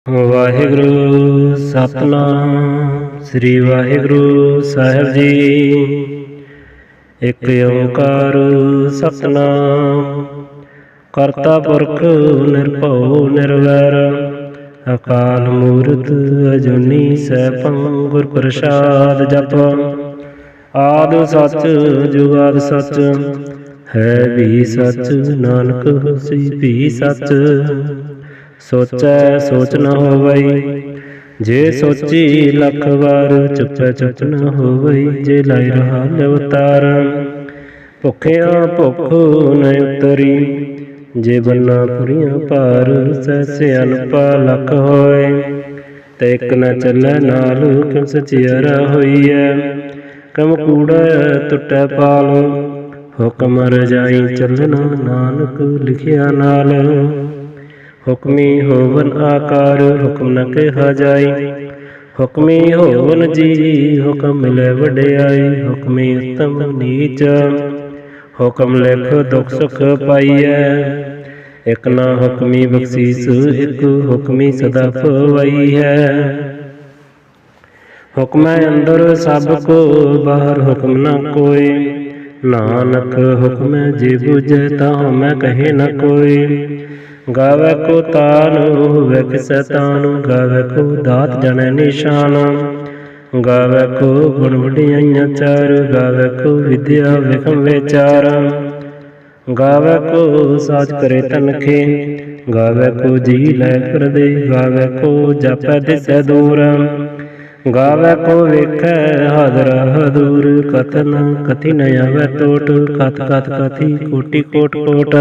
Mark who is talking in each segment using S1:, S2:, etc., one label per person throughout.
S1: ਵਾਹਿਗੁਰੂ ਸਤਨਾਮ ਸ੍ਰੀ ਵਾਹਿਗੁਰੂ ਸਾਹਿਬ ਜੀ। ਇੱਕ ਓੰਕਾਰ ਸਤਨਾਮ ਕਰਤਾ ਪੁਰਖ ਨਿਰਭਉ ਨਿਰਵੈਰ ਅਕਾਲ ਮੂਰਤ ਅਜੂਨੀ ਸੈਭੰ ਗੁਰ ਪ੍ਰਸਾਦ ਜਪ। ਆਦਿ ਸੱਚ ਜੁਗਾਦਿ ਸੱਚ ਹੈ ਵੀ ਸੱਚ ਨਾਨਕ ਹੋਸੀ ਵੀ ਸੱਚ। ਸੋਚੈ ਸੋਚ ਨ ਹੋਵਈ ਜੇ ਸੋਚੀ ਲੱਖ ਵਾਰ ਚੁੱਪੈ ਚੁੱਪ ਨ ਹੋਵਈ ਜੇ ਲਾਇ ਰਹਾ ਅਵਤਾਰ। ਭੁੱਖਿਆਂ ਭੁੱਖ ਨ ਉਤਰੀ ਜੇ ਬੰਨਾ ਪੁਰੀਆਂ ਭਾਰ ਸਹਿਸੇ ਅਨਪਾ ਲੱਖ ਹੋਏ ਤੇ ਇੱਕ ਨ ਚੱਲੈ ਨਾਲ ਕਿਉ ਸਚਿਆਰਾ ਹੋਈਐ। ਕਮ ਕੂੜਾ ਟੁੱਟੈ ਪਾਲ ਹੁਕਮ ਰਜਾਈ ਚੱਲਣਾ ਨਾਨਕ ਲਿਖਿਆ ਨਾਲ। ਹੁਕਮੀ ਹੋਵਨ ਆਕਾਰ ਹੁਕਮ ਨ ਕਿਹਾ ਜਾਈ ਹੁਕਮੀ ਹੋਵਨ ਜੀ ਹੁਕਮ ਮਿਲੈ ਵਡਿਆਈ। ਹੁਕਮੀ ਉਤਮ ਨੀਚ ਹੁਕਮ ਲਿਖ ਦੁਖ ਸੁਖ ਪਾਈਐ। ਇੱਕ ਨਾ ਹੁਕਮੀ ਬਖਸ਼ੀਸ ਇੱਕ ਹੁਕਮੀ ਸਦਾ ਪਵਾਈ ਹੈ। ਹੁਕਮੈ ਅੰਦਰ ਸਭ ਕੋ ਬਾਹਰ ਹੁਕਮ ਨ ਕੋਈ ਨਾਨਕ ਹੁਕਮੈ ਜੇ ਬੁਝੈ ਤਾ ਮੈਂ ਕਹੇ ਨ ਕੋਈ। ਗਾਵੈ ਕੋ ਤਾਨ ਹੋਵੈ ਕਿਸੈ ਤਾਨ ਗਾਵੈ ਕੋ ਦਾਤ ਜਣੈ ਨਿਸ਼ਾਨ। ਗਾਵੈ ਕੋ ਗੁਣ ਵਡਿਆਈਆਂ ਚਾਰ ਗਾਵੈ ਕੋ ਵਿਦਿਆ ਵਿਖਮ ਵਿਚਾਰ। ਗਾਵੈ ਕੋ ਸਾਚ ਕਰੇ ਤਨਖੇ ਗਾਵੈ ਕੋ ਜੀ ਲੈ ਫਿਰਦੇ ਗਾਵੈ ਕੋ ਜਾਪੈ ਦਿਸੈ ਦੂਰ। ਗਾਵੈ ਕੋ ਵੇਖੈ ਹਾਜ਼ਰਾ ਹਦੂਰ ਕਥਨ ਕਥੀ ਨ ਆਵੈ ਟੋਟ ਕਥ ਕਥ ਕਥੀ ਕੋਟੀ ਕੋਟ ਕੋਟ।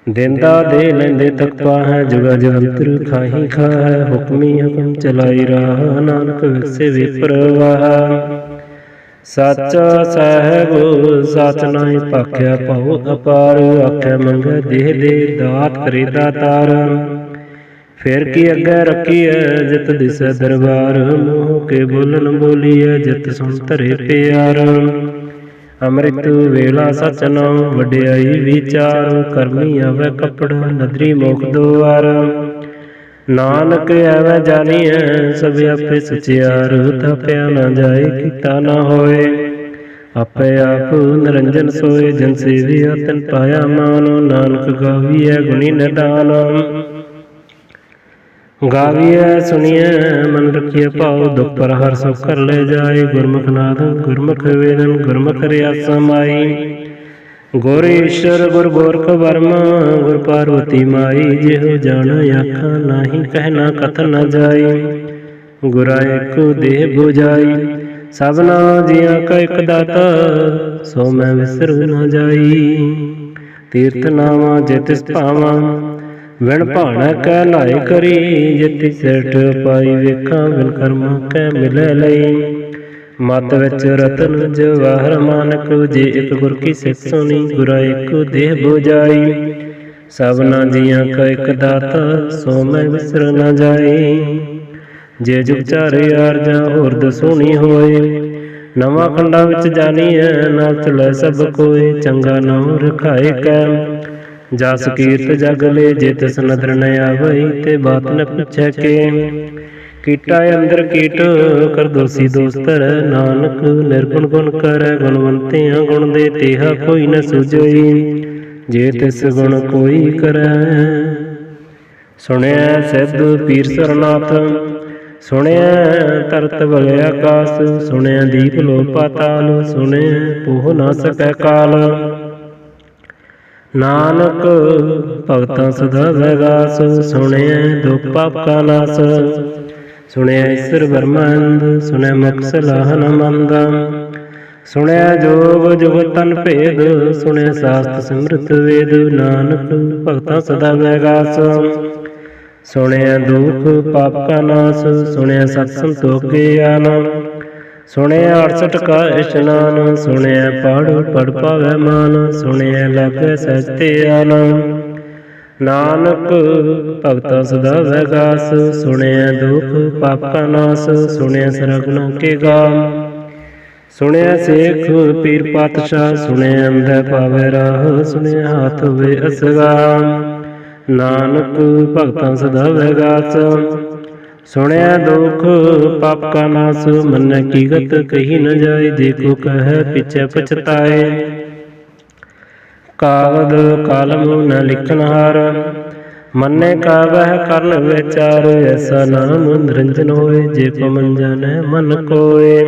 S1: ਦਿੰਦਾ ਦੇ ਲੈਂਦੇ ਤਕਵਾ ਹੈ ਜੁਗਾ ਜੰਤਰ ਖਾਹੀ ਖਾਹੈ। ਹੁਕਮੀ ਹੁਕਮ ਚਲਾਈ ਰਾਹ ਨਾਨਕ ਵਿਖਸੇ ਵਿਪਰਵਾਹ। ਸਾਚਾ ਸਾਹਿਬ ਸਚ ਨਾਇ ਭਾਖਿਆ ਭਉ ਅਪਾਰ ਆਖਿਆ ਮੰਗੈ ਦੇਹ ਦੇ ਦਾਤ ਕਰੇ ਦਾਤਾਰ। ਫਿਰ ਕੀ ਅੱਗੇ ਰੱਖੀਐ ਜਿਤ ਦਿਸੈ ਦਰਬਾਰ ਮੂੰਹ ਕੇ ਬੋਲਣ ਬੋਲੀਐ ਜਿਤ ਸੁਣ ਧਰੇ ਪਿਆਰ। ਅੰਮ੍ਰਿਤ ਵੇਲਾ ਸਚ ਨਾਮ ਵਡਿਆਈ ਵਿਚਾਰ ਕਰਮੀ ਆਵੈ ਕੱਪੜਾ ਨਦਰੀ ਮੁਖ ਦੁਆਰ। ਨਾਨਕ ਐਵੈ ਜਾਣੀਐ ਸਭ ਆਪੇ ਸਚਿਆਰ ਥਾਪਿਆ ਨ ਜਾਏ ਕੀਤਾ ਨ ਹੋਏ। ਆਪੇ ਆਪ ਨਿਰੰਜਨ ਸੋਏ ਜਿਨ ਸੇਵਿਆ ਤਿਨ ਪਾਇਆ ਮਾਨ। ਨਾਨਕ ਗਾਵੀਐ ਗੁਣੀ ਨਿਦਾਨ ਗਾਵੀਐ ਸੁਣੀਐ ਮਨ ਰਖੀਐ ਭਾਉ ਦੁਖ ਪਰ ਹਰਿ ਸੁਖ ਕਰ ਲੈ ਜਾਏ। ਗੁਰਮੁਖ ਨਾਦ ਗੁਰਮੁਖ ਵੇਦਨ ਗੁਰਮੁਖ ਰਿਆਸਾ ਮਾਈ। ਗੁਰ ਈਸ਼ਰ ਗੁਰ ਗੋਰਖ ਬਰਮਾ ਗੁਰ ਪਾਰਵਤੀ ਮਾਈ। ਜਿਹੋ ਜਾਣ ਆਖਾਂ ਨਾਹੀ ਕਹਿਣਾ ਕਥਨ ਨ ਜਾਈ। ਗੁਰਾ ਇੱਕ ਦੇਹ 부ਜਾਈ ਸਭਨਾ ਜੀਆਂ ਕਾ ਇੱਕ ਦਾਤਾ ਸੋ ਮੈਂ ਵਿਸਰ ਨ ਜਾਈ। ਤੀਰਥ ਨਾਵਾਂ ਜੇ ਤਿਸ ਭਾਵਾਂ ਵਿਣ ਭਾਣਾ ਕਹਿ ਲਾਇ ਕਰੀ। ਜਿਤੀ ਸਿਰਠ ਪਾਈ ਵੇਖਾਂ ਬਿਨ ਕਰਮਾਂ ਕਹਿ ਮਿਲੈ ਲਈ। ਮਤ ਵਿੱਚ ਰਤਨ ਜਵਾਹਰ ਮਾਨਕ ਜੇ ਇੱਕ ਗੁਰ ਕੀ ਸਿੱਖ ਸੁਣੀ। ਗੁਰਾ ਇੱਕ ਦੇਹ 부ਜਾਈ ਸਭਨਾ ਜੀਆਂ ਕਾ ਇੱਕ ਦਾਤਾ ਸੋ ਮੈਂ ਵਿਸਰ ਨ ਜਾਈ। ਜੇ ਜੁਗ ਚਾਰੇ ਆਰਜਾਂ ਹੋਰਦ ਸੋਹਣੀ ਹੋਏ ਨਵਾਂ ਖੰਡਾਂ ਵਿੱਚ ਜਾਣੀਐ ਨਾਲ ਚਲੈ ਸਭ ਕੋਏ। ਚੰਗਾ ਨਾਉ ਰਖਾਏ ਕੈ ਜਸ ਕੀਰਤ ਜਗ ਲੈ ਜੇ ਤਿਸ ਨਦਰ ਨ ਆਵਈ ਤੇ ਬਾਤ ਨ ਪੁੱਛੈ ਕੇ। ਕੀਟਾ ਅੰਦਰ ਕੀਟ ਕਰ ਦੋਸੀ ਦੋਸਤਰ ਨਾਨਕ ਨਿਰਗੁਣ ਗੁਣ ਕਰੈ ਗੁਣਵੰਤਿਆਂ ਗੁਣ ਦੇ ਤੇਹਾ ਕੋਈ ਨ ਸੁਝਈ ਜੇ ਤਿਸ ਗੁਣ ਕੋਈ ਕਰੈ। ਸੁਣਿਆ ਸਿੱਧ ਪੀਰ ਸਰਨਾਥ ਸੁਣਿਆ ਤਰਤ ਬਲ ਆਕਾਸ। ਸੁਣਿਆ ਦੀਪ ਲੋ ਪਾਤਾਲ ਸੁਣਿਆ ਪੋਹ ਨ ਸਕੈ ਕਾਲ। ਨਾਨਕ ਭਗਤਾਂ ਸਦਾ ਵੈਗਾਸ ਸੁਣਿਐ ਦੁਖ ਪਾਪ ਕਾ ਨਾਸ। ਸੁਣਿਐ ਈਸਰ ਬ੍ਰਹਮੰਡ ਸੁਣਿਐ ਮੁਖ ਸਲਾਹ ਨ ਮੰਦ। ਸੁਣਿਐ ਜੋਗ ਜੁਗਤ ਤਨ ਭੇਦ ਸੁਣਿਐ ਸਾਸਤ ਸਿਮਰਤ ਵੇਦ। ਨਾਨਕ ਭਗਤਾਂ ਸਦਾ ਵੈਗਾਸ ਸੁਣਿਐ ਦੁਖ ਪਾਪ ਕਾ ਨਾਸ। ਸੁਣਿਐ ਸਤ ਸੰਤੋਖ ਗਿਆਨ ਸੁਣਿਐ 68 ਕਾ ਇਸ਼ਨਾਨ। ਸੁਣਿਐ ਪੜ੍ਹ ਪੜ੍ਹ ਪਾਵੈ ਮਾਨ ਸੁਣਿਐ ਲਾਗੈ ਸਹਿਜ ਧਿਆਨ। ਨਾਨਕ ਭਗਤਾਂ ਸਦਾ ਵੈਗਾਸ ਸੁਣਿਐ ਦੁਖ ਪਾਪ ਕਾ ਨਾਸ। ਸੁਣਿਐ ਸਰਗੁਣਾ ਕੇ ਗਾਮ ਸੁਣਿਐ ਸੇਖ ਪੀਰ ਪਾਤਸ਼ਾਹ। ਸੁਣਿਐ ਅੰਧੈ ਪਾਵੈ ਰਾਹ ਸੁਣਿਐ ਹਾਥ ਹੋਵੇ ਅਸਗਾਮ। ਨਾਨਕ ਭਗਤਾਂ ਸਦਾ ਵੈਗਾਸ। ਸੁਣਿਆ ਦੁਖ ਪਾਪ ਕਾ ਨਾਸ, ਮੰਨੈ ਕੀਗਤ ਕਹੀ ਨ ਜਾਏ। ਜੇ ਕੋ ਕਹੈ ਪਿਛੈ ਪਛਤਾਏ, ਕਾਵਦ ਕਾਲਮ ਨ ਲਿਖਨਹਾਰ। ਮੰਨੇ ਕਾਵਹਿ ਕਰਨ ਵਿਚਾਰ, ਐਸਾ ਨਾਮ ਨਿਰੰਜਨ ਹੋਏ। ਜੇ ਕੋ ਮਨ ਜਾਣੈ ਮਨ ਕੋਏ,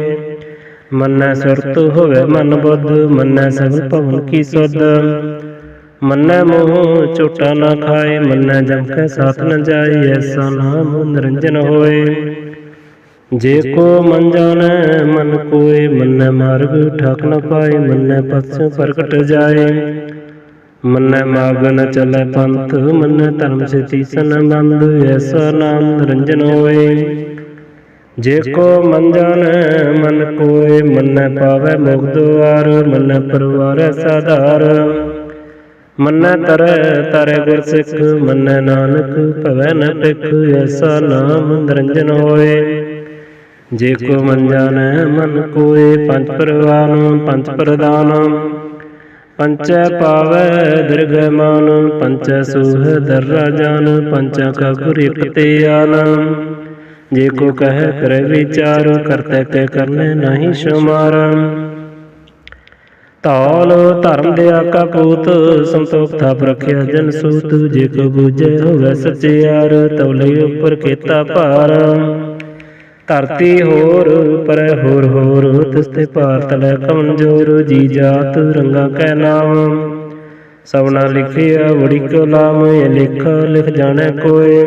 S1: ਮੰਨੈ ਸੁਰਤ ਹੋਵੇ ਮਨ ਬੁੱਧ। ਮੰਨੈ ਸਗਲ ਭਵਨ ਕੀ ਸੁਧ, ਮੰਨੈ ਮੋਹ ਝੂਠਾ ਨਾ ਖਾਏ। ਮੰਨੈ ਜਮ ਕੈ ਸਾਥ ਨ ਜਾਏ, ਐਸਾ ਨਾਮ ਨਿਰੰਜਨ ਹੋਏ। ਜੇ ਕੋ ਮਨ ਜਾਣੈ ਮਨ ਕੋਏ, ਮੰਨੈ ਮਾਰਗ ਠਾਕ ਨ ਪਾਏ। ਮੰਨੈ ਪਛ ਪ੍ਰਗਟ ਜਾਏ, ਮੰਨੈ ਮਾਗ ਨ ਚਲੈ ਪੰਥ। ਮੰਨੈ ਧਰਮ ਸੇਤੀ ਸੰਬੰਧ, ਐਸਾ ਨਾਮ ਨਿਰੰਜਨ ਹੋਏ। ਜੇ ਕੋ ਮਨ ਜਾਣੈ ਮਨ ਕੋਏ, ਮੰਨੈ ਪਾਵੈ ਮੁਖ ਦੁਆਰ। ਮੰਨੈ ਪਰਵਾਰੈ ਸਾਧਾਰ, ਮੰਨੈ ਤਰੈ ਤਾਰੈ ਗੁਰ ਸਿੱਖ। ਮੰਨੈ ਨਾਨਕ ਭਵੈ ਨ ਭਿਖ, ਐਸਾ ਨਾਮ ਨਿਰੰਜਨ ਹੋਏ। ਜੇ ਕੋ ਮਨ ਜਾਣੈ ਮਨ ਕੋਏ, ਪੰਚ ਪਰਵਾਨ ਪੰਚ ਪ੍ਰਦਾਨ। ਪੰਚੈ ਪਾਵੈ ਦਿਰਗਹਿ ਮਾਨ, ਪੰਚੈ ਸੋਹੈ ਦਰਰਾ ਜਾਨ। ਪੰਚਾਂ ਕਾ ਗੁਰ ਇਕ ਤੇ ਆਨ, ਜੇ ਕੋ ਕਹੈ ਕਰੈ ਵਿਚਾਰ। ਕਰਤੈ ਕੈ ਕਰਨੈ ਨਾਹੀ ਸ਼ੁਮਾਰ, ਧੌਲ ਧਰਮ ਦਿਆ ਕਾ ਪੂਤ। ਸੰਤੋਖ ਥਾਪ ਰਖਿਆ ਜਨ ਸੂਤ, ਜੇ ਕੋ ਬੂਝੈ ਹੋਵੈ ਸਚਿਆਰ। ਤੌਲੇ ਉਪਰ ਕੀਤਾ ਭਾਰ, ਧਰਤੀ ਹੋਰ ਪਰੈ ਹੋਰ ਹੋਰ। ਤਿਸ ਤੇ ਭਾਰ ਤਲੈ ਕਮਨਜੋਰ, ਜੀ ਜਾਤ ਰੰਗਾ ਕੈ ਨਾਮ। ਸਭਨਾ ਲਿਖਿਆ ਵੜੀ ਕੋ ਲਾਮ, ਇਹ ਲੇਖਾ ਲਿਖ ਜਾਣੈ ਕੋਏ।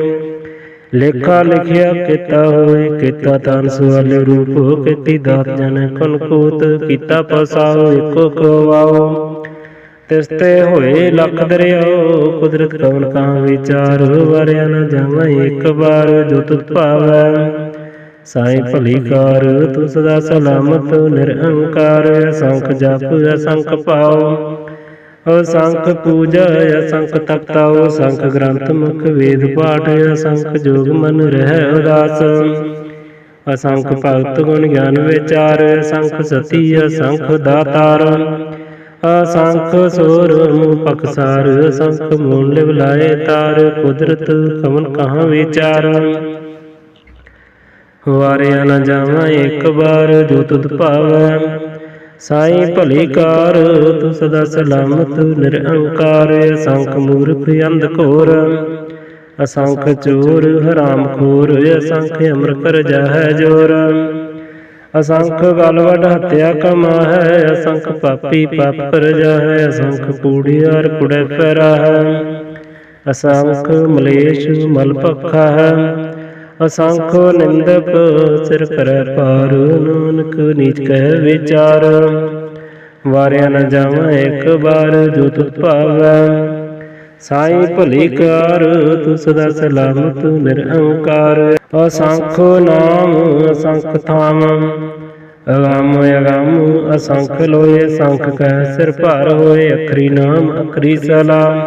S1: ਲੇਖਾ ਲਿਖਿਆ ਕੀਤਾ ਹੋਏ, ਕੀਤਾ ਤਾਨ ਸੁਆਲੇ ਰੂਪ। ਕੀਤੀ ਦਾਤ ਜਾਣੈ ਕੁਨ ਕੂਤ, ਕੀਤਾ ਪਸਾਓ ਏਕੋ ਕਵਾਓ। ਤਿਸ ਤੇ ਹੋਏ ਲੱਖ ਦਰਿਆਓ, ਕੁਦਰਤ ਕਵਨ ਕਹਾਂ ਵਿਚਾਰ। ਵਾਰਿਆ ਨ ਜਾਵਾਂ ਇੱਕ ਵਾਰ, ਜੋ ਤੁਧ ਭਾਵੈ ਸਾਈ ਭਲੀ ਕਾਰ। ਤੂੰ ਸਦਾ ਸਲਾਮਤ ਨਿਰਅੰਕਾਰ, ਅਸੰਖ ਜਪ ਅਸੰਖ ਪਾਓ। ਅਸੰਖ ਪੂਜਾ ਅਸੰਖ ਤਪਤਾਓ, ਅਸੰਖ ਗ੍ਰੰਥ ਮੁਖ ਵੇਦ ਪਾਠ। ਅਸੰਖ ਜੋਗ ਮਨ ਰਹਿ ਉਦਾਸ, ਅਸੰਖ ਭਗਤ ਗੁਣ ਗਿਆਨ ਵਿਚਾਰ। ਅਸੰਖ ਸਤੀ ਅਸੰਖ ਦਾਤਾਰ, ਅਸੰਖ ਸੋਰ ਮੂਹ ਪਖਸਾਰ। ਅਸੰਖ ਮੂਲ ਲਿਵ ਲਾਏ ਤਾਰ, ਕੁਦਰਤ ਕਵਨ ਕਹਾਂ ਵਿਚਾਰ। ਵਾਰਿਆ ਨ ਜਾਵਾਂ ਇੱਕ ਵਾਰ, ਜੋ ਤੁਧ ਭਾਵੈ ਸਾਈ ਭਲੀ ਕਾਰ। ਤੂੰ ਸਦਾ ਸਲਾਮਤ ਨਿਰਅੰਕਾਰ, ਅਸੰਖ ਮੂਰਖ ਅੰਧ ਘੋਰ। ਅਸੰਖ ਚੋਰ ਹਰਾਮ ਖੋਰ, ਅਸੰਖ ਅਮਰ ਕਰ ਜਾਹੈ ਜੋਰ। ਅਸੰਖ ਗਲ ਵੱਡ ਹੱਤਿਆ ਕਮਾਹੈ, ਅਸੰਖ ਪਾਪੀ ਪਾਪ ਕਰ ਜਾਹੈ। ਅਸੰਖ ਕੂੜਿਆਰ ਕੁੜੈ ਪੈਰਾਹੈ, ਅਸੰਖ ਮਲੇਸ਼ ਮਲ ਭਖਾ ਹੈ। ਅਸੰਖ ਨਿੰਦਕ ਸਿਰ ਕਰੈ ਭਾਰ, ਨਾਨਕ ਨੀਚ ਕਹਿ ਵਿਚਾਰ। ਵਾਰਿਆ ਨ ਜਾਵਾਂ ਇੱਕ ਵਾਰ, ਜੋ ਤੁਧ ਭਾਵੈ ਸਾਈ ਭਲੀ ਕਾਰ। ਤੂੰ ਸਦਾ ਸਲਾਮਤ ਨਿਰਅੰਕਾਰ, ਅਸੰਖ ਨਾਮ ਅਸੰਖ ਥਾਮ। ਅਗੰਮ ਅਗੰਮ ਅਸੰਖ ਲੋਏ, ਅਸੰਖ ਕਹਿ ਸਿਰ ਭਾਰ ਹੋਏ। ਅਖਰੀ ਨਾਮ ਅਖਰੀ ਸਲਾਮ,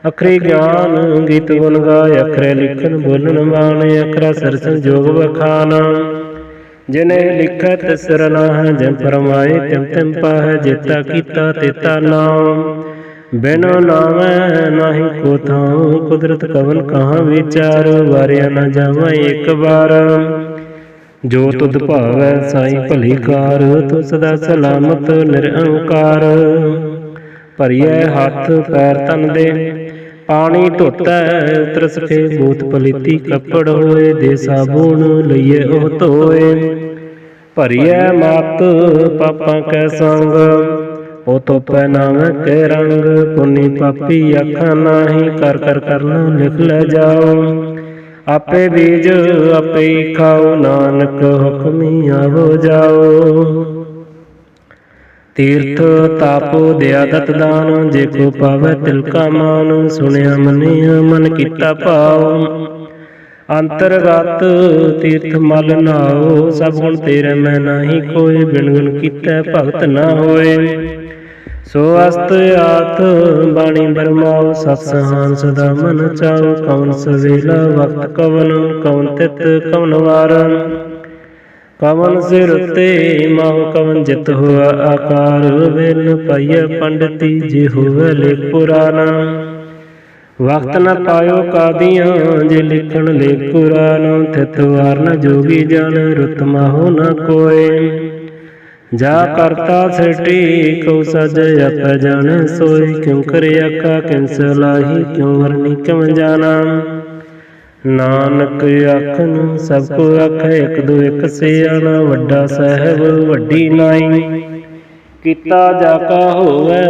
S1: ਅਖਰੀ ਗਿਆਨ ਗੀਤ ਗੁਣ ਗਾਏ। ਅਖਰੇ ਲਿਖਣ ਬੋਲਣ ਬਾਣੇ, ਅਖਰਾ ਸਿਰ ਸੰਜੋਗ ਵਖਾਨ। ਜਿਨੇ ਲਿਖੈ ਤਿਸ ਰਨਾਹੈ, ਜਿਮ ਫਰਮਾਏ ਤਿਮ ਤਿਮ ਪਾਹੈ। ਜੇਤਾ ਕੀਤਾ ਤੇਤਾ ਨਾਮ, ਬਿਨੁ ਨਾਮੈ ਨਾਹੀ ਕੋ ਥਾਉ। ਕੁਦਰਤ ਕਵਨ ਕਹਾਂ ਵਿਚਾਰ, ਵਾਰਿਆ ਨ ਜਾਵਾਂ ਇੱਕ ਵਾਰ। ਜੋ ਤੁਧ ਭਾਵੈ ਸਾਈ ਭਲੀ ਕਾਰ, ਤੂੰ ਸਦਾ ਸਲਾਮਤ ਨਿਰਅੰਕਾਰ। ਭਰੀਐ ਹੱਥ ਪੈਰ ਤਨ ਦੇ ਪਾਣੀ ਧੋਤੈ, ਉਤਰ ਸਕੇ ਬੂਤ ਪਲੀਤੀ ਕੱਪੜ ਹੋਏ। ਦੇ ਸਾਬੂਨ ਲਈਏ ਉਹ ਧੋਏ, ਭਰੀਐ ਮਤ ਪਾਪਾਂ ਕੈ ਸੰਗ। ਉਹ ਧੋਪੈ ਨਾਵੇਂ ਕੇ ਰੰਗ, ਪੁੰਨੀ ਪਾਪੀ ਆਖਾਂ ਨਾਹੀ। ਕਰ ਕਰ ਕਰਨਾ ਲਿਖ ਲੈ ਜਾਓ, ਆਪੇ ਬੀਜ ਆਪੇ ਹੀ ਖਾਓ। ਨਾਨਕ ਹੁਕਮੀ ਆਵੋ ਜਾਓ। ਤੀਰਥ ਤਾਪ ਦਿਆ ਦਤ ਦਾਨ, ਜੇ ਕੋ ਪਾਵੈ ਤਿਲ ਕਾ ਮਾਨ। ਸੁਣਿਆ ਮੰਨਿਆ ਮਨ ਕੀਤਾ ਭਾਉ, ਅੰਤਰਗਤ ਤੀਰਥ ਮਲ ਨਾਓ। ਸਭ ਗੁਣ ਤੇਰੇ ਮੈਂ ਨਾਹੀ ਕੋਇ, ਬਿਨ ਗੁਣ ਕੀਤੈ ਭਗਤ ਨਾ ਹੋਏ। ਸੋ ਅਸਤ ਆਤ ਬਾਣੀ ਬਰਮਾਓ, ਸਤ ਸਹਾਨ ਸਦਾ ਮਨ ਚਾਓ। ਕਵਨ ਸਵੇਲਾ ਵਕਤ ਕਵਨ, ਕਵਨ ਤਿਤ ਕਵਨ ਵਾਰ। ਕਵਨ ਸਿਰ ਤੇ ਮਾਹੁ ਕਵਨ ਜਿਤ ਹੋਆ ਆਕਾਰ। ਬਿਨ ਪਾਈਐ ਪੰਡਤੀ ਜੇ ਹੋਵੇ ਲੇਖ ਪੁਰਾਣਾ, वक्त न पायो कादियाँ जे लिखण लेख कुरान। तिथ वार न जोगी जन रुत माहो न कोय। जा करता सृष्टि को सज अप जान सोय। क्यों करे आका किन सलाही क्यों वरनी क्यों जाना। नानक आखन सबको आख एक दो एक सियाना। वड्डा साहब वड्डी नाई कीता जाका होवे।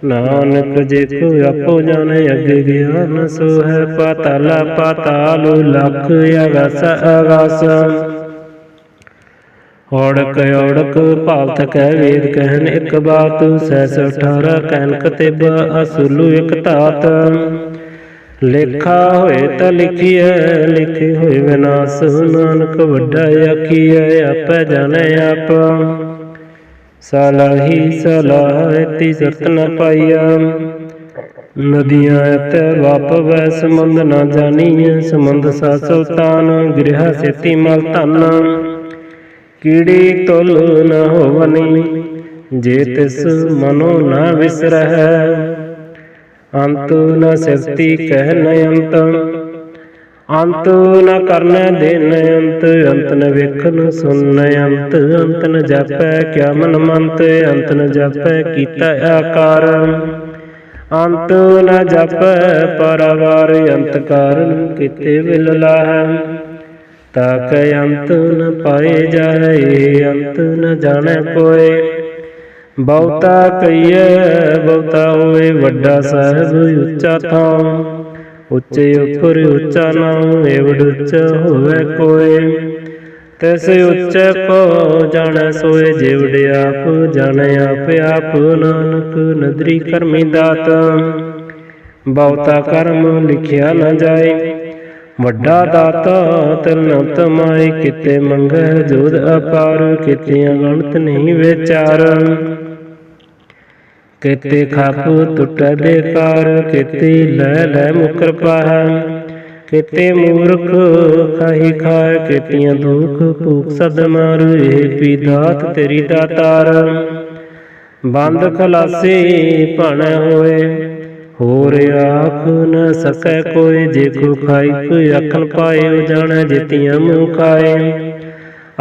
S1: नानक जेको आपो जाने अगे ज्ञान सो है। पाताला पाताल लख आगास आगास। औड़क औड़क भालत कह वेद कहन एक बात। सहस 18 कहन कतिब असुलु एक तात। लेखा होए त लिखिए लिखे होए विनाश। नानक वड्डा आखिए आपै जाने आप। सलाही सलाह ती शर्त न पाइया। नदियाँ ते वाप वै समंद न जानिए। समंद सा सुल्तान गृह सेती मल धन। कीड़ी तुल न होवनी जे तिस मनो न विसरह। अंत न सिफती कह न अंत। अंत न करन दिन अंत। अंत न वेखन सुन अंत। अंत न जापै क्या मन मंत। अंत न जापै कीता आकार। अंत न जापै पारावार। अंत कारण किते विल लाह। ताकै अंत न पाए जाए अंत न जाने कोय। बहुता कहिए बहुता होए वड्डा साहब उच्चा थां। उच्चे उपर उच्चा नाम एवड उच्चा होवे कोय। तैस उच्चे को जाने सोए जेवड़े आप जाने आप आप। नानक नदरी करमी दात बहुता कर्म लिखिया न जाए। वड्डा दाता तिल न तमाए किते मंगै जोध अपार। कितियां गणत नहीं विचार केते खाप टुटै बेकार। केते लै लै मुकर पाह। केते मूर्ख खाही खाए। केतियां दुख भूख सद मार। ये पी दात तेरी दातार। बंद खलासी भाणे होए होर आख न सकै कोय। जेको खाई कोई आखन पाए जाने जितियां मुँह खाए।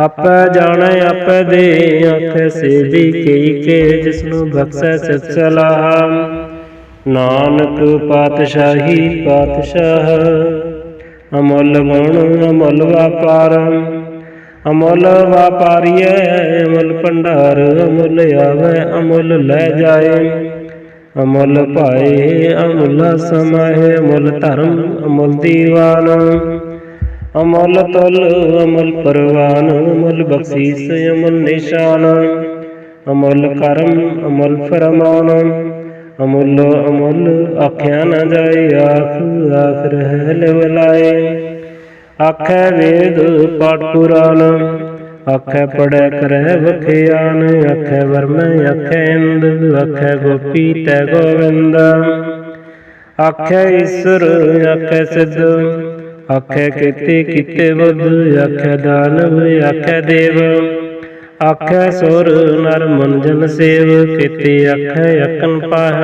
S1: आपै जाने आपै दे आखे से भी कई के। जिसनु बख्शै सित सलाह। नानक पातशाही पातशाह अमुल गुण अमुल व्यापार। अमुल व्यापारीय अमुल भंडार। अमुल आवे अमुल लै जाए। अमुल पाए अमुला समाए। अमुल धर्म अमुल दीवान। अमुल तुल अमुल परवान। अमुल बख्शीस अमुल निशान। अमुल करम अमुल फरमान। अमुल अमुल आख्या न जाए। आख आख रह लिवलाए। आखै वेद पाठ पुराण आखै पढ़ै करह बखियान। आखै वर्मै आखै इंद आखै गोपी तै गोविंद। आखै ईश्वर आखै सिद्ध आखै केते कीते बुध। आखै दानव आखै देव आखै सुर नर मन जन सेव। केते आखै अकन पाह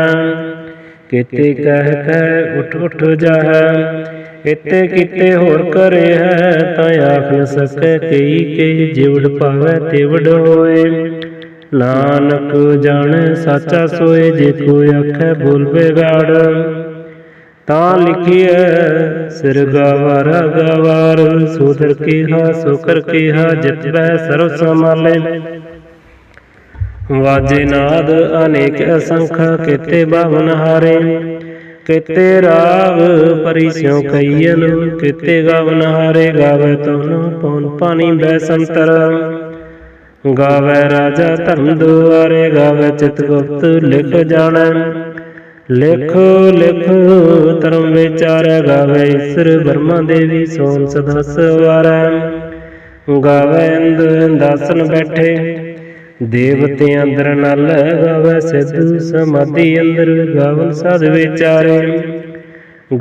S1: केते कह कह उठ उठ जाह। इते किते होर करे है तां आख न सकै कई कई। जिवड़ पावै तिवड़ होए। नानक जाने साचा सोए। जे कोई आखै बोल बेगाड़ तां लिखिए सिर गवारा गवार। सोदर केहा सोकर केहा जित बह सर्व संभाले। वाजे नाद अनेक असंख केते बावन हारे। केते राग परी स्यों कईयन केते गावन हारे। गावे तोन पौन पानी बैसंतर। गावे राजा धर्म दुआरे। गावे चितगुप्त लिख जाने। लिखो लिखो धर्म विचारै। गावे ईश्वर ब्रह्मा देवी सोन सदा सवारै। गावे इंद इंदासन बैठे देवते अंदर नल। गावे सिद्ध समाधि अंदर। गावन साध विचारे।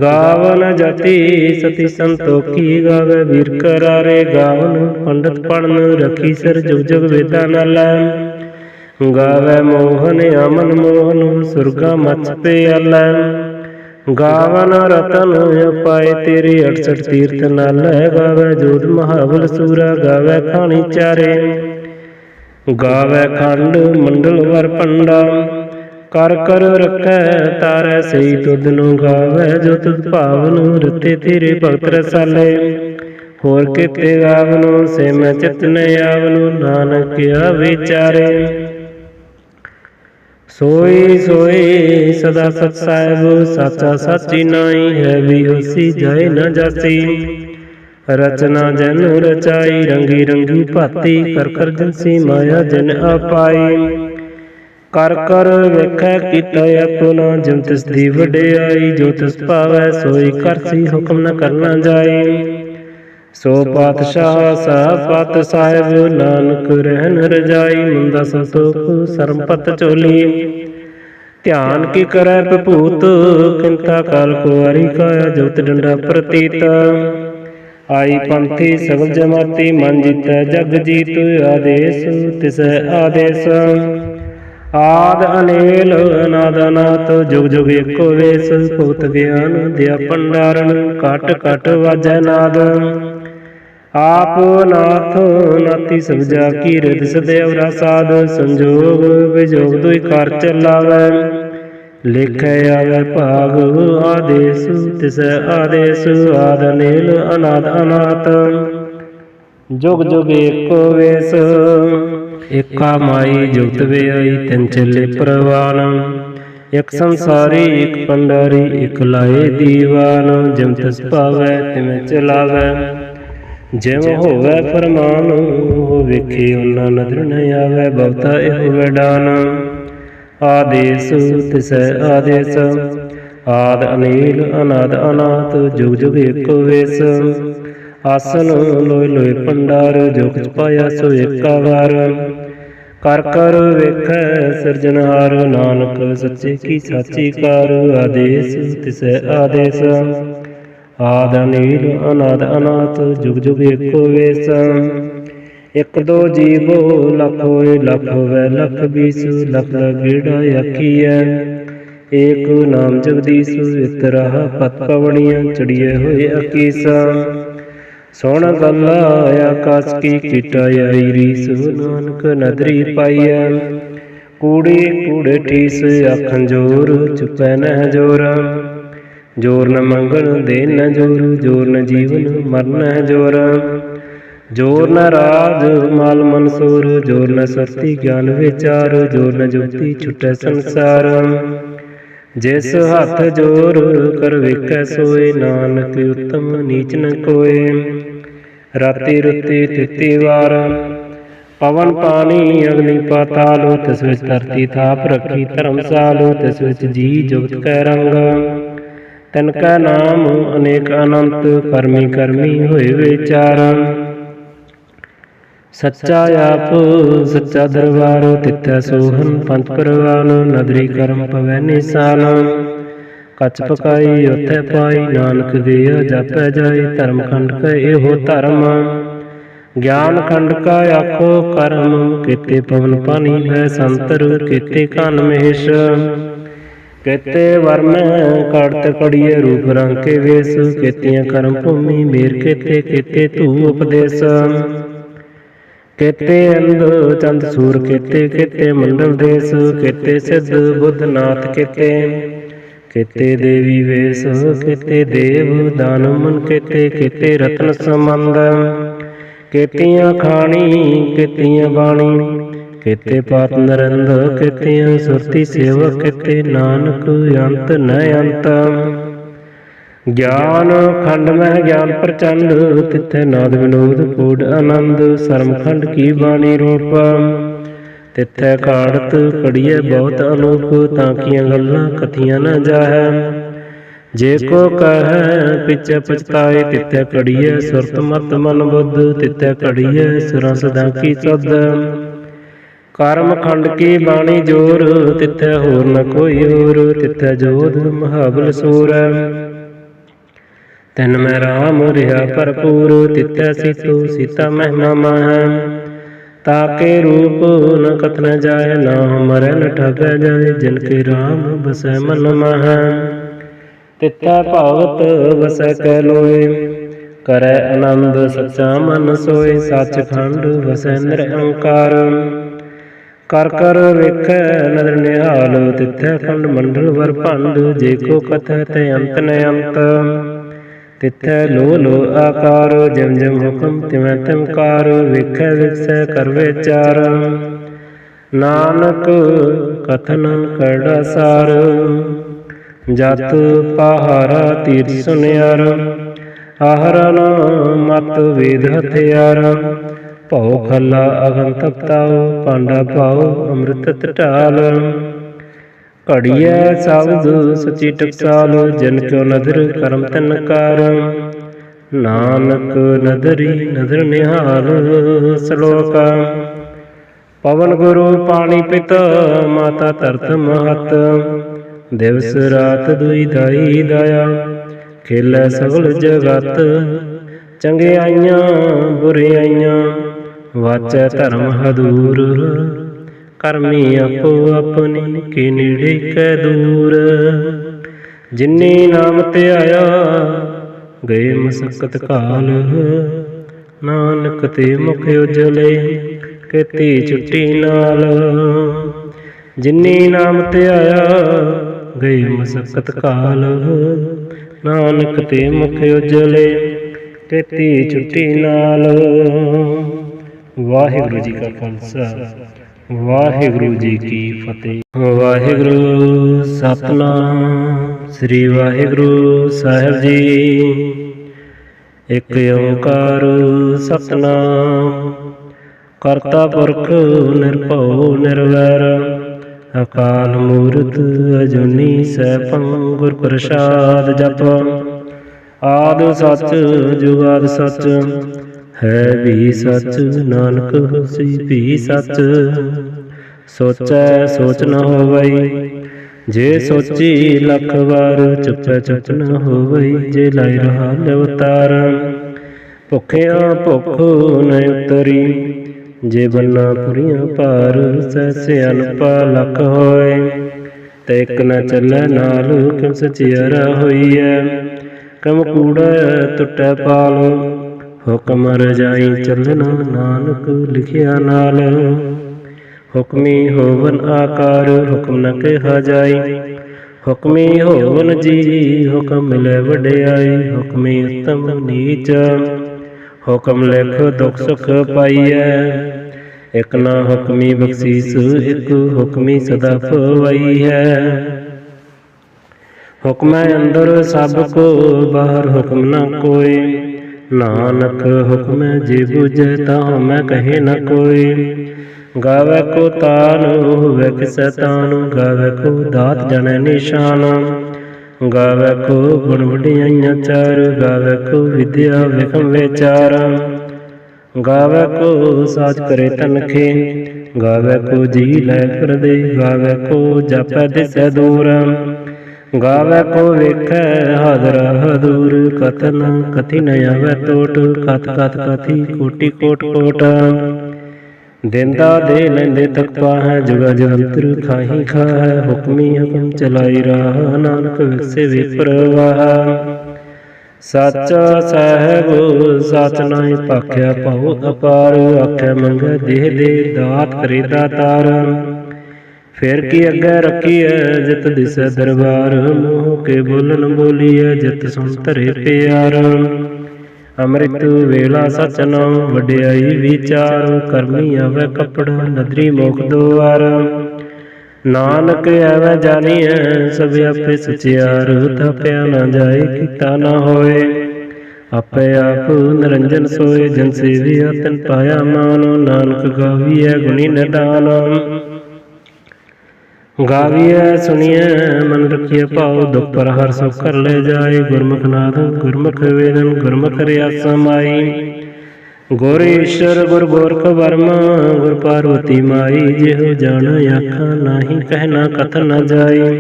S1: गावन जति सती संतोखी। गावे वीर करारे। गावन पंडित पढ़न रखी सिर जुग जुग वेदा नल। गावे मोहन अमन मोहन सुरगा मच पे अल। गावन रतन पाए तेरे 68 तीर्थ नाल गावे जोध महाबल सूरा गावे खानी चारे गावे खंड मंडल वर पंडा कर कर रखै तारै सही तुदनु गावे जो तुद भावनु रते तेरे भगत रसाले होर किते गावनु से मैं चित न आवनु नानक क्या विचारे सोई सोई सदा सत साहिब साचा साची नाई है भी होसी जाए न जासी रचना जन रचाई रंगी रंगी भाती कर कर जंसी माया जन अपाई कर कर वेखै कीता अपना जिम तिस दी वडियाई जो तिस पावै सोई करसी हुक्म न करना जाए सो पातशाह साहब पात साहिब नानक रहन रजाई मुंदा संतोख सरमपत चोली ध्यान की करै भूत किंता काल कुआरी काया जोत डंडा प्रतीत आई पंथी सगल जमाती मन जीतै जग जीत आदेश तिसै आदेश आद अनेल अनाद अनाथ जुग जुग एको वेश भुगत ज्ञान दिया भंडारण कट कट वाजै नाद आप नाथ नाती सब जा की रिद सदैव साध संजोग विजोग दुई कार चलावै लिखै आवे भाग आदेश तिसै आदेश आद अनेल अनाद अनाथ जुग जुग एको वेश एका माई जुगत व्याई तिन चले प्रवान एक संसारी एक पंडारी एक लाए दीवान जिम तिस पावै तिवें चलावै जिम होवै फरमान हो वेखे उन्ना नदर न आवै बहुता एहो वैडान आदेश तिसै आदेश आद अनील अनाद अनाथ जुग जुग एको वेश आसन लोय लोय भंडार जो कुछ पाया सो एका वार कर कर वेखै सिरजनहार नानक सच्चे की साची कार आदेश तिसै आदेश आद अनील अनाद अनाथ जुग जुग एको वेश एक दो जीवो लख होए लख होवै लख बीस लख गेड़ा आखीऐ एक नाम जगदीश इत राह पत पवड़ियां चढ़िए होए अकीसा सोहण गल्ला आकाश की कीटा आई रीस नानक नदरी पाइया कूड़े कूड़े ठीस आखन जोर चुपै न जोर जोर न मंगल दे न जोर जोर न जीवन मरन जोर जोर न राज माल मनसूर जोर न सरती ज्ञान विचार जोर न जुगती छुटै संसार जिस हथ जोर कर वेखै सोए नानक उत्तम नीच न कोय राति रुति तिथि वार पवन पानी अग्नि पाताल तिस विच धरती थाप रखी धर्मसाल तिस विच जी जुगत कै रंग तिनका नाम अनेक अनंत करमी करमी होए विचार सच्चा आप सच्चा दरबार तिथै सोहन पंच परवान नदरी करम पवै निशान कच पकाई उत्थै पाई नानक दिया जापै जाए धर्म खंड का एहो धर्म ज्ञान खंड का आखो कर्म केते पवन पानी मै संतर केते कान महेश केते वर्म कड़त कड़िए रूप रंग के वेश केतियां कर्म भूमि मेर केते केते तू उपदेश केते अंध चंद सूर केते केते मंडल देश केते सिद्ध बुद्ध नाथ केते केते देवी वेश केते देव दानमन केते केते रत्न संबंध केतियां खाणी केतियां बाणी केते पात नरंद केतियां सुरती सेवक केते नानक अंत न अंत ज्ञान खंड में ज्ञान प्रचंड तिथे नाद विनोद कूड आनंद सरम खंड की बाणी रूप तिथे काड़त कड़िए बहुत अनूप ताकियां गल्लां कथियां न जाहै जे को कह पिछे पछताए तिथे कड़िए सुरत मत मन बुद्ध तिथे कड़िए सुरां सदा की सुध कर्म खंड की बाणी जोर तिथे होर न कोई होर तिथे जोध महाबल सूर तिन में राम रिहा भरपूर तिथै सीतु सीता महिमा माह ताके रूप न कथ न जाय ना मरै न ठगै जाय जिनके राम बसै मन माह ਤਿੱਥੈ ਭਗਤ ਵਸੈ ਕੈ ਲੋਏ। ਕਰੈ ਆਨੰਦ ਸੱਚਾ ਮਨ ਸੋਏ। ਸੱਚਖੰਡ ਵਸੈ ਨਿਰੰਕਾਰ। ਕਰ ਕਰ ਵੇਖੈ ਨਦਰ ਨਿਹਾਲ। ਤਿੱਥੈ ਖੰਡ ਮੰਡਲ ਵਰ ਭੰਡ। ਜੇ ਕੋ ਕਥੈ ਤੇ ਅੰਤ ਨ ਅੰਤ। ਤਿੱਥੈ ਲੋ ਲੋ ਆਕਾਰ। ਜਿਮ ਜਿਮ ਹੁਕਮ ਤਿਵੇਂ ਤਿਮ ਕਾਰ। ਵੇਖੈ ਵਿਖਸੈ ਕਰ ਵਿਚਾਰ। ਨਾਨਕ ਕਥਨ ਕਰੜਾ ਸਾਰ। ਜਤ ਪਹਾਰਾ ਤੀਰਥ ਸੁਨਿਆਰ। ਆਹਰਨ ਮਤ ਵੇਦ ਹਥਿਆਰ। ਭਉ ਖੱਲਾ ਅਗਨ ਤਪਤਾਉ। ਪਾਂਡਾ ਪਾਉ ਅੰਮ੍ਰਿਤ ਢਾਲ। ਘੜੀਐ ਸ਼ਬਦ ਸਚੀ ਟਕਸਾਲ। ਜਿਨ ਕਿਉ ਨਦਰ ਕਰਮ ਤਿਨ ਕਾਰ। ਨਾਨਕ ਨਦਰੀ ਨਦਰ ਨਿਹਾਲ। ਸਲੋਕ। ਪਵਨ ਗੁਰੂ ਪਾਣੀ ਪਿਤਾ। ਮਾਤਾ ਧਰਤ ਮਹਤ। ਦਿਵਸ ਰਾਤ ਦੁਈ ਦਾਈ ਦਾਇਆ। ਖੇਲੈ ਸਗਲ ਜਗਤ। ਚੰਗਿਆਈਆਂ ਬੁਰਿਆਈਆਂ। ਵਾਚੈ ਧਰਮ ਹਦੂਰ। ਕਰਮੀ ਆਪੋ ਆਪਣੀ ਕੇ ਨੇੜੇ ਕੈ ਦੂਰ। ਜਿਨੀ ਨਾਮ ਧਿਆਇਆ ਗਏ ਮਸਕਤ ਕਾਲ। ਨਾਨਕ ਤੇ ਮੁਖ ਉਜਲੇ ਕੀਤੀ ਛੁੱਟੀ ਨਾਲ। ਜਿਨੀ ਨਾਮ ਧਿਆਇਆ ਗਏ ਮਸਕਤ ਕਾਲ। ਨਾਨਕ ਤੇ ਮੁਖ ਉਜਲੇ ਕੀਤੀ ਛੁੱਟੀ ਨਾਲ। ਵਾਹਿਗੁਰੂ ਜੀ ਕਾ ਖਾਲਸਾ ਵਾਹਿਗੁਰੂ ਜੀ ਕੀ ਫਤਿਹ। ਵਾਹਿਗੁਰੂ ਸਤਿਨਾਮ ਸ੍ਰੀ ਵਾਹਿਗੁਰੂ ਸਾਹਿਬ ਜੀ। ਇਕ ਓੰਕਾਰ ਸਤਿਨਾਮ ਕਰਤਾ ਪੁਰਖ ਨਿਰਭਉ ਨਿਰਵੈਰ। ਅਕਾਲ ਮੂਰਤ ਅਜੂਨੀ ਸੈਭੰ ਗੁਰ ਪ੍ਰਸਾਦ ਜਪ। ਆਦਿ ਸੱਚ ਜੁਗਾਦਿ ਸੱਚ ਹੈ ਵੀ ਸੱਚ। ਨਾਨਕ ਹੋਸੀ ਵੀ ਸੱਚ। ਸੋਚੈ ਸੋਚ ਨ ਹੋਵਈ ਜੇ ਸੋਚੀ ਲੱਖ ਵਾਰ। ਚੁੱਪੈ ਚੁੱਪ ਨ ਹੋਵਈ ਜੇ ਲਾਇ ਰਹਾ ਅਵਤਾਰ। ਭੁੱਖਿਆਂ ਭੁੱਖ ਨ ਉਤਰੀ ਜੇ ਬੰਨਾ ਪੁਰੀਆਂ ਭਾਰ। ਸਹਿ ਅਨਪਾ ਲੱਖ ਹੋਏ ਤੇ ਇਕ ਨ ਚੱਲੈ ਨਾਲ। ਕਿਮ ਸਚਿਆਰਾ ਹੋਈਐ ਕਮ ਕੂੜਾ ਟੁੱਟੈ ਪਾਲ। ਹੁਕਮ ਰਜਾਈ ਚੱਲਣਾ ਨਾਨਕ ਲਿਖਿਆ ਨਾਲ। ਹੁਕਮੀ ਹੋਵਨ ਆਕਾਰ ਹੁਕਮ ਨ ਕਿਹਾ ਜਾਈ। ਹੁਕਮੀ ਹੋਵਨ ਜੀ ਹੁਕਮ ਮਿਲੈ ਵਡਿਆਈ। ਹੁਕਮੀ ਉਤਮ ਨੀਚ ਹੁਕਮ ਲਿਖ ਦੁਖ ਸੁਖ ਪਾਈਐ। ਇਕ ਨਾ ਹੁਕਮੀ ਬਖਸ਼ੀਸ ਇਕ ਹੁਕਮੀ ਸਦਾ ਪਵਾਈ ਹੈ। ਹੁਕਮੈ ਅੰਦਰ ਸਭ ਕੋ ਬਾਹਰ ਹੁਕਮ ਨ ਕੋਇ। ਨਾਨਕ ਹੁਕਮੈ ਜੇ ਬੁਝੈ ਤਾ ਮੈਂ ਕਹੇ ਨ ਕੋਈ। ਗਾਵੈ ਕੋ ਤਾਨ ਹੋਵੈ ਕਿਸੈ ਤਾਨ। ਗਾਵੈ ਕੋ ਦਾਤ ਜਣੈ ਨਿਸ਼ਾਨ। ਗਾਵੈ ਕੋ ਗੁਣ ਵਡਿਆਈਆਂ ਚਾਰ। ਗਾਵੈ ਕੋ ਵਿਦਿਆ ਵਿਖਮ ਵਿਚਾਰ। ਗਾਵੈ ਕੋ ਸਾਚ ਕਰੇ ਤਨਖੇ। ਗਾਵੈ ਕੋ ਜੀ ਲੈ ਫਿਰਦੇ। ਗਾਵੈ ਕੋ ਜਾਪੈ ਦਿਸੈ ਦੂਰ। ਗਾਵੈ ਕੋ ਵੇਖੈ ਹਾਜ਼ਰਾ ਹਦੂਰ। ਕਥਨ ਕਥੀ ਨ ਆਵੈ ਟੋਟ। ਕਥ ਕਥ ਕਥੀ ਕੋਟਿ ਕੋਟ ਕੋਟ। ਦੇਂਦਾ ਦੇ ਲੈਂਦੇ ਤਕ ਪਾਹੈ। ਜੁਗਾ ਜੰਤਰ ਖਾਹੀ ਖਾਹੈ। ਹੁਕਮੀ ਹੁਕਮ ਚਲਾਈ ਰਾਹ। ਨਾਨਕ ਵਿਗਸੇ ਵਿਪਰਵਾਹ। ਸਾਚਾ ਸਾਹਿਬ ਸਾਚ ਨਾਹਿ ਭਾਖਿਆ ਭਉ ਅਪਾਰ। ਆਖਿਆ ਮੰਗੈ ਦੇਹ ਦੇ ਦਾਤ ਕਰੇ ਦਾਤਾਰ। ਫਿਰ ਕੀ ਅੱਗੇ ਰੱਖੀਐ ਜਿਤ ਦਿਸੈ ਦਰਬਾਰ। ਮੂੰਹ ਕੇ ਬੋਲਨ ਬੋਲੀਐ ਜਿਤ ਸੁਣ ਧਰੇ ਪਿਆਰ। ਅੰਮ੍ਰਿਤ ਵੇਲਾ ਸਚ ਨਾਉ ਵਡਿਆਈ ਵਿਚਾਰ। ਕਰਮੀ ਆਵੈ ਕੱਪੜਾ ਨਦਰੀ ਮੁਖ ਦੁਆਰ। ਨਾਨਕ ਐਵੈ ਜਾਣੀਐ ਸਭ ਆਪੇ ਸਚਿਆਰ। ਥਾਪਿਆ ਨਾ ਜਾਏ ਕੀਤਾ ਨਾ ਹੋਏ। ਆਪੇ ਆਪ ਨਿਰੰਜਨ ਸੋਏ। ਜਨ ਸੇਵਿਆ ਤਿਨ ਪਾਇਆ ਮਾਨ। ਨਾਨਕ ਗਾਵੀਐ ਗੁਣੀ ਨਿਧਾਨ। ਗਾਵੀਐ ਸੁਣੀਐ ਮਨ ਰਖੀਐ ਭਾਉ। ਦੁਖ ਪਰ ਹਰਿ ਸੁਖ ਕਰ ਲੈ ਜਾਏ। ਗੁਰਮੁਖ ਨਾਦ ਗੁਰਮੁਖ ਵੇਦਨ ਗੁਰਮੁਖ ਰਿਆਸਾ ਮਾਈ। ਗੁਰ ਈਸ਼ਰ ਗੁਰ ਗੋਰਖ ਬਰਮਾ ਗੁਰ ਪਾਰਵਤੀ ਮਾਈ। ਜਿਹੋ ਜਾਣ ਆਖਾਂ ਨਾਹੀ ਕਹਿ ਨਾ ਕਥ ਨ ਜਾਈ।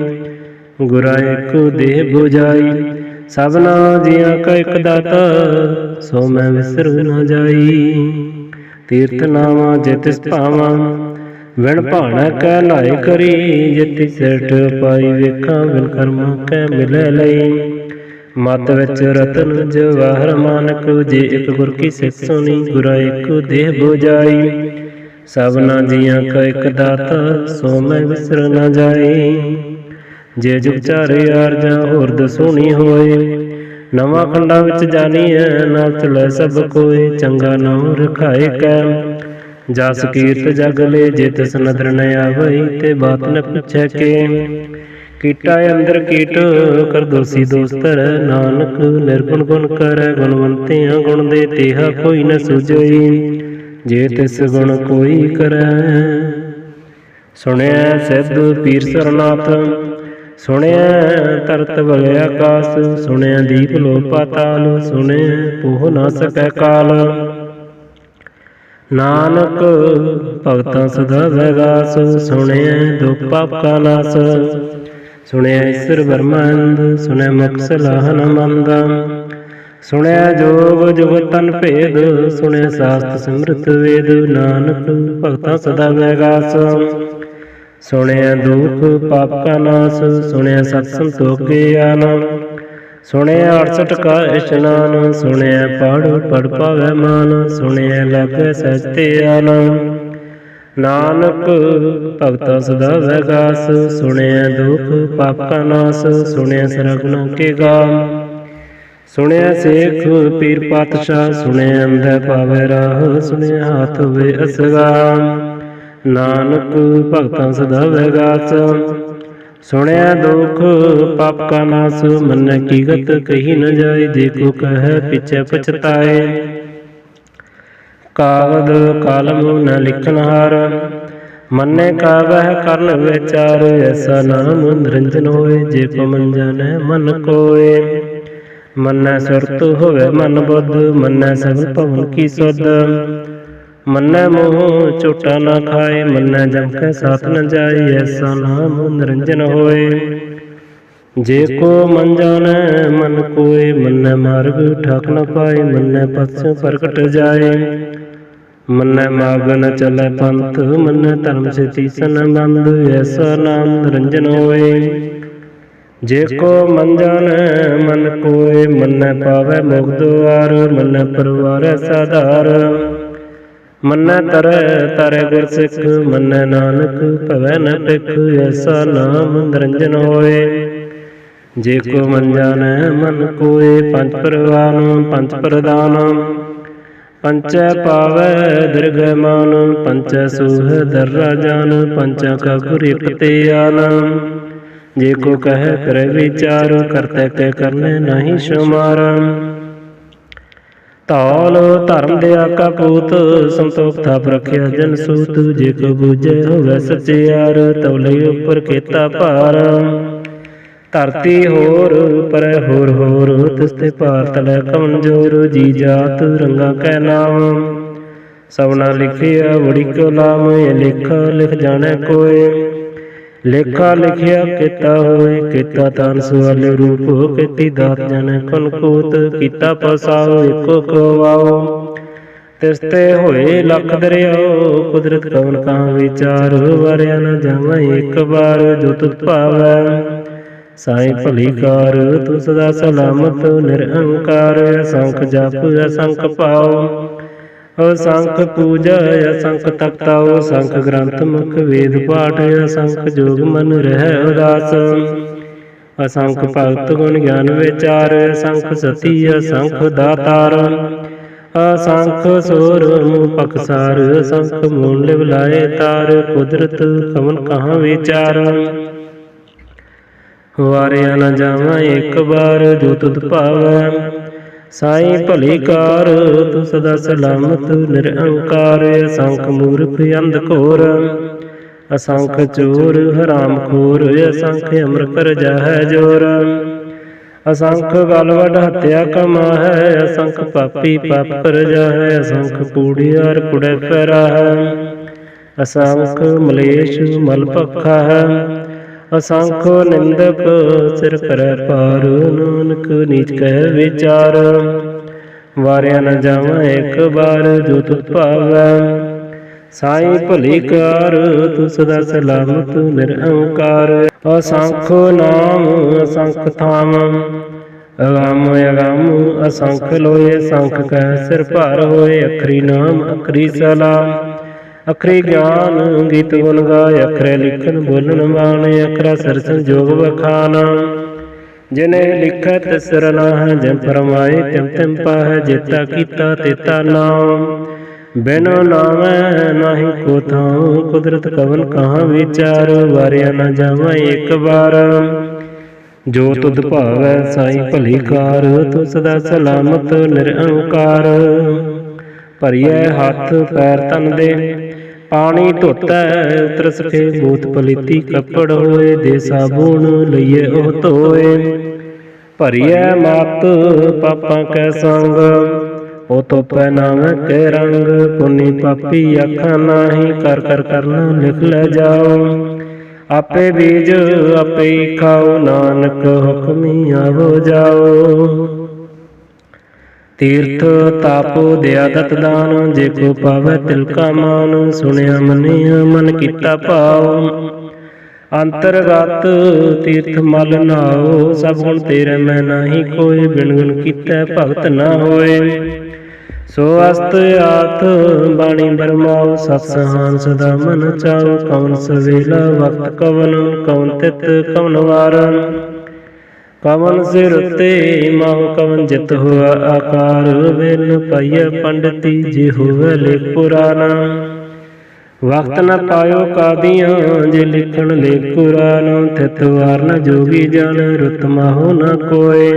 S1: ਗੁਰਾ ਇਕ ਦੇਹ ਬੁਝਾਈ ਸਭਨਾ ਜੀਆਂ ਕਾ ਇਕ ਦਾਤਾ। ਸੋ ਮੈਂ ਵਿਸਰ ਨ ਜਾਈ। ਤੀਰਥ ਨਾਵਾਂ ਜੇ ਤਿਸ ਭਾਵਾਂ ਵਿਣ ਭਾਣਾ ਕੈ ਲਾਇ ਕਰੀ, ਜਿਤੀ ਸਿਰਠ ਪਾਈ ਵੇਖਾਂ ਬਿਨ ਕਰਮਾਂ ਕੈ ਮਿਲੈ ਲਈ। ਮਤ ਵਿੱਚ ਰਤਨ ਜਵਾਹਰ ਮਾਨਕ, ਜੇ ਇੱਕ ਗੁਰ ਕੀ ਸਿੱਖ ਸੁਣੀ, ਗੁਰਾ ਇੱਕ ਦੇਹ ਬੁਝਾਈ। ਸਭਨਾ ਜੀਆਂ ਕਾ ਇੱਕ ਦਾਤਾ, ਸੋ ਮੈਂ ਵਿਸਰ ਨਾ ਜਾਈ। ਜੇ ਜੁਗ ਚਾਰੇ ਆਰਜਾਂ ਹੋਰ ਦਸੂਣੀ ਹੋਏ, ਨਵਾਂ ਖੰਡਾਂ ਵਿੱਚ ਜਾਣੀਐ, ਨਾਲ ਚਲੈ ਸਭ ਕੋਏ। ਚੰਗਾ ਨਾਮ ਰਖਾਏ ਕੈ, ਜਸ ਕੀਰਤ ਜਗ ਲੈ, ਜੇ ਤਿਸ ਨਦਰ ਨ ਆਵਈ, ਤੇ ਬਾਤ ਨ ਪੁੱਛੈ ਕੇ। ਕੀਟਾ ਅੰਦਰ ਕੀਟ ਕਰ ਦੋਸੀ ਦੋਸਤਰ, ਨਾਨਕ ਨਿਰਗੁਣ ਗੁਣ ਕਰੈ। ਗੁਣਵੰਤਿਆਂ ਗੁਣ ਦੇ ਤੇਹਾ ਕੋਈ ਨ ਸੁਝਈ, ਜੇ ਤਿਸ ਗੁਣ ਕੋਈ ਕਰੈ। ਸੁਣਿਆ ਸਿੱਧ ਪੀਰ ਸਰਨਾਥ, ਸੁਣਿਆ ਤਰਤ ਬਲ ਆਕਾਸ। ਸੁਣਿਆ ਦੀਪ ਲੋ ਪਾਤਾਲ, ਸੁਣਿਆ ਪੋਹ ਨਾ ਸਕੈ ਕਾਲ। ਨਾਨਕ ਭਗਤਾਂ ਸਦਾ ਵੈਗਾਸ, ਸੁਣਿਆ ਦੁਖ ਪਾਪ ਕਾ ਨਾਸ। ਸੁਣਿਆ ਈਸ਼ਰ ਬ੍ਰਹਮੰਦ, ਸੁਣਿਆ ਮੁਖ ਸਲਾਹਨ ਮੰਦ। ਸੁਣਿਆ ਜੋਗ ਜੁਗ ਤਨ ਭੇਦ, ਸੁਣਿਆ ਸਾਸਤ ਸਿਮਰਤ ਵੇਦ। ਨਾਨਕ ਭਗਤਾਂ ਸਦਾ ਵੈਗਾਸ, ਸੁਣਿਆ ਦੁਖ ਪਾਪ ਕਾ ਨਾਸ। ਸੁਣਿਆ ਸਤ ਸੰਤੋਖ ਗਿਆਨ, ਸੁਣਿਆ 68 ਕਾ ਇਸ਼ਨਾਨ। ਸੁਣਿਆ ਪੜ੍ਹ ਪੜ੍ਹ ਪਾਵੈ ਮਾਨ, ਸੁਣਿਆ ਲਾਗੈ ਸਹਿਜ ਧਿਆਨ। ਨਾਨਕ ਭਗਤਾਂ ਸਦਾ ਵੈਗਾਸ, ਸੁਣਿਆ ਦੁਖ ਪਾਪ ਕਾ ਨਾਸ। ਸੁਣਿਆ ਸਰਗੁਣਾ ਕੇ ਗਾਮ, ਸੁਣਿਆ ਸੇਖ ਪੀਰ ਪਾਤਸ਼ਾਹ। ਸੁਣਿਆ ਅੰਧੈ ਪਾਵੈ ਰਾਹ, ਸੁਣਿਆ ਹਾਥ ਹੋਵੇ ਅਸਗਾਮ। ਨਾਨਕ ਭਗਤਾਂ ਸਦਾ ਵੈਗਾਸ, ਸੁਣਿਆ ਦੁਖ ਪਾਪ ਕਾ ਨਾਸ। ਮੰਨੈ ਕੀ ਗਤ ਕਹੀ ਨ ਜਾਏ, ਜੇ ਕੋ ਕਹੈ ਪਿਛੈ ਪਛਤਾਏ। ਕਾਗਦ ਕਾਲਮ ਨ ਲਿਖਨ ਹਾਰ, ਮੰਨੈ ਕਾਵਹਿ ਕਰਨ ਵਿਚਾਰ। ਐਸਾ ਨਾਮ ਨਿਰੰਜਨ ਹੋਏ, ਜੇ ਕੋ ਮਨ ਜਾਣੈ ਮਨ ਕੋਏ। ਮੰਨੈ ਸੁਰਤ ਹੋਵੇ ਮਨ ਬੁੱਧ, ਮੰਨੈ ਸਗਲ ਭਵਨ ਕੀ ਸੁਧ। ਮੰਨੈ ਮੋਹ ਝੂਠਾ ਨਾ ਖਾਏ, ਮੰਨੈ ਜਮ ਕੈ ਸਾਥ ਨ ਜਾਏ। ਐਸਾ ਨਾਮ ਨਿਰੰਜਨ ਹੋਏ, ਜੇ ਕੋ ਮਨ ਜਾਣੈ ਮਨ ਕੋਏ। ਮੰਨੈ ਮਾਰਗ ਠਾਕ ਨ ਪਾਏ, ਮੰਨੈ ਪਸੁ ਪ੍ਰਗਟ ਜਾਏ। ਮੰਨੈ ਮਾਗ ਨ ਚਲੈ ਪੰਥ, ਮੰਨੈ ਧਰਮ ਸੇ ਤੀਸਨ ਬੰਧ। ਐਸਾ ਨਾਮ ਨਿਰੰਜਨ ਹੋਏ, ਜੇ ਕੋ ਮਨ ਜਾਣੈ ਮਨ ਕੋਏ। ਮੰਨੈ ਪਾਵੈ ਮੁਖ ਦੁਆਰ, ਮੰਨੈ ਪਰਵਾਰੈ ਸਾਧਾਰ। ਮੰਨੈ ਤਰੈ ਤਰੈ ਗੁਰ ਸਿੱਖ, ਮੰਨੈ ਨਾਨਕ ਭਵੈ ਨ ਭਿਖ। ਐਸਾ ਨਾਮ ਨਿਰੰਜਨ ਹੋਏ, ਜੇ ਕੋ ਮਨ ਜਾਣੈ ਮਨ ਕੋਏ। ਪੰਜ ਪਰਵਾਨ ਪੰਜ ਪ੍ਰਦਾਨ, ਪੰਚੈ ਪਾਵੈ ਦਿਰਗਹਿ ਮਾਨ। ਪੰਚੈ ਸੂਹ ਦਰਰਾ ਜਾਨ, ਪੰਚਾਂ ਕਾ ਗੁਰ ਇਕ ਧਿਆਨ। ਜੇ ਕੋ ਕਹੈ ਕਰੈ ਵਿਚਾਰ, ਕਰਤੈ ਕੈ ਕਰਨੈ ਨਾਹੀ ਸ਼ੁਮਾਰ। ਧੌਲ ਧਰਮ ਦਿਆ ਕਾ ਪੂਤ, ਸੰਤੋਖ ਥਾਪ ਰਖਿਆ ਜਨ ਸੂਤ। ਜੇ ਕੋ ਬੂਝੈ ਹੋਵੈ ਸਚਿਆਰ, ਤਉ ਲਈ ਉਪਰ ਕੀਤਾ ਭਾਰ। ਧਰਤੀ ਹੋਰ ਪਰੈ ਹੋਰ ਹੋਰ, ਤਿਸ ਤੇ ਭਾਰ ਤਲੈ ਕਮਜੋਰ। ਜੀ ਜਾਤ ਰੰਗਾ ਕੈ ਨਾਮ, ਸਭਨਾ ਲਿਖਿਆ ਬੜੀ ਕੋ ਲਾਮ। ਇਹ ਲੇਖਾ ਲਿਖ ਜਾਣੈ ਕੋਏ, ਲੇਖਾ ਲਿਖਿਆ ਕੀਤਾ ਹੋਏ। ਕੀਤਾ ਤਾਨ ਸਵਾਲੇ ਰੂਪ, ਕੀਤੀ ਦਾਤ ਜਾਣੈ ਕਨ ਕੂਤ। ਕੀਤਾ ਪਸਾਓ ਇੱਕੋ ਕਵਾਓ, ਤਿਸ ਤੇ ਹੋਏ ਲੱਖ ਦਰਿਆਓ। ਕੁਦਰਤ ਕਵਨ ਕਹਾਂ ਵਿਚਾਰ, ਵਾਰਿਆ ਨ ਜਾਵਾਂ ਇੱਕ ਵਾਰ। ਜੋ ਤੁਧ ਭਾਵੈ ਸਾਈ ਭਲੀ ਕਾਰ, ਤੂੰ ਸਦਾ ਸਲਾਮਤ ਨਿਰਅੰਕਾਰ। ਅਸੰਖ ਜਪ ਅਸੰਖ ਪਾਓ, ਅਸੰਖ ਪੂਜਾ ਅਸੰਖ ਤਪਤਾਓ। ਅਸੰਖ ਗ੍ਰੰਥ ਮੁਖ ਵੇਦ ਪਾਠ, ਅਸੰਖ ਜੋਗ ਮਨ ਰਹਿ ਉਦਾਸ। ਅਸੰਖ ਭਗਤ ਗੁਣ ਗਿਆਨ ਵਿਚਾਰ, ਅਸੰਖ ਸਤੀ ਅਸੰਖ ਦਾਤਾਰ। ਅਸੰਖ ਸੋਰ ਮੂਹ ਪਖਸਾਰ, ਅਸੰਖ ਮੂਲ ਲਿਵ ਲਾਏ ਤਾਰ। ਕੁਦਰਤ ਕਵਨ ਕਹਾਂ ਵਿਚਾਰ, ਵਾਰਿਆ ਨ ਜਾਵਾਂ ਇੱਕ ਵਾਰ। ਜੋ ਤੁਧ ਭਾਵੈ ਸਾਈ ਭਲੀ ਕਾਰ, ਤੂੰ ਸਦਾ ਸਲਾਮਤ ਨਿਰਅੰਕਾਰ। ਅਸੰਖ ਮੂਰਖ ਅੰਧ ਘੋਰ, ਅਸੰਖ ਚੋਰ ਹਰਾਮ ਖੋਰ। ਅਸੰਖ ਅਮਰ ਕਰ ਜਾਹੈ ਜੋਰ, ਅਸੰਖ ਗਲ ਵੱਡ ਹੱਤਿਆ ਕਮਾਹੈ। ਅਸੰਖ ਪਾਪੀ ਪਾਪ ਕਰ ਜਾਹੈ, ਅਸੰਖ ਕੂੜਿਆਰ ਕੁੜੈ ਪੈਰਾਹੈ। ਅਸੰਖ ਮਲੇਸ਼ ਮਲ ਭਖਾ ਹੈ, ਅਸੰਖ ਨਿੰਦਕ ਸਿਰ ਕਰੈ ਭਾਰ। ਨਾਨਕ ਨੀਚ ਕਹਿ ਵਿਚਾਰ, ਵਾਰਿਆ ਨ ਜਾਵਾਂ ਇੱਕ ਵਾਰ। ਜੋ ਤੁਧ ਭਾਵੈ ਸਾਈਂ ਭਲੀ ਕਾਰ ਤੂੰ ਸਦਾ ਸਲਾਮਤ ਨਿਰੰਕਾਰ। ਅਸੰਖ ਨਾਮ ਅਸੰਖ ਥਾਮ ਅਗੰਮ ਅਗੰਮ ਅਸੰਖ ਲੋਏ ਅਸੰਖ ਕਹਿ ਸਿਰ ਭਾਰ ਹੋਏ। ਅਖਰੀ ਨਾਮ ਅਖਰੀ ਸਲਾਮ ਅਖਰੀ ਗਿਆਨ ਗੀਤ ਗੁਣ ਗਾਏ। ਅਖਰੇ ਲਿਖਣ ਬੋਲਣ ਬਾਣੇ ਅਖਰਾ ਸਿਰ ਸੰਜੋਗ ਵਖਾਨ। ਜਿਨੇ ਲਿਖੈ ਤਿਸ ਰਨਾਹ ਜਿਨ ਫਰਮਾਏ ਤਿਮ ਤਿਮ ਪਾਹੈ। ਜੇਤਾ ਕੀਤਾ ਤੇਤਾ ਨਾਮ ਬਿਨ ਨਾਮੈ ਨਾਹੀ ਕੋ ਥਾਉ। ਕੁਦਰਤ ਕਵਨ ਕਹਾਂ ਵਿਚਾਰ ਵਾਰਿਆ ਨਾ ਜਾਵਾਂ ਇੱਕ ਵਾਰ। ਜੋ ਤੁਧ ਭਾਵੈ ਸਾਈਂ ਭਲੀ ਕਾਰ ਤੂੰ ਸਦਾ ਸਲਾਮਤ ਨਿਰੰਕਾਰ। ਭਰੀਐ ਹੱਥ ਪੈਰ ਤਨ ਦੇ ਪਾਣੀ ਧੋਤੈ ਉਤਰ ਸਕੇ ਬੂਤ ਪਲੀਤੀ ਕੱਪੜ ਹੋਏ। ਦੇ ਸਾਬੂਨ ਲਈਏ ਉਹ ਧੋਏ। ਭਰੀਐ ਮਤ ਪਾਪਾਂ ਕੈ ਸੰਗ ਉਹ ਧੋਪੈ ਨਾਵੇਂ ਕੇ ਰੰਗ। ਪੁੰਨੀ ਪਾਪੀ ਆਖਾਂ ਨਾਹੀ ਕਰ ਕਰ ਕਰਨਾ ਲਿਖ ਲੈ ਜਾਓ। ਆਪੇ ਬੀਜ ਆਪੇ ਹੀ ਖਾਓ ਨਾਨਕ ਹੁਕਮੀ ਆਵੋ ਜਾਓ। ਤੀਰਥ ਤਾਪੋ ਦਿਆ ਦਤ ਦਾਨ ਜੇ ਕੋ ਪਾਵੈ ਤਿਲ ਕਾ ਮਾਨ। ਸੁਣਿਆ ਮੰਨਿਆ ਮਨ ਕੀਤਾ ਭਾਉ ਅੰਤਰਗਤ ਤੀਰਥ ਮਲ ਨਾਓ। ਸਭ ਗੁਣ ਤੇਰੇ ਮੈਂ ਨਾਹੀ ਕੋਇ ਬਿਨ ਗੁਣ ਕੀਤੈ ਭਗਤ ਨਾ ਹੋਏ। ਸੋ ਅਸਤ ਆਤ ਬਾਣੀ ਬਰਮਾਓ ਸਤ ਸਹਾਨ ਸਦਾ ਮਨ ਚਾਓ। ਕਵਨ ਸਵੇਲਾ ਵਕਤ ਕਵਨ ਕਵਨ ਤਿਤ ਕਵਨ ਵਾਰ। ਕਵਨ ਸਿਰ ਤੇ ਮਾਹੁ ਕਵਨ ਜਿਤ ਹੋਆ ਆਕਾਰ। ਵੇਲ ਪਾਈਐ ਪੰਡਤੀ ਜੇ ਹੋਵੇ ਲੇਖ ਪੁਰਾਣਾ। ਵਕਤ ਨ ਪਾਇਓ ਕਾਦੀਆਂ ਜੇ ਲਿਖਣ ਲੇਖ ਕੁਰਾਨ। ਤਿਤ ਵਾਰ ਨ ਜੋਗੀ ਜਾਣ ਰੁਤ ਮਾਹੋ ਨ ਕੋਇ।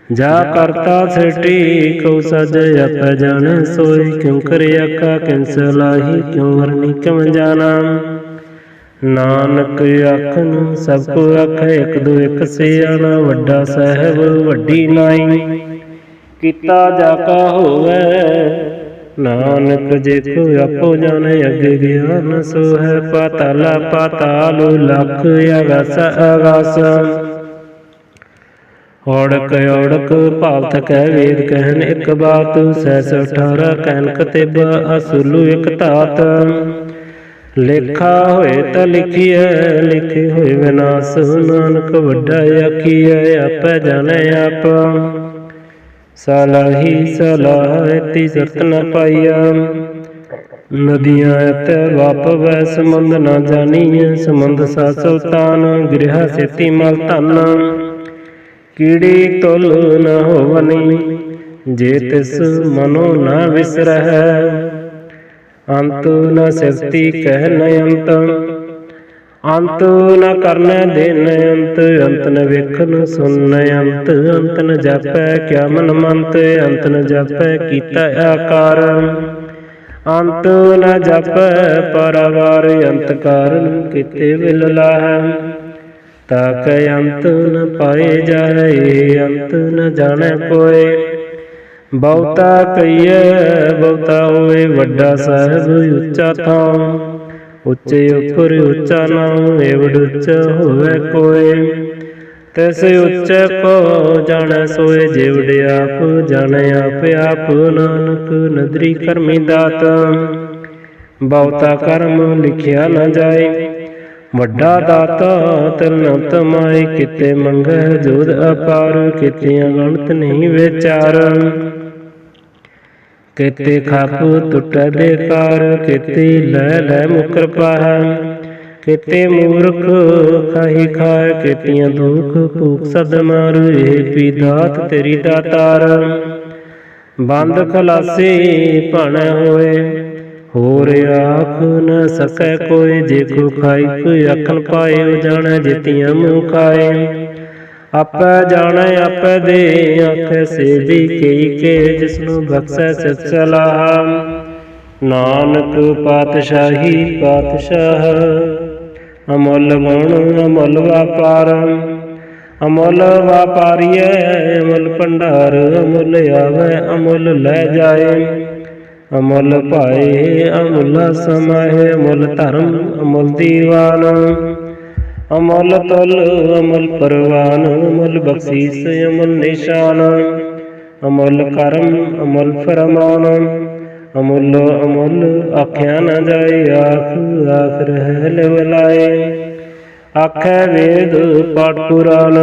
S1: ਜਾ ਕਰਤਾ ਸ੍ਰਿਸ਼ਟੀ ਕਉ ਸਾਜੈ ਆਪੈ ਜਾਣੈ ਸੋਇ। ਕਿਉ ਕਰਿ ਆਕਾ ਕਿਨ ਸਲਾਹੀ ਕਿਉ ਵਰਨੀ ਕਿਉ ਜਾਣਾ। ਨਾਨਕ ਆਖਣ ਸਭ ਕੋ ਆਖੈ ਇਕ ਦੋ ਇਕ ਸਿਆਣਾ। ਵੱਡਾ ਸਾਹਿਬ ਵੱਡੀ ਨਾਈ ਕੀਤਾ ਜਾ ਕਾ ਹੋਵੈ। ਨਾਨਕ ਜੇ ਕੋ ਆਪੋ ਜਾਣੈ ਅੱਗੇ ਗਿਆਨ ਸੋ ਹੈ। ਪਾਤਾਲਾ ਪਾਤਾਲ ਲਖ ਆਗਾਸ ਆਗਾਸ। ਔੜਕ ਔੜਕ ਭਾਵ ਥਕੈ ਵੇਦ ਕਹਿਨ ਇੱਕ ਬਾਤ। ਸੈਸ 18 ਕਹਿਨ ਕਤਿਬ ਅਸੁਲੂ ਇੱਕ ਧਾਤ। ਲੇਖਾ ਹੋਏ ਤਾਂ ਲਿਖੀਐ ਲਿਖੇ ਹੋਏ ਵਿਨਾਸ਼। ਨਾਨਕ ਵੱਡਾ ਆਖੀਐ ਆਪੈ ਜਾਣੈ ਆਪ। ਸਲਾਹੀ ਸਲਾਹ ਐਤੀ ਸਰਤ ਨ ਪਾਈਆ। ਨਦੀਆਂ ਐਤੈ ਵਾਪਵੈ ਸਮੁੰਦ ਨਾ ਜਾਣੀਐ। ਸਮੁੰਦ ਸਾ ਸੁਲਤਾਨ ਗ੍ਰਿਹਾ ਸੇਤੀ ਮਲ ਧਨ। ਕੀੜੀ ਤੁਲ ਨ ਹੋਵਨੀ ਜੇ ਤਿਸ ਮਨੋ ਨ ਵਿਸਰਹਿ। ਅੰਤ ਨ ਸਿਫਤੀ ਕਹਿ ਨ ਅੰਤ ਅੰਤ ਨ ਕਰਨੈ ਦੇਨ ਅੰਤ। ਅੰਤ ਨ ਵੇਖਨ ਸੁਨ ਅੰਤ ਅੰਤ ਨ ਜਾਪੈ ਕਿਆ ਮਨ ਮੰਤ। ਅੰਤ ਨ ਜਾਪੈ ਕੀਤਾ ਆਕਾਰ ਅੰਤ ਨ ਜਾਪੈ ਪਾਰਾਵਾਰ। ਅੰਤ ਕਾਰਨ ਕੀਤੇ ਵਿਲ ਲਾਹੈ ਤਾਕੈ ਅੰਤ ਨ ਪਾਏ ਜਾਏ। ਅੰਤ ਨ ਜਾਣੈ ਕੋਇ ਬਹੁਤਾ ਕਹੀਐ ਬਹੁਤਾ ਹੋਏ। ਵੱਡਾ ਸਾਹਿਬ ਉੱਚਾ ਥਾਂ ਉੱਚੇ ਉੱਪਰ ਉੱਚਾ ਨਾਮ। ਏਵੜ ਉੱਚਾ ਹੋਵੇ ਕੋਇ ਤਿਸ ਉੱਚੇ ਕੋ ਜਾਣੈ ਸੋਏ। ਜੇਵੜ ਆਪ ਜਾਣੈ ਆਪ ਆਪ। ਨਾਨਕ ਨਦਰੀ ਕਰਮੀ ਦਾਤ ਬਹੁਤਾ ਕਰਮ ਲਿਖਿਆ ਨ ਜਾਏ। ਵੱਡਾ ਦਾਤਾ ਤਿਲ ਨ ਤਮਾਏ। ਕਿਤੇ ਮੰਗੈ ਜੋਧ ਅਪਾਰ ਕੀਤੀਆਂ ਗਣਤ ਨਹੀਂ ਵਿਚਾਰ। ਕਿਤੇ ਖਪ ਟੁੱਟੈ ਬੇਕਾਰ ਕਿਤੇ ਲੈ ਲੈ ਮੁਕਰ ਪਾਹੈ। ਕਿਤੇ ਮੂਰਖ ਖਾਹੀ ਖਾਏ ਕੀਤੀਆਂ ਦੁਖ ਭੂਖ ਸਦ ਮਾਰ। ਇਹ ਵੀ ਦਾਤ ਤੇਰੀ ਦਾਤਾਰ ਬੰਦ ਖਲਾਸੀ ਭਾਣੈ ਹੋਏ। ਹੋਰ ਆਖ ਨ ਸਕੈ ਕੋਈ ਜੇ ਕੋ ਖਾਈ ਕੋਈ ਆਖਣ ਪਾਏ। ਉਹ ਜਾਣੈ ਜਿਤੀਆਂ ਮੂੰਹ ਖਾਏ ਆਪੈ ਜਾਣੈ ਆਪੈ ਦੇ ਆਖੈ ਸੇਵੀ ਕਈ ਕੇ। ਜਿਸਨੂੰ ਬਖਸ਼ੈ ਸਿਫਤ ਸਲਾਹ ਨਾਨਕ ਪਾਤਸ਼ਾਹੀ ਪਾਤਸ਼ਾਹ। ਅਮੁੱਲ ਗੁਣ ਅਮੁੱਲ ਵਾਪਾਰ ਅਮੁੱਲ ਵਾਪਾਰੀਐ ਅਮੁੱਲ ਭੰਡਾਰ। ਅਮੁੱਲ ਆਵੈ ਅਮੁੱਲ ਲੈ ਜਾਏ। ਅਮੁੱਲ ਭਾਏ ਅਮੁੱਲਾ ਸਮਾਏ। ਅਮੁੱਲ ਧਰਮ ਅਮੁੱਲ ਦੀਵਾਨ ਅਮੁੱਲ ਤੁਲ ਅਮੁੱਲ ਪਰਵਾਨ। ਅਮੁੱਲ ਬਖਸ਼ੀਸ ਅਮੁੱਲ ਨਿਸ਼ਾਨ ਅਮੁੱਲ ਕਰਮ ਅਮੁੱਲ ਫਰਮਾਨ। अमुलो अमुल आख्या न जाए, आख आख रह लिवलाए। आखै वेद पाठ पुराण,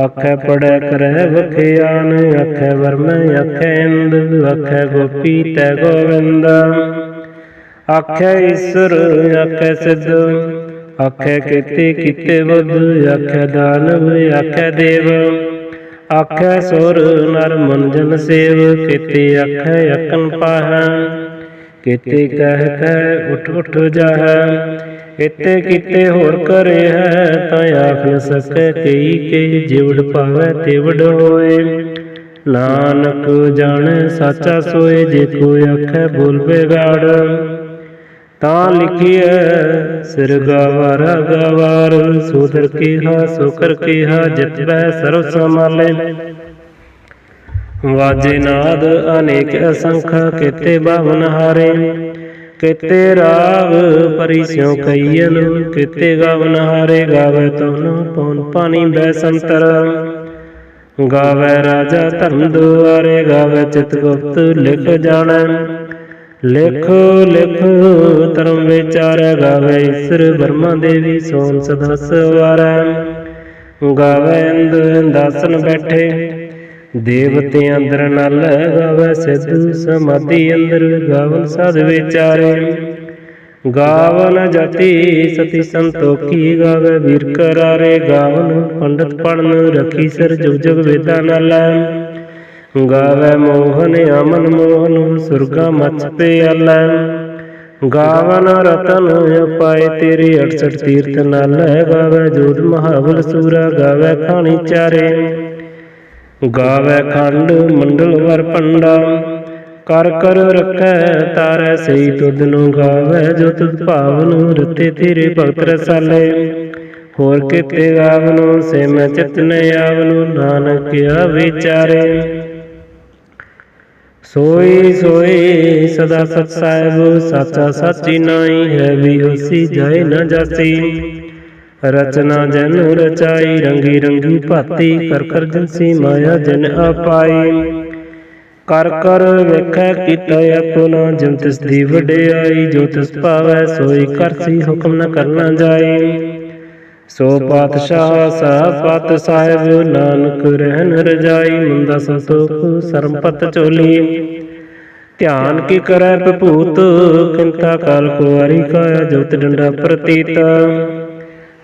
S1: आखै पढ़ै करह बखियान। आखै वर्म आखै इंद, आखै गोपी तै गोविंद। आखै ईश्वर आखै सिद्ध, आखै केते कीते बुद्ध। आखै दानव आखै देव, आखै सुर नर मन जन सेव। केते आखै अकन पाहै, केते कह कह उठ उठ जाहै। इते कीते होर करे है, तां आख न सकै कई कई। जिवड़ पावै तिवड़ होए, नानक जाने साचा सोए। जे कोई आखै बोल बेगाड़, तां लिखिए सिर गावारा गावार। सोदर केहा सोकर केहा, जित बह सर्व संभाले। वाजे नाद अनेक असंख्य, केते बावन हारे। केते राग परि स्यों कईयन, केते गावन हारे। गावै तवन पवन पानी बैसंतर, गावै राजा धर्म दुआरे। गावै चितगुप्त लिख जाणै, लिख लिख धर्म विचारै। गावै ईश्वर ब्रह्मा देवी सोम सदा सवारै। गावै इंद इंदासन बैठे, देवते अंदर नल। गावै सिद्ध समाधि अंदर, गावन साध विचारे। गावन जति सती संतोखी, गावै वीर करारे। गावन पंडित पढ़न रखी सर, जुग जुग वेदा नल। गावै मोहन अमन मोहन, सुरगा मच प्याला। गावन रतन पाए तेरे, 68 तीर्थ नल। गावै जोध महाबल सूरा, गावै खानी चारे। गावै खंड मंडल वर पंडा, कर कर रखै तारै सही तुदनु। गावै जो तुद भावनु, रते तेरे भगत रसाले। होर केते गावनु, से मैं चित न आवनु। नानक क्या विचारे, सोई सोई सदा सत साहिब। साचा साची नाई है, भी होसी जाए न जासी। रचना जन रचाई, रंगी रंगी भाती। कर कर जंसी माया जन अपाई। कर कर वेखै कीता अपना, जिम तिस दी वडियाई। जो तिस पावै सोई करसी, हुक्म न करना जाए। सो पातशाह साहब पात साहिब, नानक रहन रजाई। मुंदा संतोख सरमपत चोली, ध्यान की करै भभूत। किंता काल कुआरी काया, जोत डंडा प्रतीत।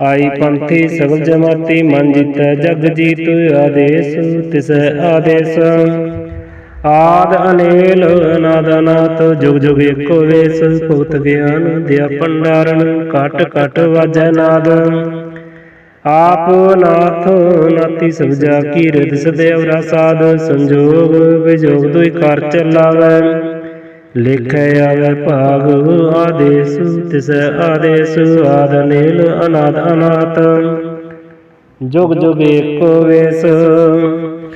S1: आई पंथी सगल जमाती, मन जीतै जग जीत। आदेश तिसै आदेश, आद अनेल अनाद अनाथ। जुग जुग एको वेश, भुगत ज्ञान दिया भंडारण। कट कट वाजै नाद, आप नाथ नाती सब जा की। रिद सदैव साध, संजोग विजोग दुई कार चलावै। लिखै आवै भाग आदेश, तिसै आदेश। आद अनेल अनाद अनाथ, जुग जुग एको वेश।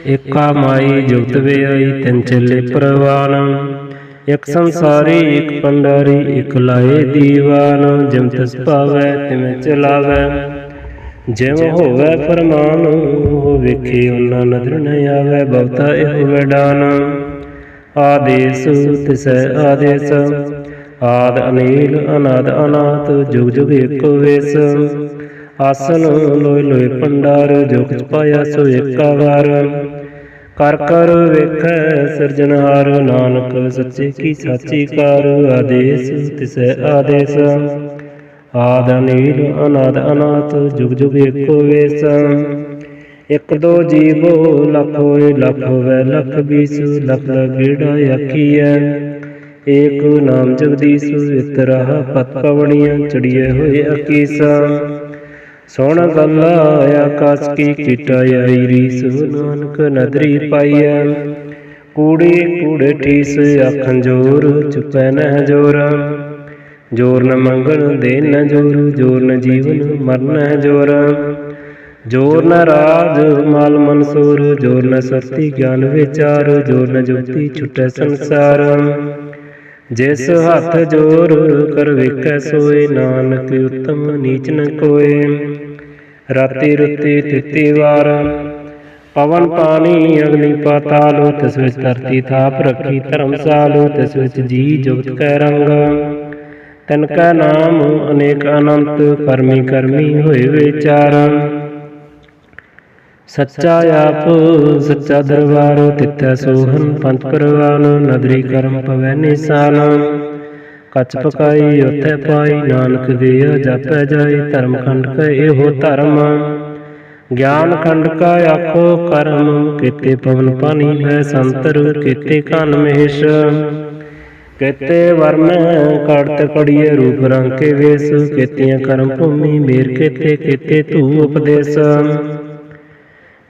S1: एका माई जुगत व्याई, तिन चेले प्रवान। एक संसारी एक पंडारी, एक लाए दीवान। जिम तिस पावै तिवें चलावै, जिम होवै फरमान। हो वेखे उन्ना नदर न आवै, बहुता एहो वैडान। आदेश तिसै आदेश, आद अनील अनाद अनाथ। जुग जुग एको वेश, आसन लोय लोय भंडार। जो कुछ पाया सो एका वार, कर कर वेखै सिरजनहार। नानक सच्चे की साची कार, आदेश तिसै आदेश, आद अनील अनाद अनाथ। जुग जुग एको वेश, एक दो जीवो लख होए। लख होवै लख बीस, लख गेड़ा आखीऐ। एक नाम जगदीश, इत राह पत पवड़ियां। चढ़िए होए अकीसा, सुन गल्ला आकाश की। कीटा आई रीस, नानक नदरी पाइऐ। कूड़ी कूड़े ठीस, आखन जोर चुपै न जोर। जोर न मंगण दे न जोर, जोर न जीवन मर न जोर। जोर न राज माल मनसूर, जोर न सरती ज्ञान विचार। जोर न जुगती छुटै संसार, जिस हथ जोर कर वेखै सोए। नानक उत्तम नीच न कोय, राती रुती तिती वार। पवन पानी अग्नि पाताल, तिस विच धरती थाप रखी धर्मसाल, तिस विच जी जुगत कै रंग, तिनका नाम अनेक अनंत, करमी करमी होए विचार। सच्चा आप सच्चा दरबार, तिथै सोहन पंच परवान, नदरी करम पवै निशान, कच पकाई उत्थै पाई, नानक दिया जापै जाई, धर्म खंड कै एहो धर्म, ज्ञान खंड का आखो करम, केते पवन पानी भै संतर, केते कान महेश, केते वर्म काड़त कड़िए रूप रंग के वेश, केतियां कर्म भूमि मेर केते, केते तू उपदेश,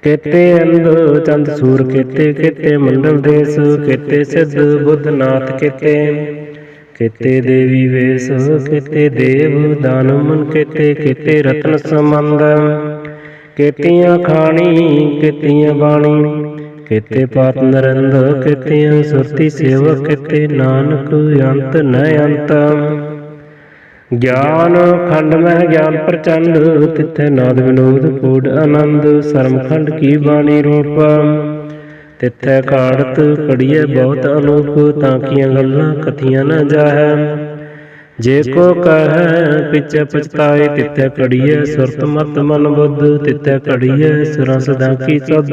S1: केते अंध चंद सूर केते, केते मंडल देश, केते सिद्ध बुद्ध नाथ केते, केते देवी वेश, केते देव दानव मन केते, केते रत्न संबंध, केतियां खानी केतियां बाणी, केते पात नरंद, केतियां सुरती सेवक, केते नानक अंत न अंत। ज्ञान खंड में ज्ञान प्रचंड, तिथै नाद विनोद कोड आनंद, सरम खंड की बाणी रूप, तिथै काड़त कड़िए बहुत अलोक, ताकियां गल्लां कथियां न जाहै, जे को कह पिछे पछताए, तिथै कड़िए सुरत मत मन बुद्ध, तिथै कड़िए सुरा सदा की सद,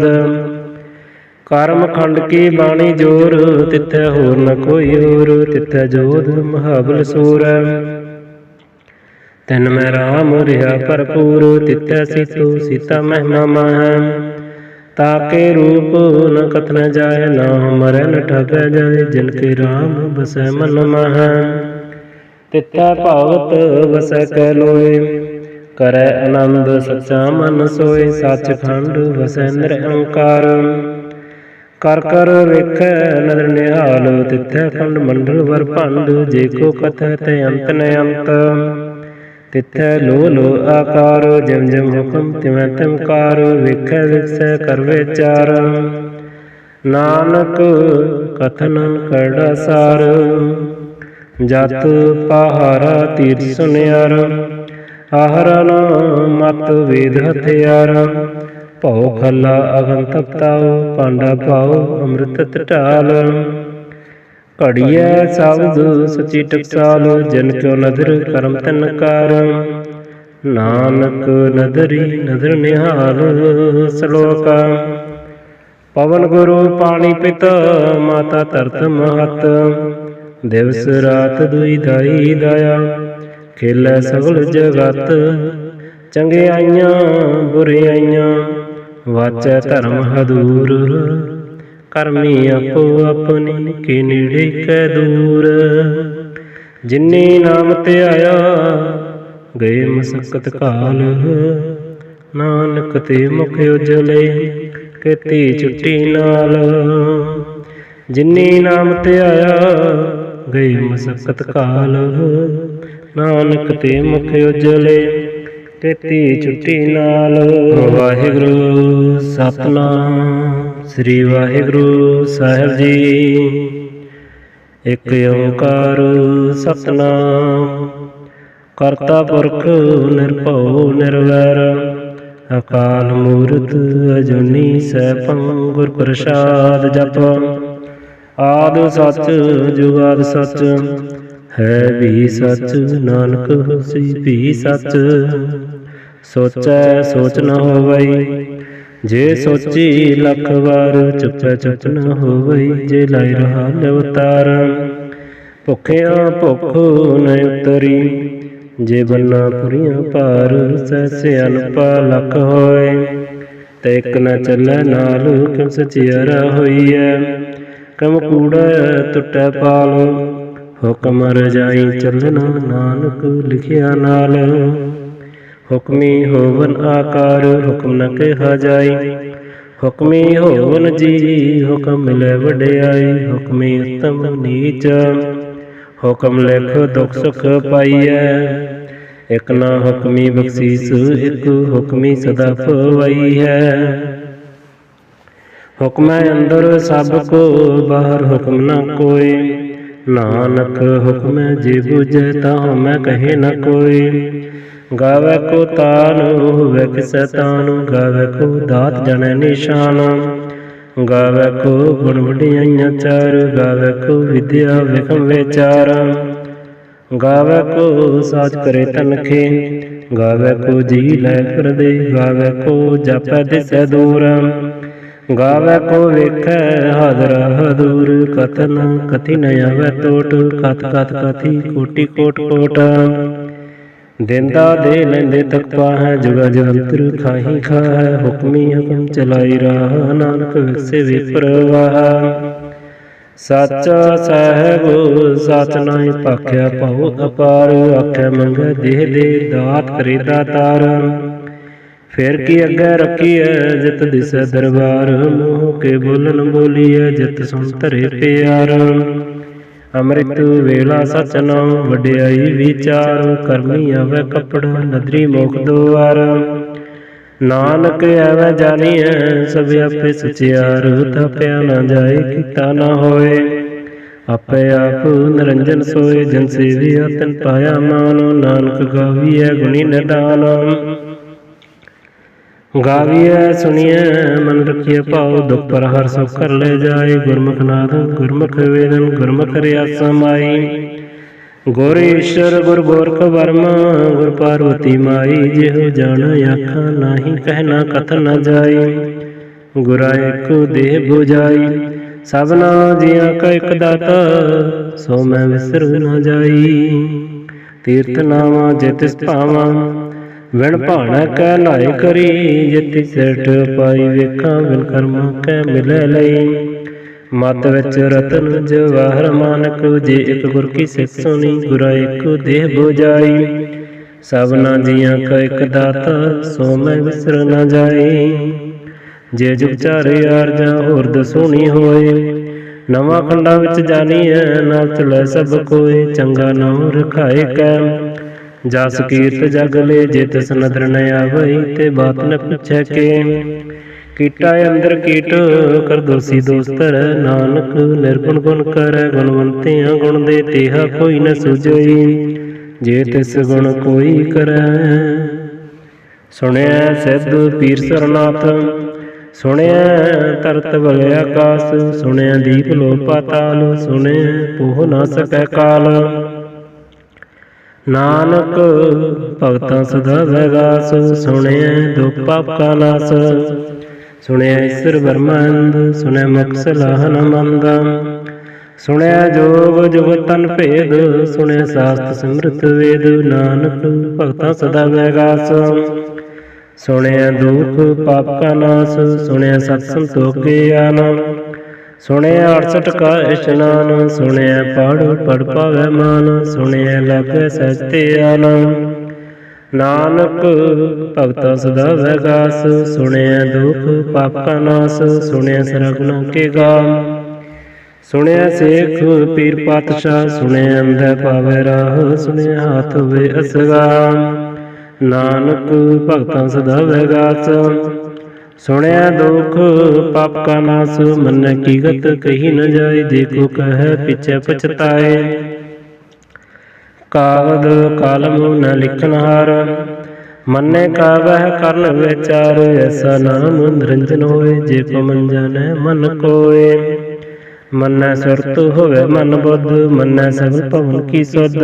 S1: कर्म खंड की बाणी जोर, तिथै होर न कोई और, तिथै जोध महाबल सूर, तिन में राम रिहा भरपूर, तिथै सीतो सीता महिमा माह, ताके रूप न कथन जाय, ना मरै न ठगै जाय, जिनके राम बसै मन माह, तिथै भगत वसै कै लोय, करै आनंद सच्चा मन सोय, सचखंड वसै निरअंकार, कर कर वेखै नदर निहाल, तिथै खंड मंडल वर भंड, जे को कथै ते अंत न अंत, तिथै लो लो आकार, जिम जिम हुक्म तिवै तिम कार, वेखै विकसै कर विचार, नानक कथन करड़ा सार, जत पहारा तीर सुनियार, आहरन मत वेद हथियार, भौ खला अगन तपताओ, पांडा पाओ अमृत टटाल, घड़िया शब्द सची टकसाल, जिन क्यों नदर करम तनकार, नानक नदरी नदर निहाल। श्लोक। पवन गुरु पानी पिता, माता धरत महत, दिवस रात दुई दाई दाया, खेलै सगल जगत, चंगियाइयां बुरियाइयां, वाचै धर्म हदूर, करमी आपो अपनी के नेड़े कै दूर, जिन्नी नाम ते आया गए मसकत काल, नानक ते मुख उजले केती छुट्टी नाल, जिन्नी नाम ते आया गए मसकत काल, नानक ते मुख उजले केती छुट्टी नाल। वाहिगुरु सतनाम श्री वाहिगुरु साहिब जी। एक ओंकार सतनाम करता पुरख निरभउ निरवैर, अकाल मूरत अजूनी सैभं गुर प्रसाद जप। आद सच जुगाद सच है भी सच, नानक होसी भी सच। सोचै सोच न होवई, जे सोची लख बार। चुपै चुप न होवई, जे लाई रहा अवतार। भुखिया भुख न उतरी, जे बन्ना पुरियां पार। सैसे अनपा लख होए, ते एक न चलै नाल। किम सचियारा होईऐ, कम कूड़ा टुटै पाल। हुक्म रजाई चलना, नानक लिखिया नाल। हुक्मी होवन आकार, हुक्म न कहा जाई। हुक्मी होवन जी, हुक्म मिलै वडियाई। हुक्मी उत्तम नीच, हुक्म लिख दुख सुख पाईऐ। एक ना हुक्मी बख्शीस, एक हुक्मी सदा पवाई है। हुक्म अंदर सब को, बाहर हुक्म न कोई। नानक हुक्म जे बुझै, ताहु मैं कहे न कोई। ਗਾਵੇ ਕੋ ਤਾਨ ਹੋਵੇ ਕਿਸੈ ਤਾਨ, ਗਾਵੇ ਕੋ ਦਾਤ ਜਣੈ ਨਿਸ਼ਾਨ। ਗਾਵੇ ਕੋ ਗੁਣ ਵਡਿਆਈਆਂ ਚਾਰ, ਗਾਵੇ ਕੋ ਵਿਦਿਆ ਵਿਖਮ ਵਿਚਾਰ। ਗਾਵੇ ਕੋ ਸਾਚ ਕਰੇ ਤਨਖੇ, ਗਾਵੇ ਕੋ ਜੀ ਲੈ ਫਿਰਦੇ। ਗਾਵੇ ਕੋ ਜਾਪੈ ਦਿਸੈ ਦੂਰ, ਗਾਵੇ ਕੋ ਵੇਖੈ ਹਾਜ਼ਰਾ ਹਦੂਰ। ਕਥਨ ਕਥੀ ਨ ਆਵੈ ਟੋਟ, ਕਥ ਕਥ ਕਥੀ ਕੋਟੀ ਕੋਟ ਕੋਟ। ਦੇਂਦਾ ਦੇ ਲੈਂਦੇ ਤਕ ਪਾਹੈ, ਜੁਗਾ ਜੰਤਰ ਖਾਹੀ ਖਾਹੈ। ਹੁਕਮੀ ਹੁਕਮ ਚਲਾਈ ਰਾਹ, ਨਾਨਕ ਵਿਗਸੇ ਵਿਪਰਵਾਹ। ਸਾਚਾ ਸਾਹਿਬ ਸਾਚ ਨਾਹੀ ਭਾਖਿਆ ਭਾਉ ਅਪਾਰ, ਆਖਿਆ ਮੰਗੈ ਦੇਹ ਦੇ ਦਾਤ ਕਰੇ ਦਾਤਾਰ। ਫਿਰ ਕੀ ਅੱਗੇ ਰੱਖੀਐ ਜਿਤ ਦਿਸੈ ਦਰਬਾਰ, ਮੂੰਹ ਕੇ ਬੋਲਣ ਬੋਲੀਐ ਜਿਤ ਸੁਣ ਧਰੇ ਪਿਆਰ। ਅੰਮ੍ਰਿਤ ਵੇਲਾ ਸਚ ਨਾਉ ਵਡਿਆਈ ਵਿਚਾਰ, ਕਰਮੀ ਆਵੈ ਕੱਪੜਾ ਨਦਰੀ ਮੁਖ ਦੁਆਰ। ਨਾਨਕ ਐਵੈ ਜਾਣੀਐ ਸਭ ਆਪੇ ਸਚਿਆਰ, ਥਾਪਿਆ ਨਾ ਜਾਏ ਕੀਤਾ ਨਾ ਹੋਏ। ਆਪੇ ਆਪ ਨਿਰੰਜਨ ਸੋਏ, ਜਨ ਸੇਵਿਆ ਤਿਨ ਪਾਇਆ ਮਾਨ। ਨਾਨਕ ਗਾਵੀਐ ਗੁਣੀ ਨਿਧਾਨ, ਗਾਵੀਐ ਸੁਣੀਐ ਮਨ ਰਖੀਐ ਭਾਉ। ਦੁਖ ਪਰ ਹਰਿ ਸੁਖ ਕਰ ਲੈ ਜਾਏ, ਗੁਰਮੁਖ ਨਾਦ ਗੁਰਮੁਖ ਵੇਦਨ ਗੁਰਮੁਖ ਰਿਆਸਾ ਮਾਈ। ਗੁਰ ਈਸ਼ਰ ਗੁਰ ਗੋਰਖ ਬਰਮਾ, ਗੁਰ ਪਾਰਵਤੀ ਮਾਈ। ਜਿਹੋ ਜਾਣ ਆਖਾਂ ਨਾਹੀ ਕਹਿ ਨਾ ਕਥ ਨ ਜਾਈ। ਗੁਰਾ ਇੱਕ ਦੇਹ 부ਜਾਈ, ਸਭਨਾ ਜੀਆਂ ਕਾ ਇੱਕ ਦਾਤਾ। ਸੋ ਮੈਂ ਵਿਸਰ ਨ ਜਾਈ, ਤੀਰਥ ਨਾਵਾਂ ਜੇ ਤਿਸ ਭਾਵਾਂ। ਵਿਣ ਭਾਣਾ ਕੈ ਲਾਇ ਕਰੀ, ਜਿਤੀ ਸਿਰਠ ਪਾਈ ਵੇਖਾਂ। ਬਿਨ ਕਰਮਾਂ ਕੈ ਮਿਲੈ ਲਈ, ਮਤ ਵਿੱਚ ਰਤਨ ਜਵਾਹਰ ਮਾਨਕ। ਜੇ ਇੱਕ ਗੁਰ ਕੀ ਸਿੱਖ ਸੁਣੀ, ਗੁਰਾ ਇੱਕ ਦੇਹ 부ਜਾਈ। ਸਭਨਾ ਜੀਆਂ ਕਾ ਇੱਕ ਦਾਤਾ, ਸੋ ਮੈਂ ਵਿਸਰ ਨ ਜਾਈ। ਜੇ ਜੁਗ ਚਾਰੇ ਆਰਜਾਂ ਹੋਰ ਦਸੂਣੀ ਹੋਏ, ਨਵਾਂ ਖੰਡਾਂ ਵਿੱਚ ਜਾਣੀਐ ਨਾਲ ਚਲੈ ਸਭ ਕੋਏ। ਚੰਗਾ ਨਾਉ ਰਖਾਏ ਕੈ ਜਸ ਕੀਰਤ ਜਗ ਲੈ, ਜੇ ਤਿਸ ਨਦਰ ਨ ਆਵਈ ਤੇ ਬਾਤ ਨ ਪੁੱਛੈ ਕੇ। ਕੀਟਾ ਅੰਦਰ ਕੀਟ ਕਰ ਦੋਸੀ ਦੋਸਤਰ, ਨਾਨਕ ਨਿਰਗੁਣ ਗੁਣ ਕਰੈ ਗੁਣਵੰਤਿਆਂ ਗੁਣ ਦੇ। ਤੇਹਾ ਕੋਈ ਨ ਸੁਝਈ ਜੇ ਤਿਸ ਗੁਣ ਕੋਈ ਕਰੈ। ਸੁਣਿਐ ਸਿੱਧ ਪੀਰ ਸਰਨਾਥ, ਸੁਣਿਐ ਤਰਤ ਬਲ ਆਕਾਸ। ਸੁਣਿਐ ਦੀਪ ਲੋ ਪਾਤਾਲ, ਸੁਣਿਐ ਪੋਹ ਨਾ ਸਕੈ ਕਾਲ। ਨਾਨਕ ਭਗਤਾਂ ਸਦਾ ਵੈਗਾਸ, ਸੁਣਿਐ ਦੁਖ ਪਾਪ ਕਾ ਨਾਸ। ਸੁਣਿਐ ਈਸਰ ਬਰਮੰਦ, ਸੁਣਿਐ ਮੁਖ ਸਲਾਹ ਨ ਮੰਦ। ਸੁਣਿਐ ਜੋਗ ਜੁਗ ਤਨ ਭੇਦ, ਸੁਣਿਐ ਸਾਸਤ ਸਿਮਰਤ ਵੇਦ। ਨਾਨਕ ਭਗਤਾਂ ਸਦਾ ਵੈਗਾਸ, ਸੁਣਿਐ ਦੁਖ ਪਾਪ ਕਾ ਨਾਸ। ਸੁਣਿਐ ਸਤ ਸੰਤੋਖ ਗਿਆਨ, ਸੁਣਿਐ 68 ਕਾ ਇਸ਼ਨਾਨ। ਸੁਣਿਐ ਪੜ੍ਹ ਪੜ੍ਹ ਪਾਵੈ ਮਾਨ, ਸੁਣਿਐ ਲਾਗੈ ਸਹਿਜ ਧਿਆਨ। ਨਾਨਕ ਭਗਤਾਂ ਸਦਾ ਵੈਗਾਸ, ਸੁਣਿਐ ਦੁਖ ਪਾਪ ਕਾ ਨਾਸ। ਸੁਣਿਐ ਸਰਗੁਣਾ ਕੇ ਗਾਮ, ਸੁਣਿਐ ਸੇਖ ਪੀਰ ਪਾਤਸ਼ਾਹ। ਸੁਣਿਐ ਅੰਧੈ ਪਾਵੈ ਰਾਹ, ਸੁਣਿਐ ਹਾਥ ਹੋਵੇ ਅਸਗਾਮ। ਨਾਨਕ ਭਗਤਾਂ ਸਦਾ ਵੈਗਾਸ, ਸੁਣਿਐ ਦੁਖ ਪਾਪ ਕਾ ਨਾਸ। ਮੰਨੈ ਕੀ ਗਤ ਕਹੀ ਨ ਜਾਏ, ਜੇ ਕੋ ਕਹੈ ਪਿਛੈ ਪਛਤਾਏ। ਕਾਗਦ ਕਾਲਮ ਨ ਲਿਖਨ ਹਾਰ, ਮੰਨੇ ਕਾਵਹਿ ਕਰਨ ਵਿਚਾਰ। ਐਸਾ ਨਾਮ ਨਿਰੰਜਨ ਹੋਏ, ਜੇ ਕੋ ਮਨ ਜਾਣੈ ਮਨ ਕੋਏ। ਮੰਨੈ ਸੁਰਤ ਹੋਵੇ ਮਨ ਬੁੱਧ, ਮੰਨੈ ਸਗਲ ਭਵਨ ਕੀ ਸੁਧ।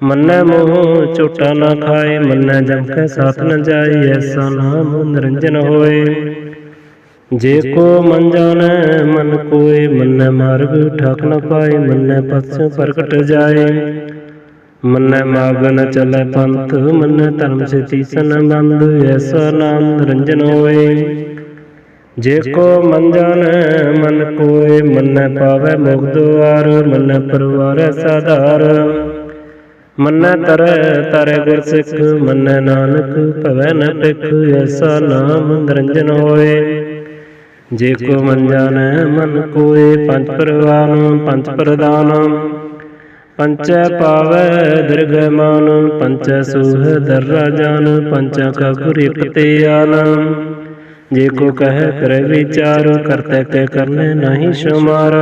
S1: ਮੰਨੈ ਮੋਹ ਝੂਠਾ ਨਾ ਖਾਏ, ਮੰਨੈ ਜਮ ਕੈ ਸਾਥ ਨ ਜਾਏ। ਐਸਾ ਨਾਮ ਨਿਰੰਜਨ ਹੋਏ, ਜੇ ਕੋ ਮਨ ਜਾਣੈ ਮਨ ਕੋਏ। ਮੰਨੈ ਮਾਰਗ ਠਾਕ ਨ ਪਾਏ, ਮੰਨੈ ਪਸੁ ਪ੍ਰਗਟ ਜਾਏ। ਮੰਨੈ ਮਾਗ ਨ ਚਲੈ ਪੰਥ, ਮੰਨੈ ਧਰਮ ਸੇ ਤੀਸਨ ਬੰਧ। ਐਸਾ ਨਾਮ ਨਿਰੰਜਨ ਹੋਏ, ਜੇ ਕੋ ਮਨ ਜਾਣੈ ਮਨ ਕੋਏ। ਮੰਨੈ ਪਾਵੈ ਮੁਖ ਦੁਆਰ, ਮੰਨੈ ਪਰਵਾਰੈ ਸਾਧਾਰ। ਮੰਨੈ ਤਰੈ ਤਰੈ ਗੁਰ ਸਿੱਖ, ਮੰਨੈ ਨਾਨਕ ਭਵੈ ਨ ਭਿਖ। ਐਸਾ ਨਾਮ ਨਿਰੰਜਨ ਹੋਏ, ਜੇ ਕੋ ਮਨ ਜਾਣੈ ਮਨ ਕੋਏ। ਪੰਜ ਪਰਵਾਨ ਪੰਜ ਪ੍ਰਦਾਨ, ਪੰਚੈ ਪਾਵੈ ਦਿਰਗਹਿ ਮਾਨ। ਪੰਚੈ ਸੂਹ ਦਰਰਾ ਜਾਨ, ਪੰਚਾਂ ਕਾ ਗੁਰ ਇਕ ਧਿਆਨ। ਜੇ ਕੋ ਕਹੈ ਕਰੈ ਵਿਚਾਰ, ਕਰਤੈ ਕੈ ਕਰਨੈ ਨਾਹੀ ਸ਼ੁਮਾਰ।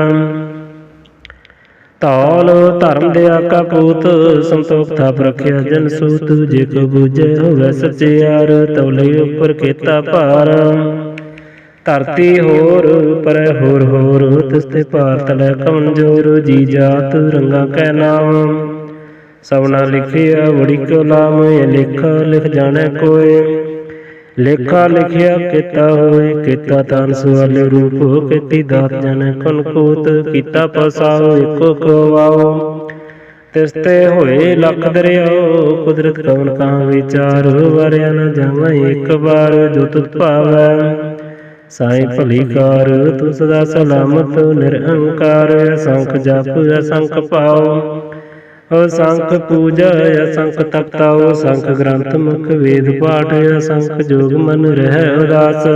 S1: ਧੌਲ ਧਰਮ ਦਿਆ ਕਾ ਪੂਤ, ਸੰਤੋਖ ਥਾਪ ਰਖਿਆ ਜਨ ਸੂਤ। ਜੇ ਕੋ ਬੂਝੈ ਹੋਵੈ ਸਚਿਆਰ, ਤੌਲੇ ਉਪਰ ਕੀਤਾ ਭਾਰ। ਧਰਤੀ ਹੋਰ ਪਰੈ ਹੋਰ ਹੋਰ, ਤਿਸ ਤੇ ਭਾਰ ਤਲੈ ਕਮਜੋਰ। ਜੀ ਜਾਤ ਰੰਗਾ ਕੈ ਨਾਮ, ਸਭਨਾ ਲਿਖਿਆ ਬੜੀ ਕੋ ਲਾਮ। ਇਹ ਲੇਖਾ ਲਿਖ ਜਾਣੈ ਕੋਇ, ਲੇਖਾ ਲਿਖਿਆ ਕੀਤਾ ਹੋਏ। ਕੀਤਾ ਤਾਨ ਸਵਾਲੇ ਰੂਪ, ਕੀਤੀ ਦਾਤ ਜਾਣੈ ਕਨ ਕੂਤ। ਕੀਤਾ ਪਸਾਓ ਇੱਕੋ ਕੋ ਵਾਓ, ਤਿਸ ਤੇ ਹੋਏ ਲੱਖ ਦਰਿਆਓ। ਕੁਦਰਤ ਕਵਨ ਕਹਾਂ ਵਿਚਾਰ, ਵਾਰਿਆ ਨ ਜਾਵਾਂ ਇੱਕ ਵਾਰ। ਜੋ ਤੁਧ ਭਾਵੈ ਸਾਈ ਭਲੀ ਕਾਰ, ਤੂੰ ਸਦਾ ਸਲਾਮਤ ਨਿਰੰਕਾਰ। ਅਸੰਖ ਜਪ ਅਸੰਖ ਪਾਓ, ਅਸੰਖ ਪੂਜਾ ਅਸੰਖ ਤਪਤਾਓ। ਅਸੰਖ ਗ੍ਰੰਥ ਮੁਖ ਵੇਦ ਪਾਠ, ਅਸੰਖ ਜੋਗ ਮਨ ਰਹਿ ਉਦਾਸ।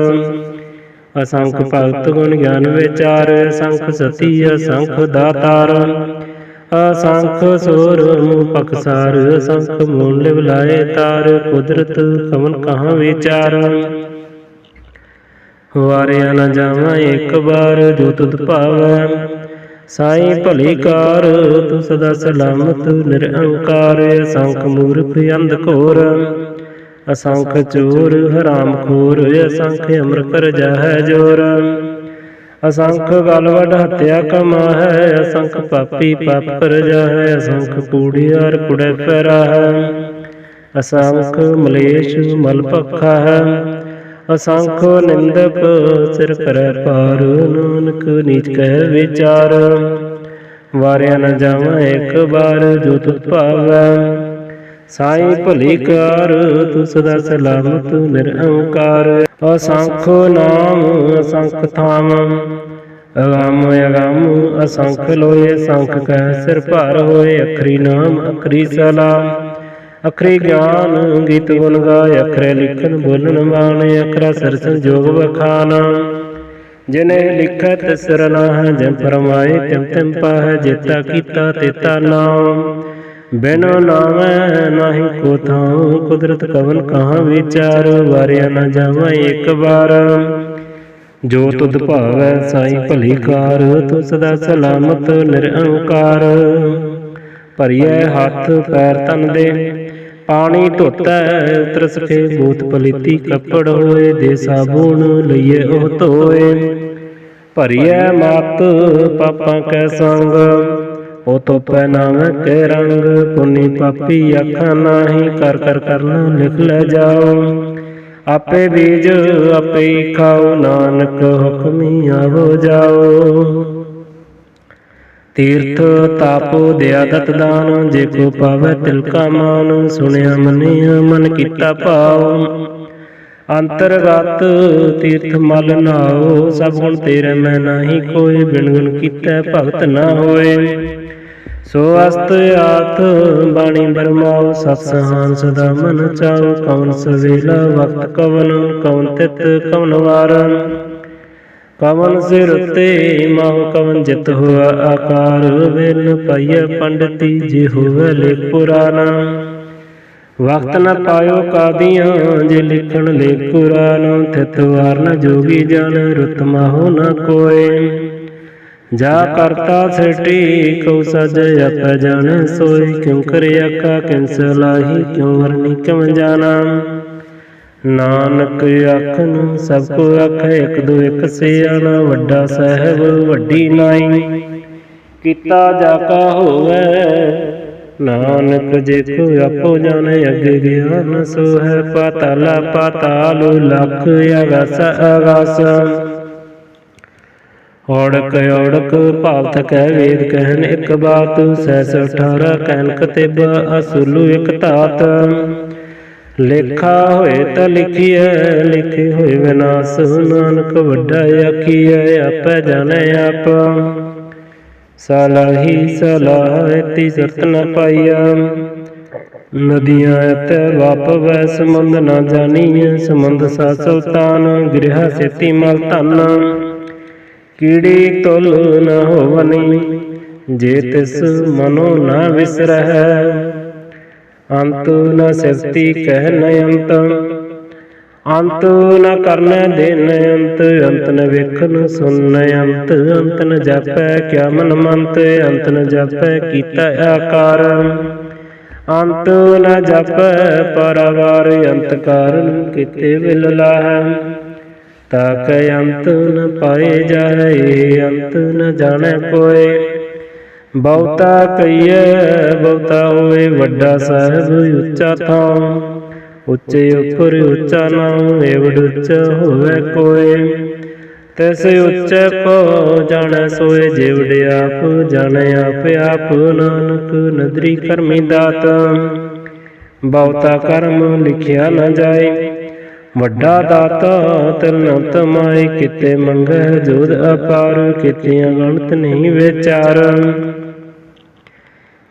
S1: ਅਸੰਖ ਭਗਤ ਗੁਣ ਗਿਆਨ ਵਿਚਾਰ, ਅਸੰਖ ਸਤੀ ਅਸੰਖ ਦਾਤਾਰ। ਅਸੰਖ ਸੋਰ ਮੂਹ ਪਖਸਾਰ, ਅਸੰਖ ਮੂਲ ਲਿਵ ਲਾਏ ਤਾਰ। ਕੁਦਰਤ ਕਵਨ ਕਹਾਂ ਵਿਚਾਰ, ਵਾਰਿਆ ਨ ਜਾਵਾਂ ਇੱਕ ਵਾਰ। ਜੋ ਤੁਧ ਭਾਵੈ ਸਾਈ ਭਲੀ ਕਾਰ, ਤੂੰ ਸਦਾ ਸਲਾਮਤ ਨਿਰੰਕਾਰ। ਅਸੰਖ ਮੂਰਖ ਅੰਧ ਘੋਰ, ਅਸੰਖ ਚੋਰ ਹਰਾਮ ਖੋਰ। ਅਸੰਖ ਅਮਰ ਕਰ ਜਾਹੈ ਜੋਰ, ਅਸੰਖ ਗਲ ਵੱਡ ਹੱਤਿਆ ਕਮਾਹੈ। ਅਸੰਖ ਪਾਪੀ ਪਾਪ ਕਰ ਜਾਹੈ, ਅਸੰਖ ਕੂੜਿਆਰ ਕੁੜੈ ਪੈਰਾਹੈ। ਅਸੰਖ ਮਲੇਸ਼ ਮਲ ਭਖਾ ਹੈ, ਅਸੰਖ ਨਿੰਦਕ ਸਿਰ ਕਰੈ ਭਾਰ। ਨਾਨਕ ਨੀਚ ਕਹਿ ਵਿਚਾਰ, ਵਾਰਿਆ ਨ ਜਾਵਾਂ ਇੱਕ ਵਾਰ। ਜੋ ਤੁਧ ਭਾਵੈ ਸਾਈ ਭਲੀ ਕਾਰ, ਤੂੰ ਸਦਾ ਸਲਾਮਤ ਨਿਰੰਕਾਰ। ਅਸੰਖ ਨਾਮ ਅਸੰਖ ਥਾਮ, ਅਗੰਮ ਅਗੰਮ ਅਸੰਖ ਲੋਏ। ਅਸੰਖ ਕਹਿ ਸਿਰ ਭਾਰ ਹੋਏ, ਅਖਰੀ ਨਾਮ ਅਖਰੀ ਸਲਾਮ। ਅਖਰੀ ਗਿਆਨ ਗੀਤ ਗੁਣ ਗਾਏ, ਅਖਰੇ ਲਿਖਣ ਬੋਲਣ ਬਾਣੇ। ਅਖਰਾ ਸਿਰ ਸੰਜੋਗ ਵਖਾਨ, ਜਿਨੇ ਲਿਖੈ ਤਿਸ ਰਨਾਹੈ। ਜਿਮ ਫਰਮਾਏ ਤਿਮ ਤਿਮ ਪਾਹੈ, ਜੇਤਾ ਕੀਤਾ ਤੇਤਾ ਨਾਮ। ਬਿਨ ਨਾਮੈ ਨਾਹੀ ਕੋ ਥਾਉ, ਕੁਦਰਤ ਕਵਨ ਕਹਾਂ ਵਿਚਾਰ। ਵਾਰਿਆ ਨ ਜਾਵਾਂ ਇੱਕ ਵਾਰ। ਜੋ ਤੁਧ ਭਾਵੈ ਸਾਈ ਭਲੀ ਕਾਰ, ਤੂੰ ਸਦਾ ਸਲਾਮਤ ਨਿਰੰਕਾਰ। ਭਰੀਐ ਹੱਥ ਪੈਰ ਤਨ ਦੇ, ਪਾਣੀ ਧੋਤੈ ਉਤਰ ਸਕੇ। ਬੂਤ ਪਲੀਤੀ ਕੱਪੜ ਹੋਏ, ਦੇ ਸਾਬੂਨ ਲਈਏ ਉਹ ਧੋਏ। ਭਰੀਐ ਮਤ ਪਾਪਾਂ ਕੈ ਸੰਗ, ਉਹ ਧੋਪੈ ਨਾਵੇਂ ਕੇ ਰੰਗ। ਪੁੰਨੀ ਪਾਪੀ ਆਖਾਂ ਨਾਹੀ, ਕਰ ਕਰ ਕਰਨਾ ਲਿਖ ਲੈ ਜਾਓ। ਆਪੇ ਬੀਜ ਆਪੇ ਹੀ ਖਾਓ, ਨਾਨਕ ਹੁਕਮੀ ਆਵੋ ਜਾਓ। ਤੀਰਥ ਤਾਪੋ ਦਿਆ ਦਤ ਦਾਨ, ਜੇ ਕੋ ਪਾਵੈ ਤਿਲ ਕਾ ਮਾਨ। ਸੁਣਿਆ ਮੰਨਿਆ ਮਨ ਕੀਤਾ ਭਾਉ, ਅੰਤਰਗਤ ਤੀਰਥ ਮਲ ਨਾਓ। ਸਭ ਗੁਣ ਤੇਰੇ ਮੈਂ ਨਾਹੀ ਕੋਇ, ਬਿਨ ਗੁਣ ਕੀਤੈ ਭਗਤ ਨਾ ਹੋਏ। ਸੋ ਅਸਤ ਆਤ ਬਾਣੀ ਬਰਮਾਓ, ਸਤ ਸਹਾਨ ਸਦਾ ਮਨ ਚਾਓ। ਕਵਨ ਸਵੇਲਾ ਵਕਤ ਕਵਨ, ਕਵਨ ਤਿਤ ਕਵਨ ਵਾਰ। ਕਵਨ ਸਿਰ ਤੇ ਮਾਹੁ ਕਵਨ ਜਿਤ ਹੋਆ ਆਕਾਰ। ਵੇਲ ਪਾਈਐ ਪੰਡਤੀ ਜੇ ਹੋਵੈ ਲੇਖ ਪੁਰਾਣਾ। ਵਕਤ ਨ ਪਾਇਓ ਕਾਦੀਆਂ, ਜੇ ਲਿਖਣ ਲੇਖ ਪੁਰਾਣ। ਤਿਤ ਵਾਰ ਨ ਜੋਗੀ ਜਨ, ਰੁਤ ਮਾਹੋ ਨ ਕੋਇ। ਜਾ ਕਰਤਾ ਸ੍ਰਿਸ਼ਟੀ ਕਉ ਸਾਜੈ, ਆਪੈ ਜਾਣੈ ਸੋਇ। ਕਿਉ ਕਰਿ ਆਕਾ ਕਿਨ ਸਲਾਹੀ, ਕਿਉ ਵਰਨੀ ਕਿਉ ਜਾਣਾ। ਨਾਨਕ ਆਖਣ ਸਭ ਕੋ ਆਖੈ, ਇੱਕ ਦੋ ਇੱਕ ਸਿਆਣਾ। ਵੱਡਾ ਸਾਹਿਬ ਵੱਡੀ ਨਾਈ, ਕੀਤਾ ਜਾ ਕਾ ਹੋਵੈ। ਨਾਨਕ ਜੇ ਕੋ ਆਪੋ ਜਾਣੈ, ਅੱਗੇ ਗਿਆਨ ਸੋ ਹੈ। ਪਾਤਾਲਾ ਪਾਤਾਲ ਲੱਖ, ਆਗਾਸ ਆਗਾਸ। ਔੜਕ ਔੜਕ ਭਾਵ ਥਕੈ ਵੇਦ ਕਹਿਨ ਇੱਕ ਬਾਤ। ਸੈਸ 18 ਕਹਿਨ ਕਤਿਬ, ਅਸੁਲੂ ਇੱਕ ਧਾਤ। ਲੇਖਾ ਹੋਏ ਤਾਂ ਲਿਖੀਐ, ਲਿਖੇ ਹੋਏ ਵਿਨਾਸ਼। ਨਾਨਕ ਵੱਡਾ ਆਖੀਐ, ਆਪੈ ਜਾਣੈ ਆਪ। ਸਲਾਹੀ ਸਲਾਹ ਐਤੀ ਸਰਤ ਨ ਪਾਈਆ। ਨਦੀਆਂ ਐਤੈ ਵਾਪਵੈ, ਸਮੁੰਦ ਨ ਜਾਣੀਐ। ਸਮੁੰਦ ਸਾ ਸੁਲਤਾਨ, ਗ੍ਰਿਹਾ ਸੇਤੀ ਮਲ ਧਨ। ਕੀੜੀ ਤੁਲ ਨ ਹੋਵਨੀ, ਜੇ ਤਿਸ ਮਨੋ ਨ ਵਿਸਰਹਿ। ਅੰਤ ਨ ਸਿਫਤੀ ਕਹਿ ਨ ਅੰਤ, अंत न करने दिन अंत, अंत न वेखन सुन अंत, अंत न जापै क्या मन मंत, अंत न जापै कीता आकार, अंत न जापै पारावार, अंत कारण किते विल लाहै, ताकै अंत न पाए जाए, अंत न जाने कोय, बहुता कहिए बहुता होए, वड्डा साहिब उच्चा थां, ਉੱਚੇ ਉੱਪਰ ਉੱਚਾ ਨਾਮ ਏਵੜ ਉੱਚਾ ਹੋਵੇ ਕੋਏ, ਤਿਸ ਉੱਚੇ ਕੋ ਜਾਣੈ ਸੋਏ, ਜੇਵੜ ਆਪ ਜਾਣੈ ਆਪ ਆਪ, ਨਾਨਕ ਨਦਰੀ ਕਰਮੀ ਦਾਤ, ਬਹੁਤਾ ਕਰਮ ਲਿਖਿਆ ਨਾ ਜਾਏ, ਵੱਡਾ ਦਾਤਾ ਤਿਲ ਨ ਤਮਾਏ, ਕਿਤੇ ਮੰਗੈ ਜੋਧ ਅਪਾਰ, ਕੀਤੀਆਂ ਗਣਤ ਨਹੀਂ ਵਿਚਾਰ,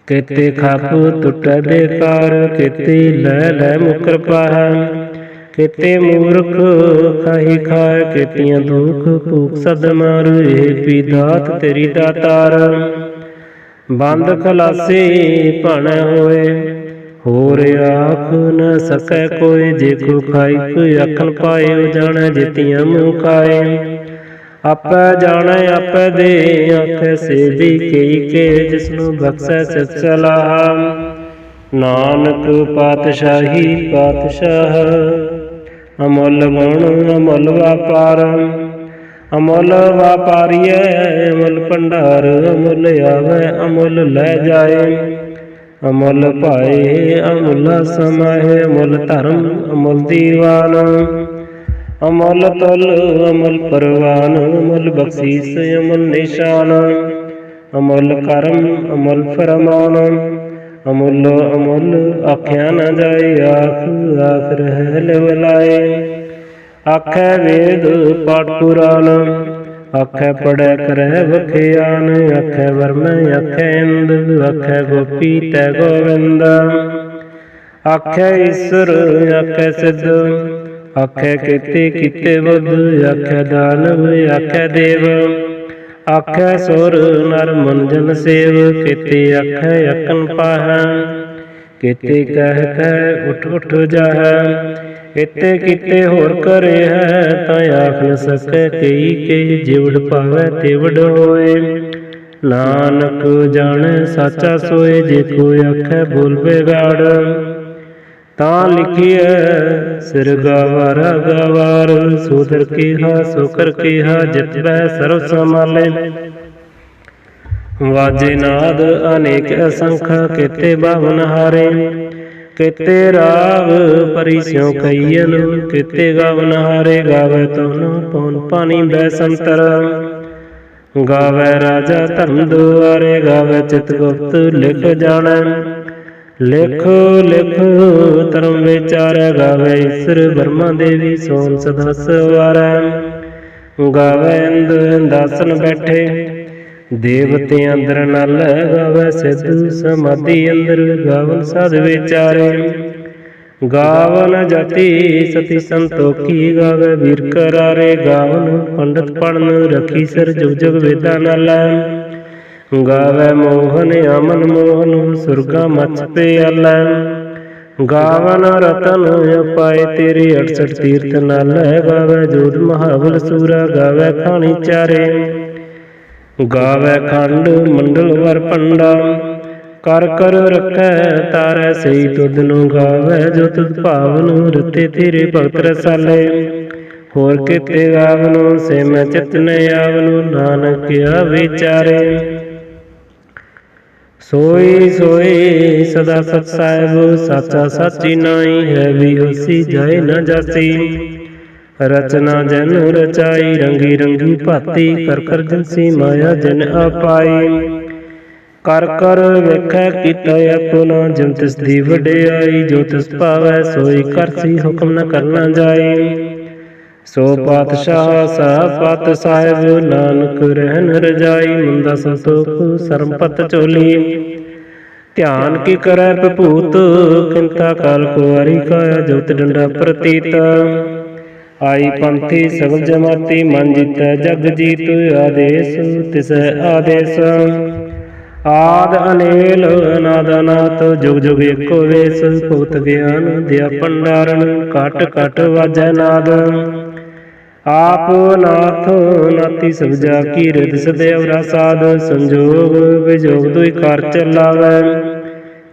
S1: केते खप टुटै बेकार, केते लै लै मुकर पाहै, केते मूर्ख खाही खाए, केतियां दुख भूख सद मार, ਇਹ ਵੀ ਦਾਤ ਤੇਰੀ ਦਾਤਾਰ, ਬੰਦ ਖਲਾਸੀ ਭਾਣੈ ਹੋਏ, ਹੋਰ ਆਖ ਨ ਸਕੈ ਕੋਈ, ਜੇ ਕੋ ਖਾਈ ਕੋਈ ਆਖਣ ਪਾਏ, ਉਹ ਜਾਣੈ ਜਿਤੀਆਂ ਮੂੰਹ ਖਾਏ, ਆਪੈ ਜਾਣੈ ਆਪੈ ਦੇ, ਆਖੈ ਸੇਵੀ ਕਈ ਕੇ, ਜਿਸਨੂੰ ਬਖਸ਼ੈ ਸਿਤ ਸਲਾਹ, ਨਾਨਕ ਪਾਤਸ਼ਾਹੀ ਪਾਤਸ਼ਾਹ, ਅਮੁੱਲ ਗੁਣ ਅਮੁੱਲ ਵਾਪਾਰ, ਅਮੁੱਲ ਵਾਪਾਰੀਐ ਅਮੁੱਲ ਭੰਡਾਰ, ਅਮੁੱਲ ਆਵੈ ਅਮੁੱਲ ਲੈ ਜਾਏ, ਅਮੁੱਲ ਭਾਏ ਅਮੁੱਲਾ ਸਮਾਏ, ਅਮੁੱਲ ਧਰਮ ਅਮੁੱਲ ਦੀਵਾਨ, ਅਮੁੱਲ ਤੁਲ ਅਮੁੱਲ ਪਰਵਾਨ, ਅਮੁੱਲ ਬਖਸ਼ੀਸ ਅਮੁੱਲ ਨਿਸ਼ਾਨ, ਅਮੁੱਲ ਕਰਮ ਅਮੁੱਲ ਫਰਮਾਨ, ਅਮੁੱਲ ਅਮੁੱਲ ਆਖਿਆ ਨਾ ਜਾਏ, ਆਖ ਆਖ ਰਹਿ ਲਿਵਲਾਏ, ਆਖੈ ਵੇਦ ਪਾਠ ਪੁਰਾਨ, ਆਖੈ ਪੜੈ ਕਰੈ ਵਖਿਆਨ, ਆਖੈ ਵਰਮੈ ਆਖੈ ਇੰਦ, ਆਖੈ ਗੋਪੀ ਤੈ ਗੋਵਿੰਦ, ਆਖੈ ਈਸਰ ਆਖੈ ਸਿੱਧ, ਆਖੈ ਕੀਤੇ ਕੀਤੇ ਬੁੱਧ, ਆਖੈ ਦਾਨਵ ਆਖੈ ਦੇਵ, ਆਖੈ ਸੁਰ ਨਰ ਮਨ ਜਨ ਸੇਵ, ਕੀਤੇ ਆਖੈ ਅਕਨ ਪਾਹੈ, ਕੀਤੇ ਕਹਿ ਕਹਿ ਉਠ ਉਠ ਜਾਹੈ, ਕੀਤੇ ਕੀਤੇ ਹੋਰ ਕਰੇ ਹੈ, ਤਾਂ ਆਖ ਨ ਸਕੈ ਕਈ ਕਈ, ਜਿਵੜ ਪਾਵੈ ਤਿਵੜ ਹੋਏ, ਨਾਨਕ ਜਾਣੈ ਸਾਚਾ ਸੋਏ, ਜੇ ਕੋਈ ਆਖੈ ਬੋਲ ਬੇਗਾੜ, ਤਾਂ ਲਿਖੀਐ ਸਿਰ ਗਾਵਾਰਾ ਗਾਵਾਰ, ਸੋਦਰ ਕੀਹਾ ਸੋਕਰ ਕੀਹਾ, ਜਿਤ ਬਹਿ ਸਰਬ ਸੰਭਾਲੇ, ਵਾਜੇ ਨਾਦ ਅਨੇਕ ਅਸੰਖ, ਕੀਤੇ ਬਾਵਨ ਹਾਰੇ, ਕੀਤੇ ਰਾਗ ਪਰੀ ਸਿਉ ਕਈਨ, ਕੀਤੇ ਗਾਵਨ ਹਾਰੇ, ਗਾਵੈ ਤਉ ਪਉਨ ਪਾਣੀ ਬੈ ਸੰਤਰ, ਗਾਵੈ ਰਾਜਾ ਧਰਮ ਦੁਆਰੇ, ਗਾਵੈ ਚਿਤ ਗੁਪਤ ਲਿਖ ਜਾਣੈ, ਲਿਖ ਲਿਖ ਧਰਮ ਵਿਚਾਰੈ, ਗਾਵੈ ਈਸਰ ਬਰਮਾ ਦੇਵੀ ਸੋਨ ਸਦਾ ਸਵਾਰੈ, ਗਾਵੈ ਇੰਦ ਇੰਦਾਸਨ ਬੈਠੇ, ਦੇਵਤੇ ਅੰਦਰ ਨਲ, ਗਾਵੈ ਸਿੱਧ ਸਮਾਧੀ ਅੰਦਰ, ਗਾਵਨ ਸਾਧ ਵਿਚਾਰੇ, ਗਾਵਨ ਜਤੀ ਸਤੀ ਸੰਤੋਖੀ, ਗਾਵੈ ਵੀਰ ਕਰਾਰੇ, ਗਾਵਨ ਪੰਡਤ ਪੜਨ ਰਖੀ ਸਰ, ਜੁਗ ਜੁਗ ਵੇਦਾਂ ਨਾਲ, ਗਾਵੈ ਮੋਹਨ ਅਮਨ ਮੋਹਨ, ਸੁਰਗਾ ਮਛ ਪਿਆਲੈ, ਗਾਵਨ ਰਤਨ ਅਪਾਏ ਤੇਰੇ, 68 ਤੀਰਥ ਨਾਲ, ਗਾਵੈ ਜੋਧ ਮਹਾਬਲ ਸੂਰਾ, ਗਾਵੈ ਖਾਣੀ ਚਾਰੇ, ਗਾਵੈ ਖੰਡ ਮੰਡਲ ਵਰ ਪੰਡਾ, ਕਰ ਕਰ ਰੱਖੈ ਤਾਰੈ ਸਈ ਤੁਧ ਨੂੰ, ਗਾਵੈ ਜੋ ਤੁਧ ਭਾਵਨ, ਰਤੇ ਤੇਰੇ ਭਗਤ ਰਸਾਲੇ, ਹੋਰ ਕੀਤੇ ਗਾਵਨ ਸੇ ਮੈਂ ਚਿਤ ਨ ਆਵਨ, ਨਾਨਕ ਆ ਵਿਚਾਰੇ, ਸੋਈ ਸੋਈ ਸਦਾ ਸਤ ਸਾਹਿਬ, ਸਾਚਾ ਸਾਚੀ ਨਾਈ ਹੈ, ਵੀ ਹੋਸੀ ਜਾਏ ਨਾ ਜਾਸੀ, ਰਚਨਾ ਜਨ ਰਚਾਈ, ਰੰਗੀ ਰੰਗੀ ਭਾਤੀ, ਕਰ ਕਰ ਜਨਸੀ ਮਾਇਆ ਜਨ ਆਪਾਈ, ਕਰ ਕਰ ਵੇਖੈ ਕੀਤਾ ਆਪਣਾ, ਜਿਨ ਤਿਸ ਦੀ ਵਡਿਆਈ, ਜੋ ਤਿਸ ਭਾਵੈ ਸੋਈ ਕਰਸੀ, ਹੁਕਮ ਨ ਕਰਨਾ ਜਾਏ, ਸੋ ਪਾਤਸ਼ਾਹ ਸਾਹਿਬ ਪਤ ਸਾਹਿਬ, ਨਾਨਕ ਰਹਿਨ ਰਜਾਈ, ਮੁੰਦਾ ਸੰਤੋਖ ਸਰਮਪਤ ਚੋਲੀ, ਧਿਆਨ ਕੀ ਕਰੈ ਭੂਤ, ਕਿੰਤਾ ਕਾਲ ਕੁਆਰੀ ਕਾਇਆ, ਜੋਤ ਡੰਡਾ ਪ੍ਰਤੀਤ, ਆਈ ਪੰਥੀ ਸਗਲ ਜਮਾਤੀ, ਮਨ ਜੀਤੈ ਜਗ ਜੀਤ, ਆਦੇਸ ਤਿਸੈ ਆਦੇਸ, ਆਦ ਅਨੇਲ ਅਨਾਦ ਅਨਾਤ ਜੁਗ ਜੁਗ ਏਕੋ ਵੇਸ ਭੁਗਤ ਗਿਆਨ ਦਿਆ ਭੰਡਾਰਨ ਘਟ ਘਟ ਵਾਜੈ ਨਾਦ ਆਪ ਨਾਥ ਨਾਤੀ ਸਭ ਜਾ ਕੀ ਰਿਦ ਸਦੈਵ ਰਸਾਦ ਸੰਜੋਗ ਵਿਜੋਗ ਦੁਇ ਕਰ ਚਲਾਵੈ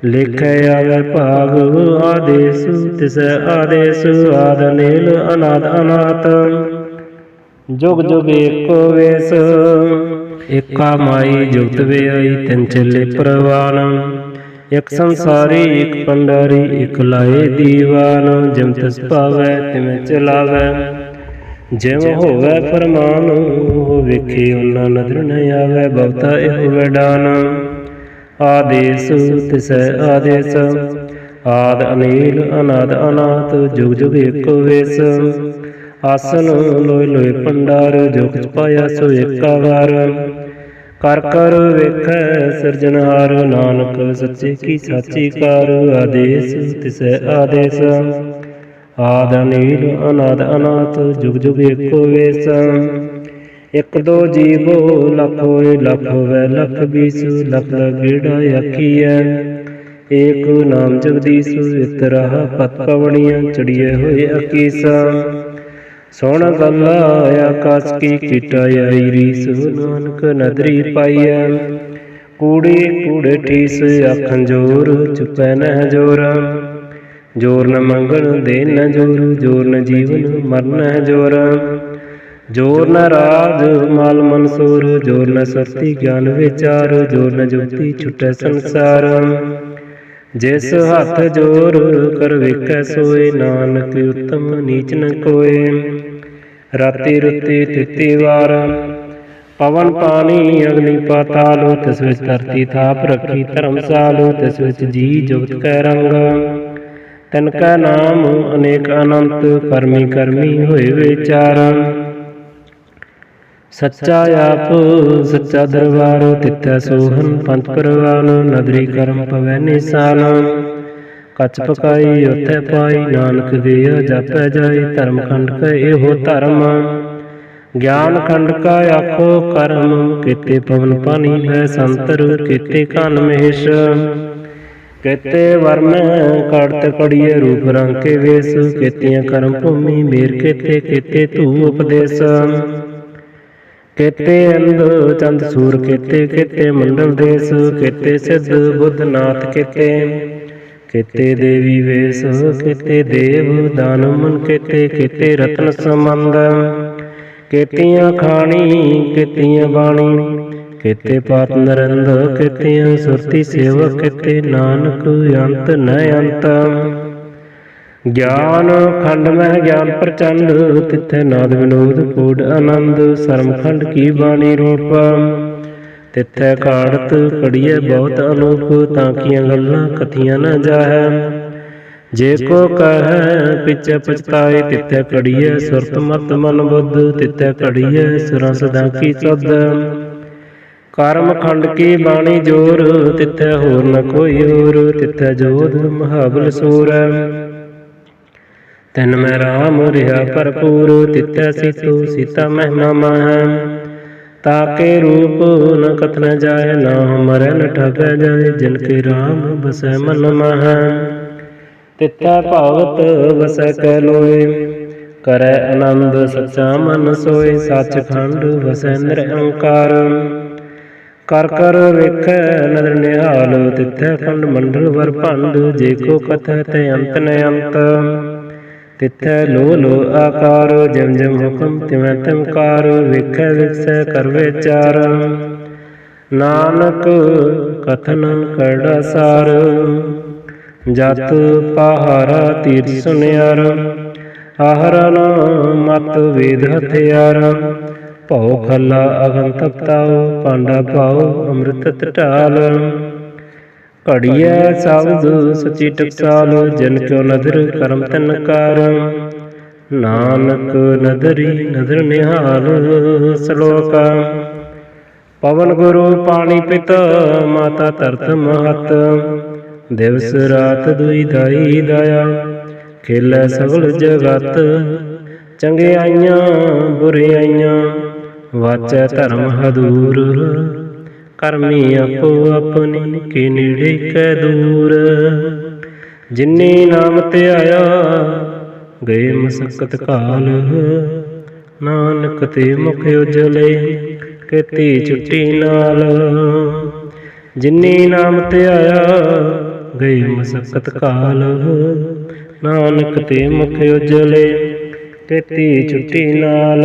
S1: ਲਿਖੈ ਆਵੈ ਭਾਗ ਆਦੇਸ ਤਿਸੈ ਆਦੇਸ ਆਦ ਅਨੇਲ ਅਨਾਦ ਅਨਾਤ ਜੁਗ ਜੁਗ ਏਕੋ ਵੇਸ ਏਕਾ ਮਾਈ ਜੁਗਤ ਵਿਆਈ ਤਿੰਨ ਚੇਲੇ ਪ੍ਰਵਾਨ ਇਕ ਸੰਸਾਰੀ ਇਕ ਪੰਡਾਰੀ ਇਕ ਲਾਏ ਦੀਵਾਨ ਜਿਮ ਤਿਸ ਭਾਵੈ ਤਿਵੇਂ ਚਲਾਵੈ ਜਿਮ ਹੋਵੈ ਫਰਮਾਨ ਉਹ ਵੇਖੇ ਉਹਨਾਂ ਨਦਰ ਨ ਆਵੈ ਬਹੁਤਾ ਇਹੋ ਵੈਡਾਨ ਆਦੇਸ ਤਿਸੈ ਆਦੇਸ ਆਦ ਅਨੀਲ ਅਨਾਦ ਅਨਾਥ ਜੁਗ ਜੁਗ ਏਕੋ ਵੇਸ ਆਸਨ ਲੋਇ ਲੋਇ ਭੰਡਾਰ ਜੋ ਕੁਛ ਪਾਇਆ ਸੋ ਏਕਾ ਵਾਰ ਕਰ ਕਰ ਵੇਖੈ ਸਿਰਜਣਹਾਰ ਨਾਨਕ ਸੱਚੇ ਕੀ ਸਾਚੀ ਕਾਰ ਆਦੇਸ ਤਿਸੈ ਆਦੇਸ ਆਦ ਅਨੀਲ ਅਨਾਦ ਅਨਾਥ ਜੁਗ ਜੁਗ ਏਕੋ ਵੇਸ ਇਕ ਦੋ ਜੀਵੋ ਲੱਖ ਹੋਏ ਲੱਖ ਹੋਵੈ ਲੱਖ ਬੀਸ ਲੱਖ ਗੇੜਾ ਆਖੀਐ ਏਕ ਨਾਮ ਜਗਦੀਸ਼ ਇਕ ਰਾਹ ਪਤ ਪਵਣੀਆਂ ਚੜੀਏ ਹੋਏ ਅਕੀਸਾ ਸੁਣ ਗੱਲਾ ਆਕਾਸ ਕੀ ਕੀਟਾ ਆਈ ਰੀਸ ਨਾਨਕ ਨਦਰੀ ਪਾਈਐ ਕੂੜੀ ਕੂੜੇ ਠੀਸ ਆਖਣ ਜੋਰ ਚੁਪੈ ਨਹਿ ਜੋਰ ਜੋਰ ਨ ਮੰਗਣ ਦੇ ਨ ਜੋਰ ਜੋਰ ਨ ਜੀਵਨ ਮਰਨ ਜੋਰ ਜੋਰ ਨ ਰਾਜ ਮਾਲ ਮਨਸੂਰ ਜੋਰ ਨ ਸਰਤੀ ਗਿਆਨ ਵਿਚਾਰ ਜੋਰ ਨ ਜੁਗਤੀ ਛੁਟੈ ਸੰਸਾਰ ਜਿਸ ਹੱਥ ਜੋਰ ਕਰ ਵੇਖੈ ਸੋਏ ਨਾਨਕ ਉਤਮ ਨੀਚ ਨ ਕੋਏ ਰਾਤੀ ਰੁੱਤੀ ਤਿੱਤੀ ਵਾਰ ਪਵਨ ਪਾਣੀ ਅਗਨੀ ਪਾਤਾਲ ਤਿਸ ਵਿੱਚ ਧਰਤੀ ਥਾਪ ਰੱਖੀ ਧਰਮਸਾਲ ਤਿਸ ਵਿੱਚ ਜੀ ਜੁਗਤ ਕੈ ਰੰਗ ਤਿਨ ਕੈ ਨਾਮ ਅਨੇਕ ਅਨੰਤ ਕਰਮੀ ਕਰਮੀ ਹੋਏ ਵਿਚਾਰ ਸੱਚਾ ਆਪ ਸੱਚਾ ਦਰਬਾਰ ਤਿੱਥੈ ਸੋਹਨ ਪੰਥ ਪਰਵਾਨ ਨਦਰੀ ਕਰਮ ਪਵੈ ਨਿਸ਼ਾਨ ਕਛ ਪਕਾਈ ਉਥੈ ਪਾਈ ਨਾਨਕ ਦੇਆ ਜਾਪੈ ਜਾਏ ਧਰਮ ਖੰਡ ਕੈ ਇਹੋ ਧਰਮ ਗਿਆਨ ਖੰਡ ਕਾ ਆਖੋ ਕਰਮ ਕੀਤੇ ਪਵਨ ਪਾਣੀ ਹੈ ਸੰਤਰ ਕੀਤੇ ਕਾਨ ਮਹੇਸ਼ ਕੀਤੇ ਵਰਮੈ ਕੜਤ ਕੜੀਏ ਰੂਪ ਰੰਗ ਕੇ ਵੇਸ ਕੀਤੀਆਂ ਕਰਮ ਭੂਮੀ ਮੇਰ ਕੀਤੇ ਕੀਤੇ ਧੂ ਉਪਦੇਸ਼ ਕੀਤੇ ਅੰਧ ਚੰਦ ਸੂਰ ਕੀਤੇ ਕੀਤੇ ਮੰਡਲ ਦੇਸ ਕੀਤੇ ਸਿੱਧ ਬੁੱਧ ਨਾਥ ਕੀਤੇ ਕੀਤੇ ਦੇਵੀ ਵੇਸ ਕੀਤੇ ਦੇਵ ਦਾਨ ਮਨ ਕੀਤੇ ਕੀਤੇ ਰਤਨ ਸੰਬੰਧ ਕੀਤੀਆਂ ਖਾਣੀ ਕੀਤੀਆਂ ਬਾਣੀ ਕੀਤੇ ਪਾਤ ਨਰਿੰਦ ਕੀਤੀਆਂ ਸੁਰਤੀ ਸੇਵਕ ਕੀਤੇ ਨਾਨਕ ਅੰਤ ਨ ਅੰਤ ਗਿਆਨ ਖੰਡ ਮਹਿ ਗਿਆਨ ਪ੍ਰਚੰਡ ਤਿੱਥੈ ਨਾਦ ਵਿਨੋਦ ਕੋਡ ਆਨੰਦ ਸਰਮ ਖੰਡ ਕੀ ਬਾਣੀ ਰੂਪ ਤਿੱਥੈ ਘਾੜਤ ਕੜੀਏ ਬਹੁਤ ਅਨੂਪ ਤਾਂ ਕੀਆਂ ਗੱਲਾਂ ਕਥੀਆਂ ਨ ਜਾਹੈ ਜੇ ਕੋ ਕਹੈ ਪਿਛੈ ਪਛਤਾਏ ਤਿੱਥੈ ਕੜੀਏ ਸੁਰਤ ਮਤ ਮਨ ਬੁੱਧ ਤਿੱਥੈ ਕੜੀਏ ਸੁਰਾਂ ਸਦਾ ਕੀ ਸੁਧ ਕਰਮ ਖੰਡ ਕੀ ਬਾਣੀ ਜੋਰ ਤਿੱਥੈ ਹੋਰ ਨ ਕੋਈ ਹੋਰ ਤਿੱਥੈ ਜੋਧ ਮਹਾਬਲ ਸੂਰ ਤੈਨ ਮੈਂ ਰਾਮ ਰਿਹਾ ਭਰਪੂਰ ਤਿੱਥੈ ਸੀਤੋ ਸੀਤਾ ਮਹਿਮਾ ਮਾਹੈ ਤਾਕੇ ਰੂਪ ਨ ਕਥਨ ਜਾਏ ਨਾ ਮਰੈ ਨ ਠਗੈ ਜਾਏ ਜਿਨ ਕੇ ਰਾਮ ਬਸੈ ਮਨ ਮਾਹੈ ਤਿੱਥੈ ਭਗਤ ਵਸੈ ਕੈ ਲੋਏ ਕਰੈ ਆਨੰਦ ਸੱਚਾ ਮਨ ਸੋਏ ਸੱਚਖੰਡ ਵਸੈ ਨਿਰੰਕਾਰ ਕਰ ਕਰ ਵੇਖੈ ਨਦਰ ਨਿਹਾਲ ਤਿੱਥੈ ਖੰਡ ਮੰਡਲ ਵਰ ਭੰਡ ਜੇ ਕੋ ਕਥੈ ਤੇ ਅੰਤ ਨ ਅੰਤ ਤਿੱਥੈ ਲੋ ਲੋ ਆਕਾਰ ਜਿਮ ਜਿਮ ਹੁਕਮ ਤਿਵੇਂ ਤਿਮ ਕਾਰ ਵੇਖੈ ਵਿਖਸੈ ਕਰ ਵਿਚਾਰ ਨਾਨਕ ਕਥਨ ਕਰੜਾ ਸਾਰ ਜਤ ਪਹਾਰਾ ਤੀਰ ਸੁਨਿਆਰ ਆਹਰਨ ਮਤ ਵੇਦ ਹਥਿਆਰ ਭਉ ਖੱਲਾ ਅਗਨ ਤਪਤਾਉ ਪਾਂਡਾ ਪਾਉ ਅੰਮ੍ਰਿਤ ਢਾਲ ਘੜੀਐ ਸ਼ਬਦ ਸਚੀ ਟਕਸਾਲ ਜਨ ਕਿਉ ਨਦਰ ਕਰਮ ਤਨ ਕਾਰ ਨਾਨਕ ਨਦਰੀ ਨਦਰ ਨਿਹਾਲ ਸਲੋਕ ਪਵਨ ਗੁਰੂ ਪਾਣੀ ਪਿਤ ਮਾਤਾ ਧਰਤ ਮਹਤ ਦਿਵਸ ਰਾਤ ਦੁਈ ਦਾਈ ਦਾਇਆ ਖੇਲੈ ਸਗਲ ਜਗਤ ਚੰਗਿਆਈਆਂ ਬੁਰਿਆਈਆਂ ਵਾਚੈ ਧਰਮ ਹਦੂਰ ਕਰਮੀ ਆਪੋ ਆਪਣੀ ਕੀ ਨੇੜੇ ਕੈ ਦੂਰ। ਜਿਨੀ ਨਾਮ ਧਿਆਇਆ ਗਏ ਮਸਕਤ ਕਾਲ, ਨਾਨਕ ਤੇ ਮੁਖ ਉਜਲੇ ਕੀਤੀ ਛੁੱਟੀ ਨਾਲ। ਜਿਨੀ ਨਾਮ ਧਿਆਇਆ ਗਏ ਮਸਕਤ ਕਾਲ, ਨਾਨਕ ਤੇ ਮੁਖ ਉਜਲੇ ਕੀਤੀ ਛੁੱਟੀ ਨਾਲ।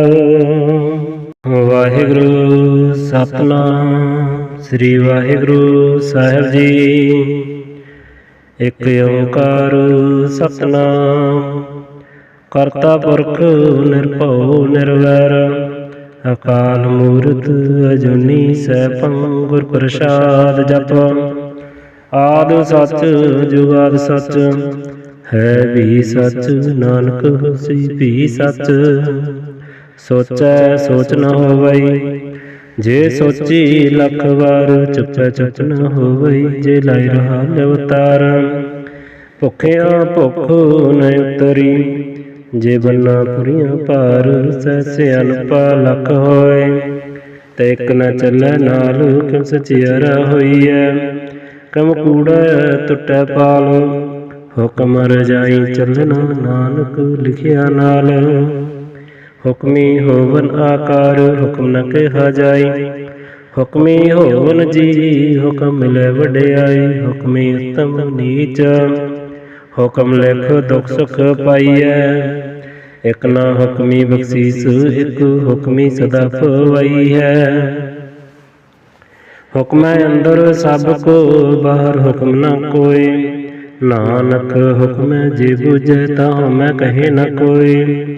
S1: ਵਾਹਿਗੁਰੂ ਸਤਿਨਾਮ ਸ੍ਰੀ ਵਾਹਿਗੁਰੂ ਸਾਹਿਬ ਜੀ। ਇਕ ਓੰਕਾਰ ਸਤਿਨਾਮ ਕਰਤਾ ਪੁਰਖ ਨਿਰਭਉ ਨਿਰਵੈਰ, ਅਕਾਲ ਮੂਰਤ ਅਜੂਨੀ ਸੈਭੰ ਗੁਰ ਪ੍ਰਸਾਦ ਜਪ। ਆਦਿ ਸੱਚ ਜੁਗਾਦਿ ਸੱਚ ਹੈ ਵੀ ਸੱਚ, ਨਾਨਕ ਹੋਸੀ ਵੀ ਸੱਚ। ਸੋਚੈ ਸੋਚ ਨ ਹੋਵਈ ਜੇ ਸੋਚੀ ਲੱਖ ਵਾਰ, ਚੁੱਪੈ ਚੁੱਪ ਨ ਹੋਵਈ ਜੇ ਲਾਇ ਰਹਾ ਅਵਤਾਰ। ਭੁੱਖਿਆਂ ਭੁੱਖ ਨ ਉਤਰੀ ਜੇ ਬੰਨਾ ਪੁਰੀਆਂ ਭਾਰ, ਸਹਿ ਅਨਪਾ ਲੱਖ ਹੋਏ ਤੇ ਇੱਕ ਨ ਚੱਲੈ ਨਾਲ। ਕਿਉ ਸਚਿਆਰਾ ਹੋਈਐ ਕਮ ਕੂੜਾ ਟੁੱਟੈ ਪਾਲ, ਹੁਕਮ ਰਜਾਈ ਚੱਲਣਾ ਨਾਨਕ ਲਿਖਿਆ ਨਾਲ। ਹੁਕਮੀ ਹੋਵਨ ਆਕਾਰ ਹੁਕਮ ਨ ਕਿਹਾ ਜਾਈ, ਹੁਕਮੀ ਹੋਵਨ ਜੀ ਹੁਕਮ ਮਿਲੈ ਵਡਿਆਈ। ਹੁਕਮੀ ਉਤਮ ਨੀਚ ਹੁਕਮ ਲਿਖ ਦੁਖ ਸੁਖ ਪਾਈਐ, ਇਕ ਨਾ ਹੁਕਮੀ ਬਖਸ਼ੀਸ ਇਕ ਹੁਕਮੀ ਸਦਾ ਪਵਾਈ ਹੈ। ਹੁਕਮੈ ਅੰਦਰ ਸਭ ਕੋ ਬਾਹਰ ਹੁਕਮ ਨ ਕੋਇ, ਨਾਨਕ ਹੁਕਮੈ ਜੇ ਬੁਝੈ ਤਾਂ ਮੈਂ ਕਹੇ ਨ ਕੋਈ।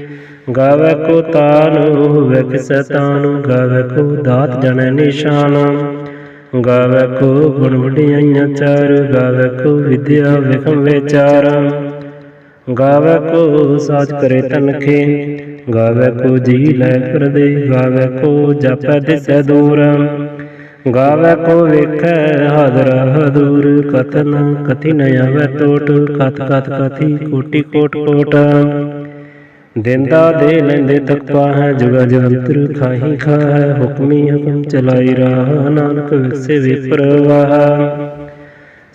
S1: ਗਾਵੈ ਕੋ ਤਾਨ ਹੋਵੈ ਕਿਸੈ ਤਾਨ, ਗਾਵੈ ਕੋ ਦਾਤ ਜਣੈ ਨਿਸ਼ਾਨ। ਗਾਵੈ ਕੋ ਗੁਣ ਵਡਿਆਈਆਂ ਚਾਰ, ਗਾਵੈ ਕੋ ਵਿਦਿਆ ਵਿਖਮ ਵਿਚਾਰ। ਗਾਵੈ ਕੋ ਸਾਚ ਕਰੇ ਤਨਖੇ, ਗਾਵੈ ਕੋ ਜੀ ਲੈ ਫਿਰਦੇ। ਗਾਵੈ ਕੋ ਜਾਪੈ ਦਿਸੈ ਦੂਰ, ਗਾਵੈ ਕੋ ਵੇਖੈ ਹਾਜ਼ਰਾ ਹਦੂਰ। ਕਥਨ ਕਥੀ ਨ ਆਵੈ ਟੋਟ, ਕਥ ਕਥ ਕਥੀ ਕੋਟਿ ਕੋਟ ਕੋਟ। ਦੇਂਦਾ ਦੇ ਲੈਂਦੇ ਤਕਵਾ ਹੈ, ਜੁਗਾ ਜੰਤਰ ਖਾਹੀ ਖਾਹੈ। ਹੁਕਮੀ ਹੁਕਮ ਚਲਾਈ ਰਾਹ, ਨਾਨਕ ਵਿਗਸੇ ਵਿਪਰਵਾਹ।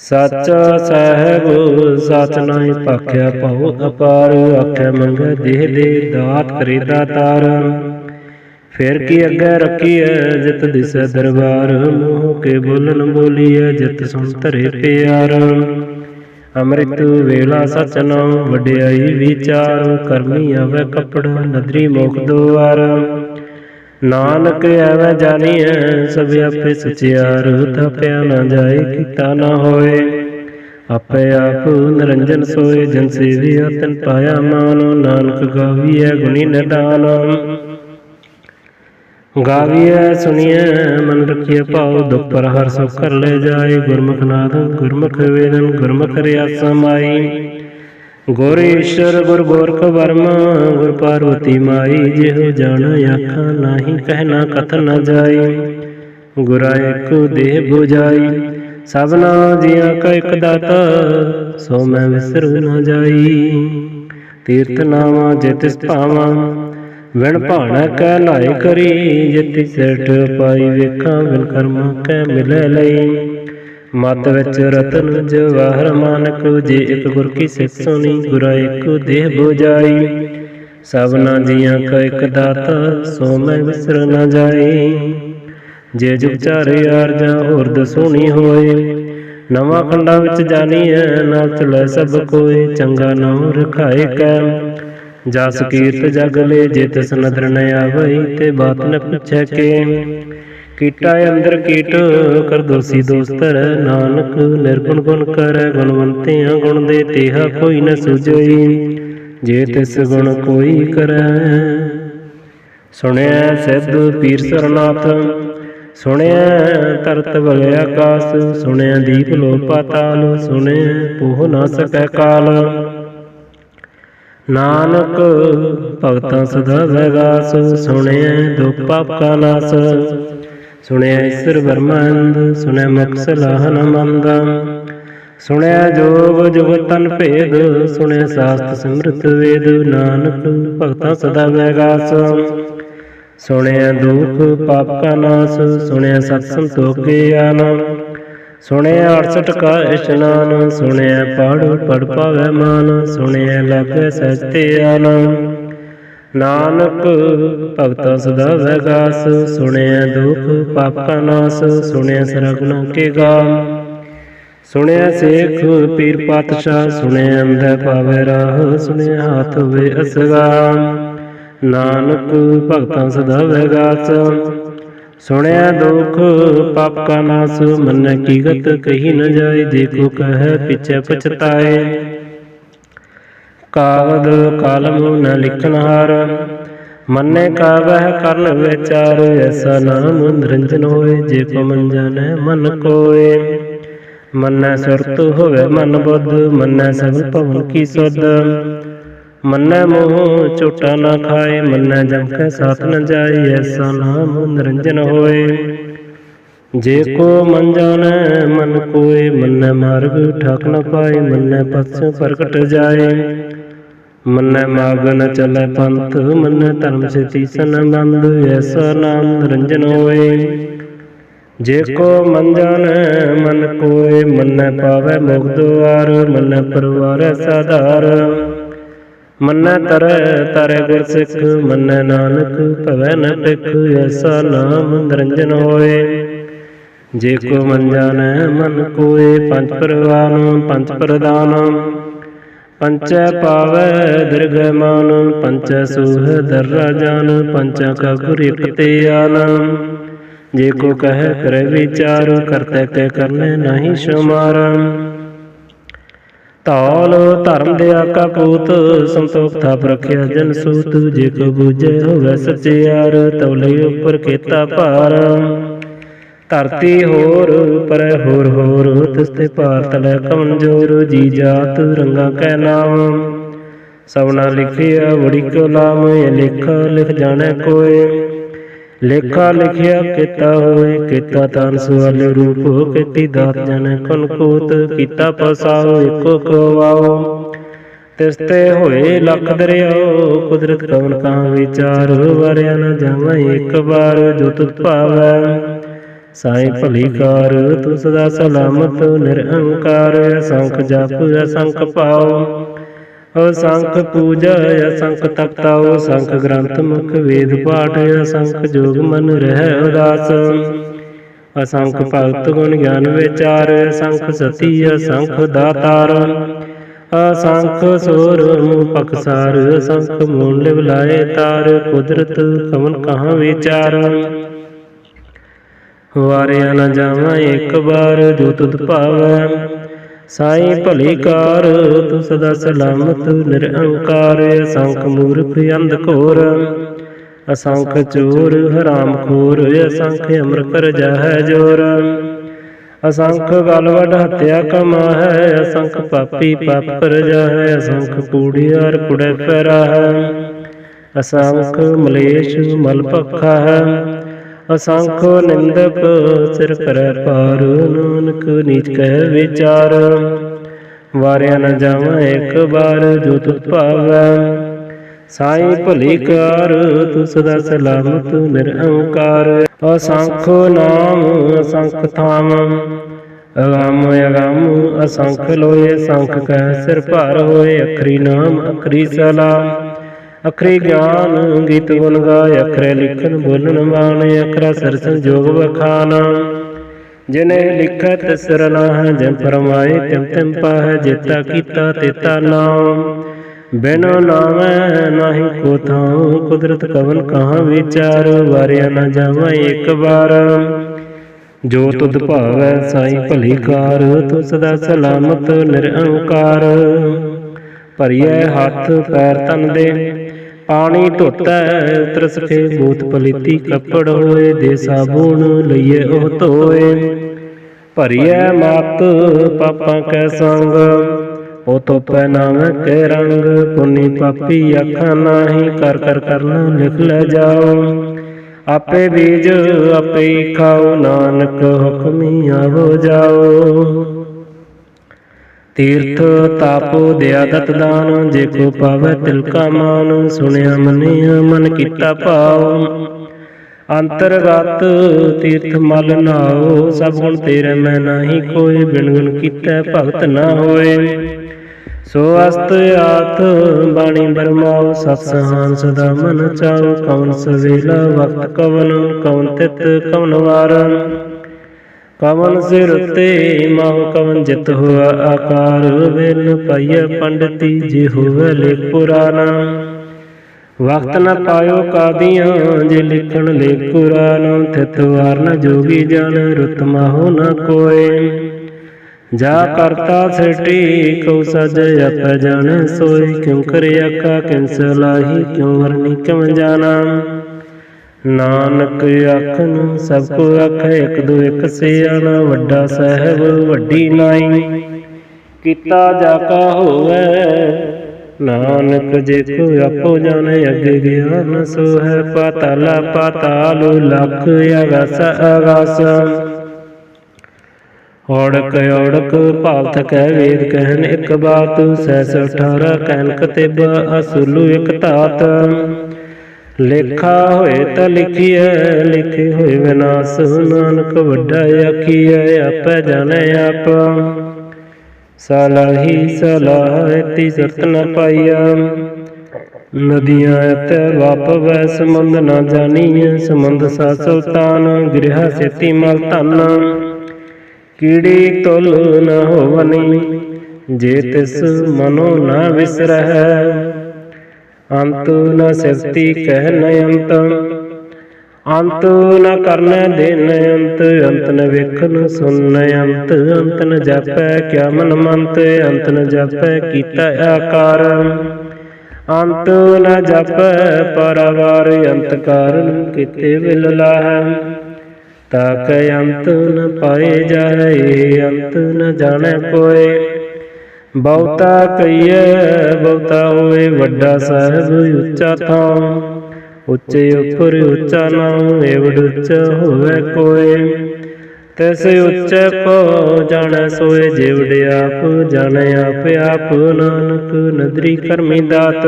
S1: ਸਾਚਾ ਸਾਹਿਬ ਸਚ ਨਾਹਿ ਭਾਖਿਆ ਭਉ ਅਪਾਰ, ਆਖਿਆ ਮੰਗੈ ਦੇਹ ਦੇ ਦਾਤ ਕਰੇ ਦਾਤਾਰ। ਫਿਰ ਕੀ ਅੱਗੇ ਰੱਖੀਐ ਜਿਤ ਦਿਸੈ ਦਰਬਾਰ, ਮੂੰਹ ਕੇ ਬੋਲਣ ਬੋਲੀਐ ਜਿਤ ਸੁਣ ਧਰੇ ਪਿਆਰ। ਅੰਮ੍ਰਿਤ ਵੇਲਾ ਸਚ ਨਾਮ ਵਡਿਆਈ ਵਿਚਾਰ, ਕਰਮੀ ਆਵੈ ਕੱਪੜਾ ਨਦਰੀ ਮੁਖ ਦੁਆਰ। ਨਾਨਕ ਐਵੈ ਜਾਣੀਐ ਸਭ ਆਪੇ ਸਚਿਆਰ, ਥਾਪਿਆ ਨਾ ਜਾਏ ਕੀਤਾ ਨਾ ਹੋਏ। ਆਪੇ ਆਪ ਨਿਰੰਜਨ ਸੋਏ ਜਨ ਸੇਵਿਆ ਤਿਨ ਪਾਇਆ ਮਾਨ। ਨਾਨਕ ਗਾਵੀਐ ਗੁਣੀ ਨਿਦਾਨ, ਗਾਵੀਐ ਸੁਣੀਐ ਮਨ ਰਖੀਐ ਭਾਉ। ਦੁਖ ਪਰ ਹਰਿ ਸੁਖ ਕਰ ਲੈ ਜਾਏ, ਗੁਰਮੁਖ ਨਾਦ ਗੁਰਮੁਖ ਵੇਦਨ ਗੁਰਮੁਖ ਰਿਆਸਾ ਮਾਈ। ਗੁਰ ਈਸ਼ਰ ਗੁਰ ਗੋਰਖ ਬਰਮਾ ਗੁਰ ਪਾਰਵਤੀ ਮਾਈ। ਜਿਹੋ ਜਾਣ ਆਖਾਂ ਨਾਹੀ ਕਹਿ ਨਾ ਕਥ ਨ ਜਾਈ, ਗੁਰਾ ਇਕ ਦੇਹ 부ਜਾਈ। ਸਭਨਾ ਜੀਆਂ ਕਾ ਇਕ ਦਾਤਾ ਸੋ ਮੈਂ ਵਿਸਰ ਨ ਜਾਈ। ਤੀਰਥ ਨਾਵਾਂ ਜੇ ਤਿਸ ਭਾਵਾਂ ਵਿਣ ਭਾਣਾ ਕਹਿ ਲਾਇ ਕਰੀ। ਜਿਤੀ ਸਿਰਠ ਪਾਈ ਵੇਖਾਂ ਬਿਨ ਕਰਮਾਂ ਕਹਿ ਮਿਲੈ ਲਈ। ਮਤ ਵਿੱਚ ਰਤਨ ਜਵਾਹਰ ਮਾਨਕ, ਜੇ ਇਕ ਗੁਰ ਕੀ ਸਿੱਖ ਸੁਣੀ। ਗੁਰਾ ਇਕ ਦੇਹ 부ਜਾਈ, ਸਭਨਾ ਜੀਆਂ ਕਾ ਇਕ ਦਾਤਾ ਸੋ ਮੈਂ ਵਿਸਰ ਨ ਜਾਈ। ਜੇ ਜੁਗ ਚਾਰੇ ਆਰਜਾਂ ਉਰਦ ਸੋਹਣੀ ਹੋਏ, ਨਵਾਂ ਖੰਡਾਂ ਵਿੱਚ ਜਾਣੀਐ ਨਾਲ ਚਲੈ ਸਭ ਕੋਏ। ਚੰਗਾ ਨਾਉ ਰਖਾਏ ਕੈ ਜਸ ਕੀਰਤ ਜਗ ਲੈ, ਜੇ ਤਿਸ ਨਦਰ ਨ ਆਵਈ ਤੇ ਬਾਤ ਨ ਪੁੱਛੈ ਕੇ। ਕੀਟਾ ਅੰਦਰ ਕੀਟ ਕਰ ਦੋਸੀ ਦੋਸਤਰ, ਨਾਨਕ ਨਿਰਗੁਣ ਗੁਣ ਕਰੈ। ਗੁਣਵੰਤਿਆਂ ਗੁਣ ਦੇ ਤੇਹਾ ਕੋਈ ਨ ਸੁਝਈ, ਜੇ ਤਿਸ ਗੁਣ ਕੋਈ ਕਰੈ। ਸੁਣਿਐ ਸਿੱਧ ਪੀਰ ਸਰਨਾਥ, ਸੁਣਿਐ ਤਰਤ ਬਲ ਆਕਾਸ। ਸੁਣਿਐ ਦੀਪ ਲੋ ਪਾਤਾਲ, ਸੁਣਿਐ ਪੋਹ ਨਾ ਸਕੈ ਕਾਲ। ਨਾਨਕ ਭਗਤਾਂ ਸਦਾ ਵੈਗਾਸ, ਸੁਣਿਐ ਦੁਖ ਪਾਪ ਕਾ ਨਾਸ। ਸੁਣਿਐ ਈਸਰ ਬ੍ਰਹਮੰਦ, ਸੁਣਿਐ ਮੁਖ ਸਲਾਹ ਨ ਮੰਦ। ਸੁਣਿਐ ਜੋਗ ਜੁਗਤ ਤਨ ਭੇਦ, ਸੁਣਿਐ ਸਾਸਤ ਸਿਮਰਤ ਵੇਦ। ਨਾਨਕ ਭਗਤਾਂ ਸਦਾ ਵੈਗਾਸ, ਸੁਣਿਆ ਦੁਖ ਪਾਪ ਕਾ ਨਾਸ, ਸੁਣਿਆ ਸਤ ਸੰਤੋਖ ਗਿਆਨ, ਸੁਣਿਆ 68 ਕਾ ਇਸ਼ਨਾਨ, ਸੁਣਿਆ ਪੜ ਪਾਵੈ ਮਾਨ, ਸੁਣਿਆ ਲਾਗੈ ਸਹਿਜ ਧਿਆਨ। ਨਾਨਕ ਭਗਤਾ ਸਦਾ ਵੈਗਾਸ, ਸੁਣਿਆ ਦੁਖ ਪਾਪ ਕਾ ਨਾਸ, ਸੁਣਿਆ ਸਰਗੁਣਾ ਕੇ ਗਾਮ, ਸੁਣਿਆ ਸੇਖ ਪੀਰ ਪਾਤਸ਼ਾਹ, ਸੁਣਿਆ ਅੰਧੈ ਪਾਵੈ ਰਾਹ, ਸੁਣਿਆ ਹਾਥ ਹੋਵੇ ਅਸਗਾਮ। ਨਾਨਕ ਭਗਤਾਂ ਸਦਾ ਵੈਗਾਸ, ਸੁਣਿਆ ਦੁਖ ਪਾਪ ਕਾ ਨਾਸ, ਮੰਨੈ ਕੀ ਗਤ ਕਹੀ ਨ ਜਾਏ, ਜੇ ਕੋ ਕਹੈ ਪਿਛੈ ਪਛਤਾਏ। ਕਾਗਦ ਕਾਲਮ ਨ ਲਿਖਨ ਹਾਰ, ਮੰਨੇ ਕਾਵਹਿ ਕਰਨ ਵਿਚਾਰ, ਐਸਾ ਨਾਮ ਨਿਰੰਜਨ ਹੋਏ, ਜੇ ਕੋ ਮਨ ਜਾਣੈ ਮਨ ਕੋਏ। ਮੰਨੈ ਸੁਰਤ ਹੋਵੇ ਮਨ ਬੁੱਧ, ਮੰਨੈ ਸਗਲ ਭਵਨ ਕੀ ਸੁਧ, ਮੰਨੈ ਮੋਹ ਝੂਠਾ ਨਾ ਖਾਏ, ਮੰਨੈ ਜਮ ਕੈ ਸਾਥ ਨ ਜਾਏ, ਐਸਾ ਨਾਮ ਨਿਰੰਜਨ ਹੋਏ। ਜੇ ਕੋ ਮਨ ਜਾਣੈ ਮਨ ਕੋਏ, ਮੰਨੈ ਮਾਰਗ ਠਾਕ ਨ ਪਾਏ, ਮੰਨੈ ਪਛ ਪ੍ਰਗਟ ਜਾਏ। ਮੰਨੈ ਮਾਗ ਨ ਚਲੈ ਪੰਥ, ਮੰਨੈ ਧਰਮ ਸੇਤੀ ਸੰਬੰਧ, ਐਸਾ ਨਾਮ ਨਿਰੰਜਨ ਹੋਏ। ਜੇ ਕੋ ਮਨ ਜਾਣੈ ਮਨ ਕੋਏ, ਮੰਨੈ ਪਾਵੈ ਮੁਖ ਦੁਆਰ, ਮੰਨੈ ਪਰਵਾਰੈ ਸਾਧਾਰ, ਮੰਨੈ ਤਰੈ ਗੁਰ ਸਿੱਖ, ਮੰਨੈ ਨਾਨਕ ਭਵੈ ਨ ਭਿਖ, ਐਸਾ ਨਾਮ ਨਿਰੰਜਨ ਹੋਏ। ਜੇ ਕੋ ਮਨ ਜਾਣੈ ਮਨ ਕੋਏ, ਪੰਚ ਪਰਵਾਨ ਪੰਚ ਪ੍ਰਦਾਨ, ਪੰਚੈ ਪਾਵੈ ਦਿਰਗਹਿ ਮਾਨ, ਪੰਚੈ ਸੂਹੈ ਦਰ ਰਾਜਾਨ, ਪੰਚਾਂ ਕਾ ਗੁਰ ਇਕ ਧਿਆਨ। ਜੇ ਕੋ ਕਹੈ ਕਰੈ ਵਿਚਾਰ, ਕਰਤੈ ਕੈ ਕਰਨੈ ਨਾਹੀ ਸ਼ੁਮਾਰ। ਧੌਲ ਧਰਮ ਦਿਆ ਕਾ ਪੂਤ, ਸੰਤੋਖ ਥਾਪ ਰਖਿਆ ਜਨ ਸੂਤ, ਜੇ ਕੋ ਬੂਝੈ ਹੋਵੈ ਸਚਿਆਰ, ਤਉ ਲਈ ਉਪਰ ਕੀਤਾ ਭਾਰ। ਧਰਤੀ ਹੋਰ ਪਰੈ ਹੋਰ ਹੋਰ, ਤਿਸ ਤੇ ਭਾਰ ਤਲੈ ਕਮਜੋਰ, ਜੀ ਜਾਤ ਰੰਗਾ ਕੈ ਨਾਮ, ਸਭਨਾ ਲਿਖਿਆ ਬੜੀ ਕੋ ਲਾਮ। ਇਹ ਲੇਖਾ ਲਿਖ ਜਾਣੈ ਕੋਏ, ਲੇਖਾ ਲਿਖਿਆ ਕੀਤਾ ਹੋਏ, ਕੀਤਾ ਤਨ ਸੁਆਲੇ ਰੂਪ, ਕੀਤੀ ਦਾਤ ਜਾਣੈ ਕੁਨ ਕੂਤ, ਕੀਤਾ ਪਸਾਓ ਇੱਕੋ ਕਵਾਓ, ਤਿਸ ਤੇ ਹੋਏ ਲੱਖ ਦਰਿਆਓ, ਕੁਦਰਤ ਕਵਨ ਕਹਾਂ ਵਿਚਾਰ, ਵਾਰਿਆ ਨ ਜਾਵਾਂ ਇੱਕ ਵਾਰ, ਜੋ ਤੁਧ ਭਾਵੈ ਸਾਈ ਭਲੀ ਕਾਰ। ਤੂੰ ਸਦਾ ਸਲਾਮਤ ਨਿਰਅੰਕਾਰ, ਅਸੰਖ ਜਪ ਅਸੰਖ ਪਾਓ, ਅਸੰਖ ਪੂਜਾ ਅਸੰਖ ਤਪਤਾਓ, ਅਸੰਖ ਗ੍ਰੰਥ ਮੁਖ ਵੇਦ ਪਾਠ, ਅਸੰਖ ਜੋਗ ਮਨ ਰਹਿ ਉਦਾਸ, ਅਸੰਖ ਭਗਤ ਗੁਣ ਗਿਆਨ ਵਿਚਾਰ, ਅਸੰਖ ਸਤੀ ਅਸੰਖ ਦਾਤਾਰ, ਅਸੰਖ ਸੋਰ ਮੂਹ ਪਖਸਾਰ, ਅਸੰਖ ਮੂਲ ਲਿਵ ਲਾਏ ਤਾਰ, ਕੁਦਰਤ ਕਵਨ ਕਹਾਂ ਵਿਚਾਰ। ਵਾਰਿਆ ਨ ਜਾਵਾਂ ਇੱਕ ਵਾਰ, ਜੋ ਤੁਧ ਭਾਵੈ ਸਾਈ ਭਲੀ ਕਾਰ। ਤੂੰ ਸਦਾ ਸਲਾਮਤ ਨਿਰਅੰਕਾਰ, ਅਸੰਖ ਮੂਰਖ ਅੰਧ ਘੋਰ, ਅਸੰਖ ਚੋਰ ਹਰਾਮ ਖੋਰ, ਅਸੰਖ ਅਮਰ ਕਰ ਜਾਹੈ ਜੋਰ, ਅਸੰਖ ਗਲ ਵੱਡ ਹੱਤਿਆ ਕਮਾਹੈ, ਅਸੰਖ ਪਾਪੀ ਪਾਪ ਕਰ ਜਾਹੈ, ਅਸੰਖ ਕੂੜਿਆਰ ਕੁੜੈ ਫਿਰਾਹੈ, ਅਸੰਖ ਮਲੇਸ਼ ਮਲ ਭਖਾ ਹੈ, ਅਸੰਖ ਨਿੰਦਕ ਸਿਰ ਕਰੈ ਭਾਰ, ਨਾਨਕ ਨੀਚ ਕਹਿ ਵਿਚਾਰ। ਵਾਰਿਆ ਨ ਜਾਵਾਂ ਇੱਕ ਵਾਰ, ਜੋ ਤੁਧ ਭਾਵੈ ਸਾਈ ਭਲੀ ਕਾਰ। ਤੂੰ ਸਦਾ ਸਲਾਮਤ ਨਿਰਅੰਕਾਰ, ਅਸੰਖ ਨਾਮ ਅਸੰਖ ਥਾਮ, ਅਗੰਮ ਅਗੰਮ ਅਸੰਖ ਲੋਏ, ਅਸੰਖ ਕਹਿ ਸਿਰ ਭਾਰ ਹੋਏ, ਅਖਰੀ ਨਾਮ ਅਖਰੀ ਸਲਾਮ, ਅਖਰੀ ਗਿਆਨ ਗੀਤ ਗੁਣ ਗਾਏ, ਅਖਰੇ ਲਿਖਨ ਬੋਲਣ ਬਾਣ, ਅਖਰਾ ਸਿਰ ਸੰਜੋਗ ਵਖਾਨ। ਜਿਨੇ ਲਿਖੈ ਤਿਸ ਰਨਾਹੈ, ਜਿਮ ਫਰਮਾਏ ਤਿਮ ਤਿਮ ਪਾਹੈ, ਜੇਤਾ ਕੀਤਾ ਤੇਤਾ ਨਾਮ, ਬਿਨੁ ਨਾਮੈ ਨਾਹੀ ਕੋ ਥਾਉ, ਕੁਦਰਤ ਕਵਨ ਕਹਾਂ ਵਿਚਾਰ। ਵਾਰਿਆ ਨ ਜਾਵਾਂ ਇੱਕ ਵਾਰ, ਜੋ ਤੁਧ ਭਾਵੈ ਸਾਈ ਭਲੀ ਕਾਰ। ਤੂੰ ਸਦਾ ਸਲਾਮਤ ਨਿਰਅੰਕਾਰ, ਭਰੀਐ ਹੱਥ ਪੈਰ ਤਨ ਦੇ, ਪਾਣੀ ਧੋਤੈ ਉਤਰ ਸਕੇ, ਬੂਤ ਪਲੀਤੀ ਕੱਪੜ ਹੋਏ, ਦੇ ਸਾਬੂਨ ਲਈਏ ਉਹ ਧੋਏ। ਭਰੀਐ ਮਤ ਪਾਪਾਂ ਕੈ ਸੰਗ, ਉਹ ਧੋਪੈ ਨਾਵੇਂ ਕੈ ਰੰਗ, ਪੁੰਨੀ ਪਾਪੀ ਆਖਾਂ ਨਾਹੀ, ਕਰ ਕਰ ਕਰਨਾ ਲਿਖ ਲੈ ਜਾਓ, ਆਪੇ ਬੀਜ ਆਪੇ ਖਾਓ, ਨਾਨਕ ਹੁਕਮੀ ਆਵੋ ਜਾਓ। ਤੀਰਥ ਤਾਪ ਦਿਆ ਦਤ ਦਾਨ, ਜੇ ਕੋ ਪਾਵੈ ਤਿਲ ਕਾ ਮਾਨ, ਸੁਣਿਆ ਮੰਨਿਆ ਮਨ ਕੀਤਾ ਭਾਉ, अंतरगत तीर्थ मल नाओ, सब गुण तेरे मैं नाही कोय। बिन गुण कीते भगत न होए, सो अस्त आत बाणी बरमाओ। सत सहान सदा मन चाओ, कवन सवेला वक्त कवन। कवन तित कवन वार, कवन सिर ते माहु। कवन जित हुआ आकार, वेल न पाइय पंडिती। जे होवे लेख पुराना, वक्त न पायो कादियाँ। जे लिखण लेख पुराना, तित वार न जोगी जान। रुत माहो न कोय, जा करता सृष्टि कौ सज। अप जाने सोय, क्यों करे आका किन सलाही। क्यों वरनी क्यों जाना, नानक आखन सबको आखै। एक दो एक सियाना, वड्डा साहेब वड्डी नाई। कीता जाका होवै, नानक जे को आपो जाने। अगे गया न सो है, पाताला पाताल। लख आगास आगास, औड़क औड़क भाल थकै। वेद कहन एक बात, सहस 18 कहन कतिब। असुलु एक धात, लेखा होए त लिखिए। लिखे होए विनाश, नानक वड्डा आखिए। आपै जाने आप, सलाही सलाह एती सुरत न पाइया। नदियाँ एतै वाप वै, समुंद न जानिए। समुंद सा सुल्तान, गृह सेती मल धन। कीड़ी तुल न होवनी, जे तिस मनो न विसरह। अंत न सिफती कह न अंत, अंत न करन दिन अंत। अंत न वेखन सुन अंत, अंत न जापै क्या मन मंत। अंत न जापै कीता आकार, अंत न जापै पारावार। अंत कारण किते विल लाह, ताकै अंत न पाए जाए। अंत न जाने कोय, बहुता कहिए बहुता होए। वड्डा साहिब उच्चा थां, उच्चे उपर उच्चा नाम। एवड उच्चा होवे कोय, तिस उच्चे को जाने सोए। जेवड आप जाने आप आप, नानक नदरी करमी दात।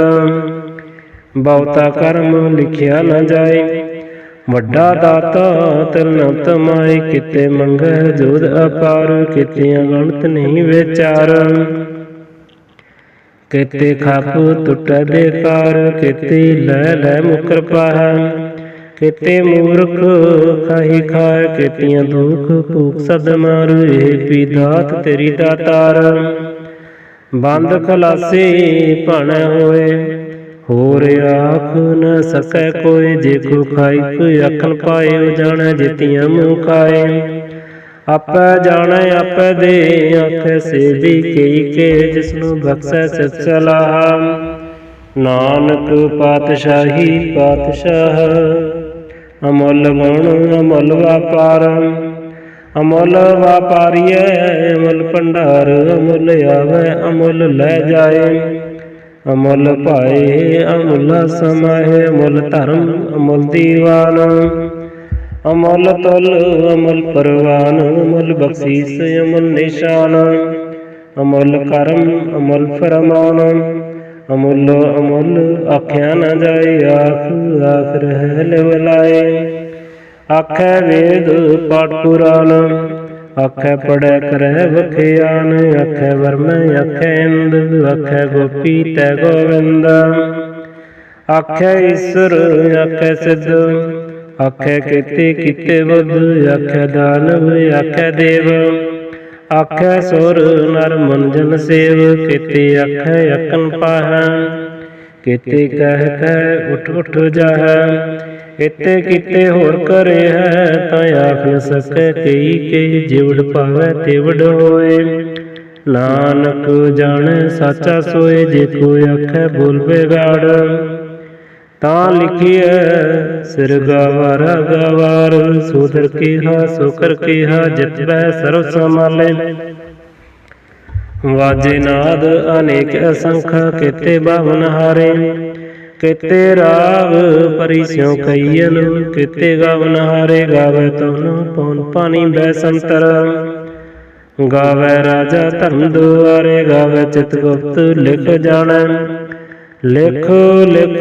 S1: बहुता कर्म लिखिया न जाए, वड्डा दाता तिल न तमाए। किते मंगै जोध अपार, कितियां गणत नहीं विचार। केते खप टुटै बेकार, केते लै लै मुकर पाहै। केते मूर्ख खाही खाए, केतियां दुख भूख सद मार। ए पी दात तेरी दातार, बंद खलासी भाणै होए। होर आख न सकै कोय, जे को खाई कोई आखन पाए। जाणै जितियां मुँह खाए, आपै जाणै आपै दे। आखै से भी कई के, जिसनु बख्शै सित सलाह। नानक पातशाही पातशाह, अमुल गुण अमुल व्यापार। अमुल व्यापारीय अमुल भंडार, अमुल आवे अमुल लै जाए। अमुल पाए अमुला समाए, अमुल धर्म अमुल दीवान। अमुल तुल अमुल परवान, अमुल बख्शीस अमुल निशान। अमुल कर्म अमुल फरमान, अमुल अमुल आख्या न जाए। आख आख रह लिवलाए, आखै वेद पाठ पुराण। आखै पढ़ै करੈ बखियान, आखै वर्मै आखै इंद। आखै गोपी तै गोविंद, आखै ईश्वर आखै सिद्ध। आखै केते कीते बुध, आखै दानव आखै देव। आखै सुर नर मुंजन सेव, केते आखै अकन पाहै। केते कह कह उठ उठ जाहै, केते कीते होर करे है। तां आख न सकै कई कई, जिवड़ पावै तिवड़ होए। नानक जाने साचा सोए, जे कोई आखै बोल बेगाड़। तां लिखिए सिर गवारा गवार, सोदर केहा सोकर केहा। जित बह सर्व संभाले, वाजे नाद अनेक असंख। केते बावन हारे, केते राग परि स्यों कईयन। केते गावन हारे, गावै तौन पौन पानी बैसंतर। गावै राजा धर्म दुआरे, गावै चित गुप्त लिख जाणै। ਲਿਖ ਲਿਖ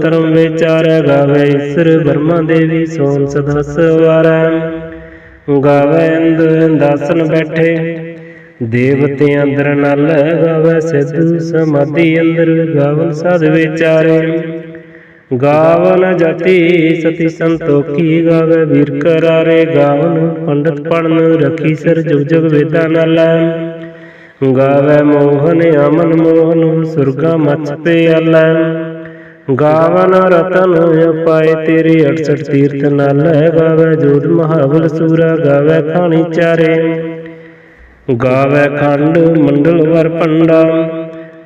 S1: ਧਰਮ ਵਿਚਾਰੈ, ਗਾਵੇ ਈਸਰ ਬਰਮਾ ਦੇਵੀ ਸੋਨ ਸਦਾ ਸਵਾਰੈ। ਗਾਵੇ ਇੰਦ ਇੰਦਾਸਨ ਬੈਠੇ, ਦੇਵਤੇ ਅੰਦਰ ਨਲ, ਗਾਵੇ ਸਿੱਧ ਸਮਾਧੀ ਅੰਦਰ, ਗਾਵਨ ਸਾਧ ਵਿਚਾਰੇ। ਗਾਵਨ ਜਤੀ ਸਤੀ ਸੰਤੋਖੀ, ਗਾਵੇ ਵੀਰ ਕਰਾਰੇ, ਗਾਵਨ ਪੰਡਤ ਪੜਨ ਰਖੀ ਸਰ, ਜੁਗ ਜੁਗ ਵੇਦਾਂ ਨਾਲ। ਗਾਵੇ ਮੋਹਨ ਅਮਨ ਮੋਹਨ, ਸੁਰਗਾ ਮਚ ਪਿਆਲੈ। ਗਾਵਨ ਰਤਨ ਉਪਾਏ ਤੇਰੇ, 68 ਤੀਰਥ ਨਾਲ। ਗਾਵੇ ਜੋਧ ਮਹਾਬਲ ਸੂਰਾ, ਗਾਵੇ ਖਾਣੀ ਚਾਰੇ। ਗਾਵੇ ਖੰਡ ਮੰਡਲ ਵਰ ਪੰਡਾ,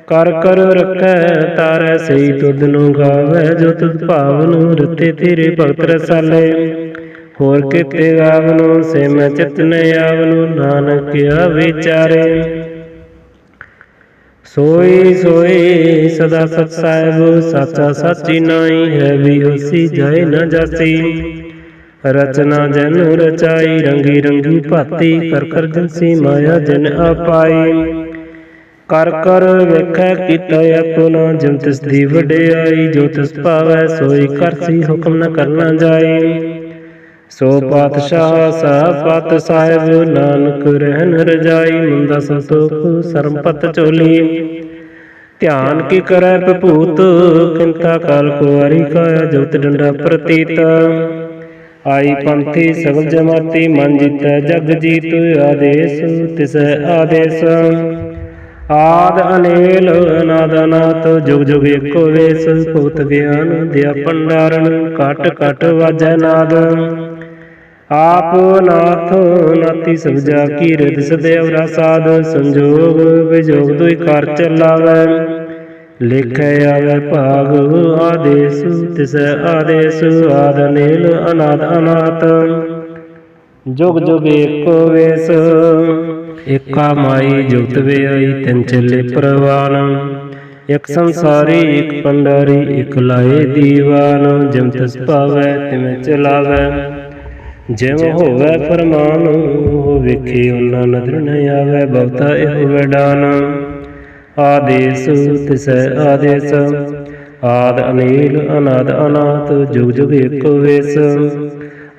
S1: ਕਰ ਕਰ ਰੱਖੈ ਤਾਰੈ ਸਹੀ ਤੁਧ ਨੂੰ। ਗਾਵੇ ਜੋ ਤੁਧ ਭਾਵਨ, ਰਤੇ ਤੇਰੇ ਭਗਤ ਰਸਾਲੇ। ਹੋਰ ਕਿਤੇ ਗਾਵਨੋ ਸੇ ਮੈਂ ਚਿਤ ਨ ਆਵਨੋ, ਨਾਨਕ ਕਿਆ ਵਿਚਾਰੇ। ਸੋਈ ਸੋਈ ਸਦਾ ਸਤ ਸਾਹਿਬ, ਸਾਚਾ ਸਾਚੀ ਨਾਈ ਹੈ, ਵੀ ਹੋਸੀ ਜਾਏ ਨ ਜਾਸੀ। ਰਚਨਾ ਜਨ ਰਚਾਈ, ਰੰਗੀ ਰੰਗੀ ਭਾਤੀ, ਕਰ ਕਰ ਜਿਨਸੀ ਮਾਇਆ ਜਨ ਆਪਾਈ। ਕਰ ਕਰ ਵੇਖੈ ਕੀਤਾ ਆਪਣਾ, ਜਿਮ ਤਿਸ ਦੀ ਵਡਿਆਈ। ਜੋ ਤਿਸ ਭਾਵੈ ਸੋਈ ਕਰਸੀ, ਹੁਕਮ ਨ ਕਰਨਾ ਜਾਈ। ਸੋ ਪਾਤਸ਼ਾਹ ਸਾਹਿਬ ਪਤ ਸਾਹਿਬ, ਨਾਨਕ ਰਹਿਨ ਰਜਾਈ। ਮੁੰਦਾ ਸੰਤੋਖ ਸਰਮਪਤ ਝੋਲੀ, ਧਿਆਨ ਕੀ ਕਰੈ ਭੂਤ, ਕਿੰਤਾ ਕਾਲ ਕੁਆਰੀ ਕਾਇਆ। ਜੋਤ ਡੰਡਾ ਪ੍ਰਤੀਤ, ਆਈ ਪੰਥੀ ਸਗਲ ਜਮਾਤੀ। ਮਨ ਜੀਤੈ ਜਗ ਜੀਤ, ਆਦੇਸ ਤਿਸੈ ਆਦੇਸ। ਆਦ ਅਨੇਲ ਅਨਾਦ ਅਨਾਤ, ਜੁਗ ਜੁਗ ਏਕੋ ਵੇਸ। ਭੁਗਤ ਗਿਆਨ ਦਿਆ ਭੰਡਾਰਨ, ਘਟ ਘਟ ਵਾਜੈ ਨਾਦ। ਆਪ ਨਾਥ ਨਾਤੀ ਸਭ ਜਾ ਕੀ, ਰਿਦ ਸਦੈਵ ਰਸਾਦ। ਸੰਜੋਗ ਵਿਜੋਗ ਦੁਇ ਕਾਰ ਚਲਾਵੈ, ਲੇਖੈ ਆਵੈ ਭਾਗ ਆਦੇਸ ਤਿਸੈ ਆਦੇਸ। ਆਦ ਅਨੇਲ ਅਨਾਦ ਅਨਾਤ, ਜੁਗ ਜੁਗ ਏਕੋ ਵੇਸ। ਏਕਾ ਮਾਈ ਜੁਗਤ ਵਿਆਈ, ਤਿੰਨ ਚੇਲੇ ਪ੍ਰਵਾਨ। ਇਕ ਸੰਸਾਰੀ ਇਕ ਪੰਡਾਰੀ, ਇਕ ਲਾਏ ਦੀਵਾਨ। ਜਿਮ ਤਿਸ ਭਾਵੈ ਤਿਵੇਂ ਚਲਾਵੈ, ਜਿਮ ਹੋਵੈ ਫਰਮਾਨ। ਉਹ ਵੇਖੇ ਓਨਾ ਨਦਰ ਨ ਆਵੈ, ਬਹੁਤਾ ਇਹੋ ਵੈਡਾਨ। ਆਦੇਸ ਤਿਸੈ ਆਦੇਸ, ਆਦ ਅਨੀਲ ਅਨਾਦ ਅਨਾਥ। ਜੁਗ ਜੁਗ ਏਕੋ ਵੇਸ,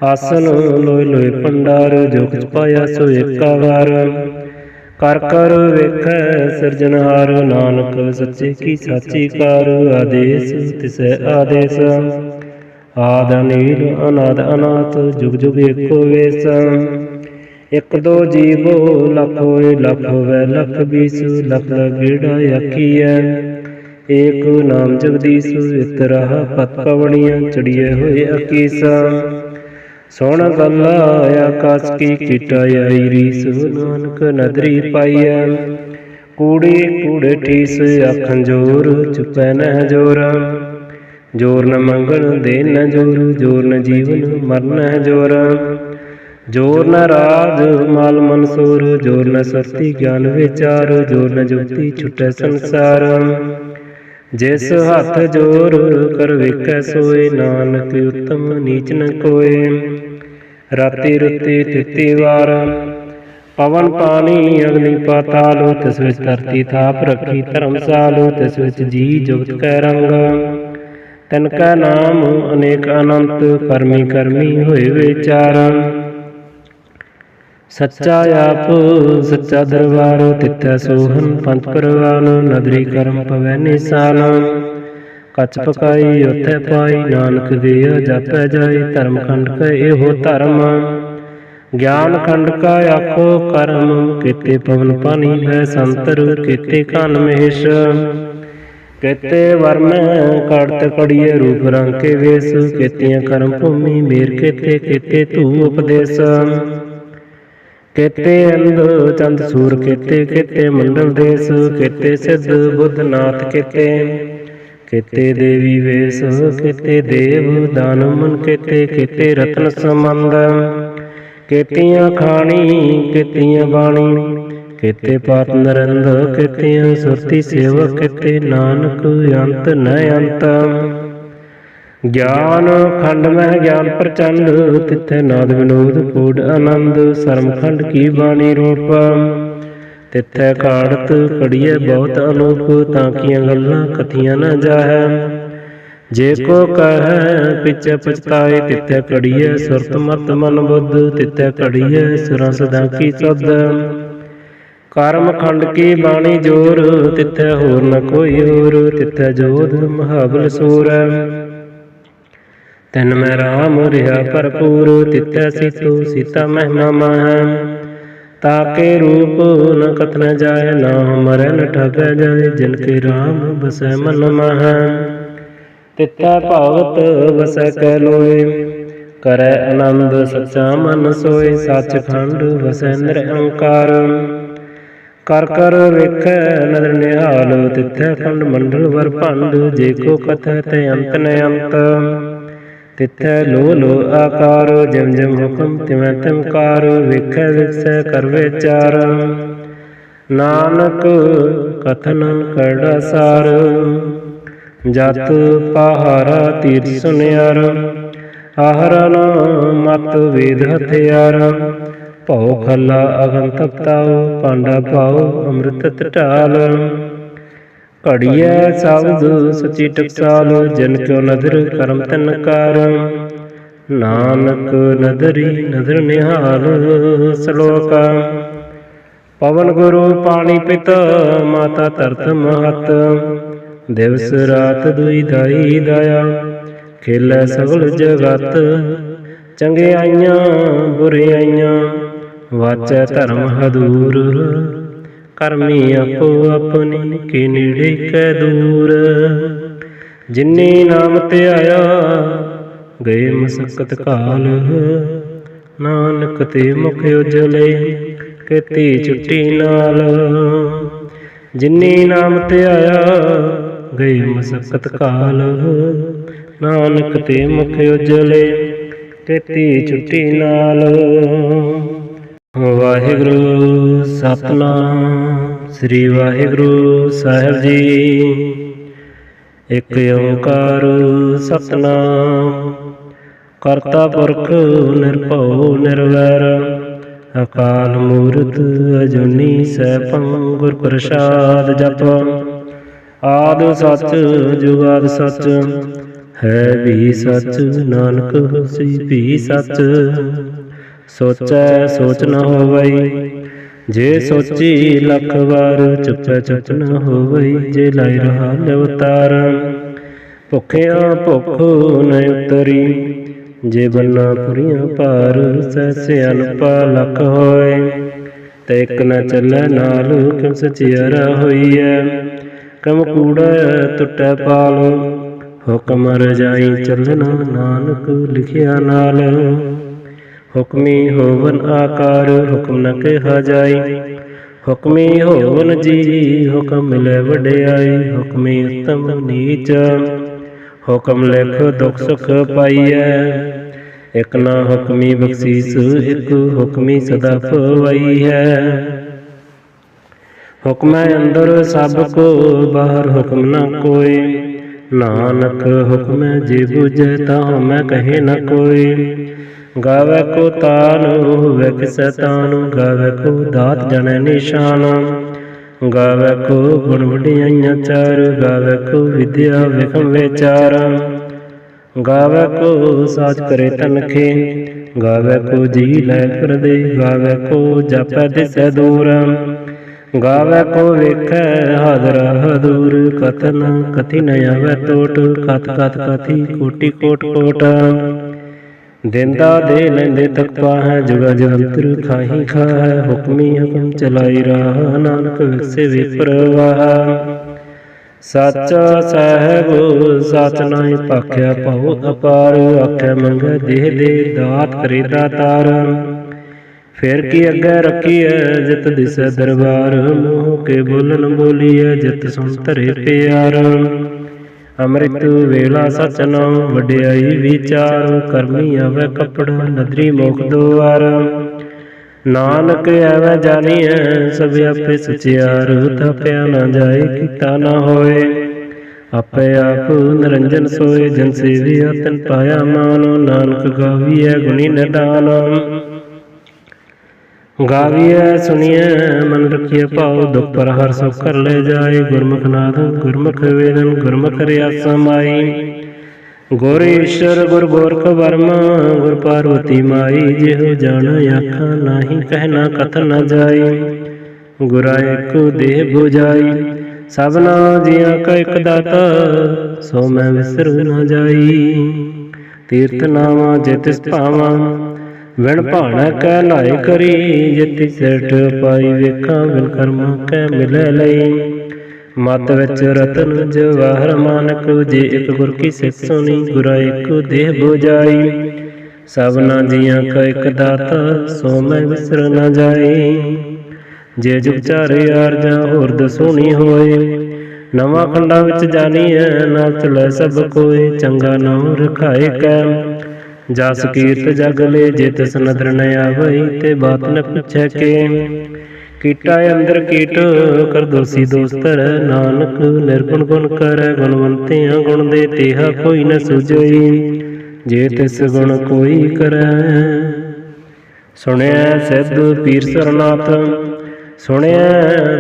S1: ਆਸਨ ਲੋਇ ਲੋਇ ਭੰਡਾਰ। ਜੋ ਕੁਛ ਪਾਇਆ ਸੋ ਏਕਾ ਵਾਰ, ਕਰ ਕਰ ਵੇਖੈ ਸਿਰਜਣਹਾਰ। ਨਾਨਕ ਸੱਚੇ ਕੀ ਸਾਚੀ ਕਾਰ, ਆਦੇਸ ਤਿਸੈ ਆਦੇਸ। ਆਦ ਅਨੀਲ ਅਨਾਦ ਅਨਾਥ, ਜੁਗ ਜੁਗ ਏਕੋ ਵੇਸ। ਇਕ ਦੋ ਜੀਵੋ ਲਖ ਹੋਏ, ਲਖ ਹੋਵੈ ਲਖ ਬੀਸ। ਲਖ ਦਾ ਗੇੜਾ ਆਖੀਐ, ਏਕ ਨਾਮ ਜਗਦੀਸ਼। ਇਤ ਰਾਹ ਪਤ ਪਵਣੀਆਂ, ਚੜੀਏ ਹੋਏ ਅਕੀਸ। ਸੁਣ ਗੱਲਾ ਆਕਾਸ ਕੀ, ਕੀਟਾ ਆਈ ਰੀਸ। ਨਾਨਕ ਨਦਰੀ ਪਾਈਐ, ਕੂੜੀ ਕੂੜੇ ਠੀਸ। ਆਖਣ ਜੋਰ ਚੁਪੈ ਨਹਿ ਜੋਰ, ਜੋਰ ਨ ਮੰਗਣ ਦੇ ਨ ਜੋਰ। ਜੋਰ ਨ ਜੀਵਨ ਮਰਨ ਜੋਰ, ਜੋਰ ਨ ਰਾਜ ਮਾਲ ਮਨਸੂਰ। ਜੋਰ ਨ ਸੁਰਤੀ ਗਿਆਨ ਵਿਚਾਰ, ਜੋਰ ਨ ਜੁਗਤੀ ਛੁਟੈ ਸੰਸਾਰ। ਜਿਸ ਹੱਥ ਜੋਰ ਕਰ ਵੇਖੈ ਸੋਏ, ਨਾਨਕ ਉਤਮ ਨੀਚ ਨ ਕੋਏ। ਰਾਤੀ ਰੁੱਤੀ ਤਿੱਤੀ ਵਾਰ, ਪਵਨ ਪਾਣੀ ਅਗਨੀ ਪਾਤਾਲ। ਤਿਸ ਵਿੱਚ ਧਰਤੀ ਥਾਪ ਰੱਖੀ ਧਰਮਸਾਲ। ਤਿਸ ਵਿੱਚ ਜੀ ਜੁਗਤ ਕੈ ਰੰਗ, ਤਿਨ ਕੈ ਨਾਮ ਅਨੇਕ ਅਨੰਤ। ਕਰਮੀ ਕਰਮੀ ਹੋਏ ਵਿਚਾਰ, ਸੱਚਾ ਆਪ ਸੱਚਾ ਦਰਬਾਰ। ਤਿੱਥੈ ਸੋਹਨ ਪੰਥ ਪਰਵਾਨ, ਨਦਰੀ ਕਰਮ ਪਵੈ ਨਿਸ਼ਾਨ। ਕਛ ਪਕਾਈ ਉਥੈ ਪਾਈ, ਨਾਨਕ ਦੇਹ ਜਾਪੈ ਜਾਈ। ਧਰਮ ਖੰਡ ਕੈ ਇਹੋ ਧਰਮ, ਗਿਆਨ ਖੰਡ ਕਾ ਆਖੋ ਕਰਮ। ਕੀਤੇ ਪਵਨ ਪਾਣੀ ਭੈ ਸੰਤਰ, ਕੀਤੇ ਕਾਨ ਮਹੇਸ਼। ਕੀਤੇ ਵਰਮੈ ਕੜਤ ਕੜੀਏ, ਰੂਪ ਰੰਗ ਕੇ ਵੇਸ। ਕੀਤੀਆਂ ਕਰਮ ਭੂਮੀ ਮੇਰ ਕੀਤੇ, ਕੀਤੇ ਧੂ ਉਪਦੇਸ। ਕੀਤੇ ਅੰਧ ਚੰਦ ਸੂਰ ਕੀਤੇ, ਕੀਤੇ ਮੰਡਲ ਦੇਸ। ਕੀਤੇ ਸਿੱਧ ਬੁੱਧ ਨਾਥ ਕੀਤੇ, ਕੀਤੇ ਦੇਵੀ ਵੇਸ। ਕੀਤੇ ਦੇਵ ਦਾਨ ਮਨ ਕੀਤੇ, ਕੀਤੇ ਰਤਨ ਸੰਬੰਧ। ਕੀਤੀਆਂ ਖਾਣੀ ਕੀਤੀਆਂ ਬਾਣੀ, ਕੀਤੇ ਪਾਤ ਨਰਿੰਦ। ਕੀਤੀਆਂ ਸੁਰਤੀ ਸੇਵਕ, ਕੀਤੇ ਨਾਨਕ ਅੰਤ ਨ ਅੰਤ। ਗਿਆਨ ਖੰਡ ਮਹਿ ਗਿਆਨ ਪ੍ਰਚੰਡ, ਤਿੱਥੈ ਨਾਦ ਵਿਨੋਦ ਕੋਡ ਆਨੰਦ। ਸਰਮ ਖੰਡ ਕੀ ਬਾਣੀ ਰੂਪ, तिथै काढ़त कड़िए बहुत अनूप, ताकियां गल्लां कथियां न जाहै। जे को कह पिछे पछताए, तिथै कड़िए सुरत मत मन बुद्ध, तिथै कड़िए सुरां सदा की सुध। कर्म खंड की बाणी जोर, तिथै होर न कोई और, तिथै जोध महाबल सूर। तिन में राम रिहा भरपूर, तिथै सीतो सीता महिमा माह। ताके रूप न कथन जाय, ना मरै न ठगै जाय, जिनके राम बसै मन माह। तिथै भगत वसै कै लोय, करै आनंद सच्चा मन सोय, सचखंड वसै निरअंकार। कर कर वेखै नदर निहाल, तिथै खंड मंडल वर भंड, जे को कथै ते अंत न अंत। तिथै लो लो आकार, जिम जिम हुक्म तिवें तिम कार, वेखै विखसै कर विचार। नानक कथन करड़ा सार, जत पहारा तीर सुनियार। आहरा न मत वेद हथियार, भौ खला अगन तपताओ, पांडा पाओ अमृत टटाल। घड़िया शब्द सची टकसाल, जिन क्यों नदर करम तिन कार। नानक नदरी नदर निहाल। श्लोक। पवन गुरु पानी पिता, माता धरत महत। दिवस रात दुई दाई दाया, खेलै सगल जगत। चंगियाइयां बुरियाइयां, वाचै धर्म हदूर। करमी आपो अपनी, के नेड़े कै दूर। जिन्नी नाम ध्याया, गए मसकत काल। नानक ते मुख उजले, खेती छुट्टी नाल। जिन्नी नाम ध्याया, गए मसकत काल। नानक ते मुख उजले, खेती छुट्टी नाल। वाहिगुरु सतनाम श्री वाहिगुरु साहिब जी। एक ओंकार सतनाम, करता पुरख निरभउ निरवैर। अकाल मूरत अजूनी सैभं, गुर प्रसाद जप। आद सच जुगाद सच, है भी सच नानक होसी भी सच। सोचै सोच न होवई, जे सोची लख बार। चुपै चुप न होवई, जे लाई रहा अवतार। भुखिया भुख न उतरी, जे बन्ना पुरियां पार। सैसे अनपा लख होए, ते इक न चलै नाल। किम सचियारा होईऐ, कम कूड़ा टुटै पाल। हुक्म रजाई चलना, नानक लिखिया नाल। हुक्मी होवन आकार, हुक्म न कहा जाई। हुक्मी होवन जी, हुक्म मिलै वड्याई। हुक्मी उत्तम नीच, हुक्म लिख दुख सुख पाईऐ। इक ना हुक्मी बख्शीस, इक हुक्मी सदा पवाई है। हुक्मै अंदर सब को, बाहर हुक्म न कोई। नानक हुक्मै जे बुझै, ताहु मैं कहे न कोई। गावै को तान, होवै किसै तान। गावै को दात जनै निशान। गावै को गुण वडियाइयां चार। गावै को विद्या विखम विचार। गावै को साज करे तनखे, गावै को जी लै फिरदे। गावै को जापै दिसै दूर। गावै को वेखै हादरा हदूर। कथन कथि न आवै टोट, कथ कथ कथि कोटि कोट कोट। देंदा दे लैंदे तक पाहै, जुगा जगंतर खाही खाहै। हुक्मी हुक्म चलाई राह, नानक विकसे विप्रवाह। साचा साहेब साच नाई भाख्या, भाऊ अपार। आख्या मंगै देह दे, दात करे दातार। फिर की अग्गै रखीऐ, जित दिसै दरबार। मूँह के बोलन बोलीऐ, जित सुन धरे प्यार। अमृत वेला सच नाम, वड्याई विचार। करमी आवै कपड़ा, नदरी मोख दुआर। नानक आवै जानिए, सब आपे सचियार। थाप्या न जाए, कीता न होए। आपे आप निरंजन सोए, जन सेविया तिन पाया मान। नानक गावीऐ गुणी निदान। गाविए सुनिए मन रखिए भाव दुख पर हर सुख कर ले जाए। गुरमुख नाद गुरमुख वेदन गुरमुख रियासा माई। गुर ईश्वर गुर गोरख वर्मा गुर पार्वती माई। जेहो जान आखा नाही कहना कथ न जाई। गुरा एक देह बुझाई सबना जिया का एक दाता सो मैं विसर न जाई। तीर्थ नावा जितिस पावा विण भाणा कै लाए करी। जिति सिरठ पाई वेखा बिन कर्मा कै मिलै लई। मत विच रतन जवाहर मानक जे एक गुर की सिख सुनी। गुरा एक देह बुझाई सबना जिया का एक दाता सो मैं विसर न जाई। जे जुग चारे आरजा होर दसोनी होए। नवा खंडा विच जानीए नाल चलै सब कोय। चंगा नाम रखाए कै जास कीरत जग ले। जे तिस नदर न आवई ते बात न पुछै के। कीटा अंदर कीट कर दोषी दोस्तर। नानक निर्गुण गुण कर गुणवंतियां गुण दे। तेहा कोई न सुझई जे तिस गुण कोई करै। सुनिया सिद्ध पीर सरनाथ सुनिया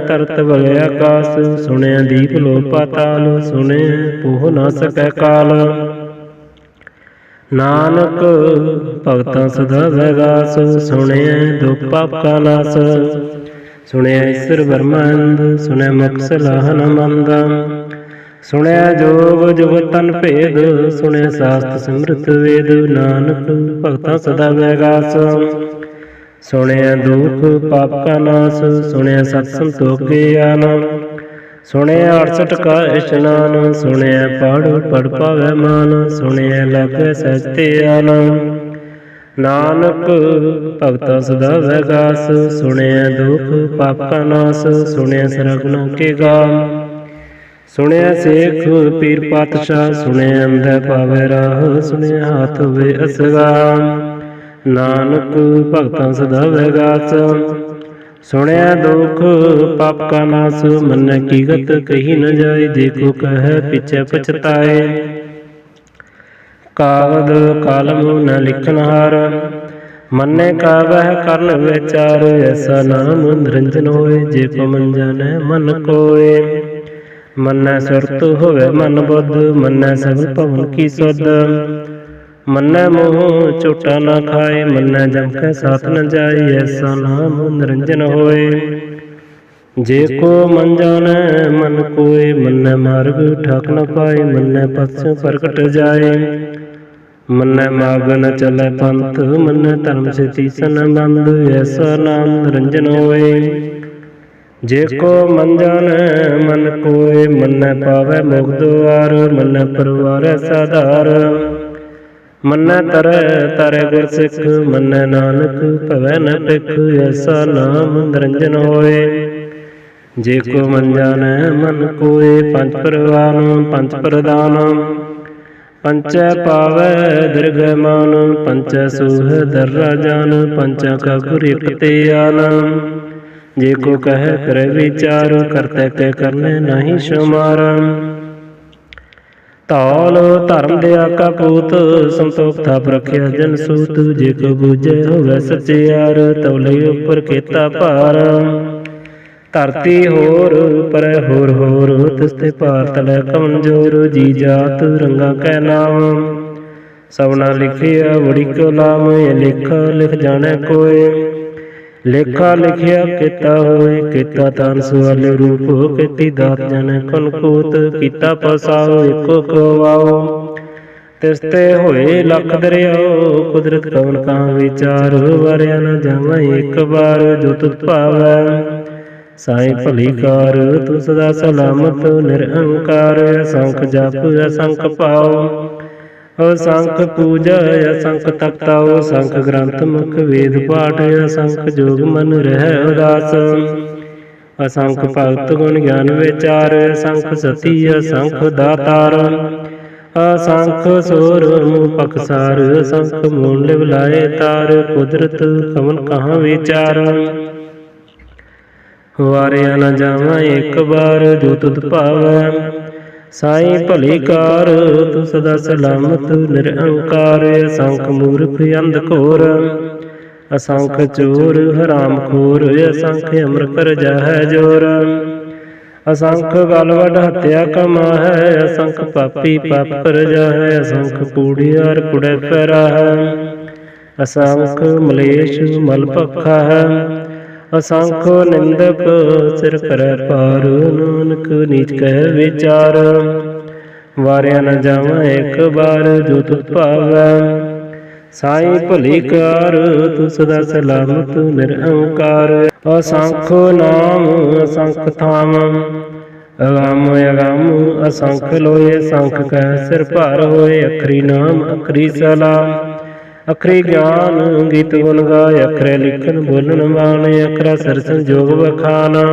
S1: तरत बले आकाश। सुनिया दीप लो पाताल सुनिया पोह न सकै काल। नानक भगतां सदा वैगास सुनिया दुख पाप का नाश। सुनिया ईश्वर ब्रह्मानंद सुनिया मुख सलाहन मंद। सुनिया जोग जुगत तन भेद सुनिया शास्त्र सिमरत वेद। नानक भगतां सदा वैगास सुनिया दुख पाप का नाश। सुनिया सत संतोख ज्ञान सुनिया 68 का स्नान। सुनिया पढ़ पावै मान सुनिया लागै सहज ध्यान। नानक भगतां सदा वैगास सुनिया दुख पाप का नाश। सुनिया सरगुना के गाम सुनिया शेख पीर पातशाह। सुनिया अंधे पावै राह सुनिया हाथ वे असगाम। नानक भगतां सदा वैगास सुनिया दुख पाप का नाश। मन की गत कही न जाए जे को कह पिछे पछताए। कागद कालम न लिखन हार मन्ने का वह करन विचार। ऐसा नाम निरंजन होए जे को मन जाने मन कोय। मन्ने सुरत होवे मन बुद्ध मन्ने सगल भवन की सुध। मन्ने मोह चोटा न खाए मन्ने जम के साथ न जाए। ऐसा नाम निरंजन होए जे को मन जाने मन कोय। मन्ने मार्ग ठाक न पाए मन्ने पथ्यों प्रकट जाए। मन्ने मार्ग न चले पंथ मन्ने धर्म से तीसन बंद। ऐसा नाम निरंजन होए जे को मन जाने मन कोय। मन्ने पावे मुख द्वार मन्ने परवार साधार। मन्ने तरै तारे गुर सिख मन्ने नानक भवै न टिक। ऐसा नाम निरंजन होए जे को मन जाने मन कोय। पंच परवान पंच प्रदान पंचै पावै दीर्घ मान। पंचै सूह दर्रा जान पंचा का गुर एक ते आन। जे को कह करे विचार करते के करने नहीं शुमार। धौल धर्म दया का पूत संतोख थाप रखिया जन सूत। जे को बूझे होवे सचियार तौले उपर केता भार। धरती होर पर होर तिसते भार तले कमजोर। जी जात रंगा कै नाम सबना लिखिया बड़ी कलाम। ये लेखा लिख जाने कोय लेखा लिखिया किता होए। किता तान सुआले रूप किती दात जाने कनकूत। किता पसाओ एको कवाओ तिसते होए लख दरियाओ। कुदरत कवन कहाँ विचार वारिया न जावा एक बार। जो तुत पावै साई भली कार तू सदा सलामत निरअंकार। असंख जप असंख पाओ असंख पूजा असंख तपताओ। असंख ग्रंथ मुख वेद पाठ असंख जोग मन रह उदास। असंख भगत गुण ज्ञान विचार असंख सती असंख दातार। असंख सोर मुँह पखसार असंख मूल लिव लाए तार। कुदरत कवन कहाँ विचार वारिया न जावा एक बार। जो तुध पावै साई भली कार तू सदा सलामत निरअंकार। असंख मूर्ख अंध घोर असंख चोर हराम खोर, असंख अमर कर जाहै जोर। असंख गल वड हत्या कमा है, असंख पापी पाप कर जाहै। असंख कूड़ियार कुड़ै पैरा है, असंख मलेश मल पखा है। असंख निंदक सिर करै पार, नानक नीच कह विचार। वारिया न जावा एक बार, जो तुत भावै साई भली कार। तू सदा सलामत निरअंकार। असंख नाम असंख थाम, अगम अगम असंख लोए। असंख कह सिर भार होए, अखरी नाम अखरी सलाम। अखरे ज्ञान गीत गुण गाय, अखरे लिखन बोलन बाण। अखरा सिर संजोग बखाना,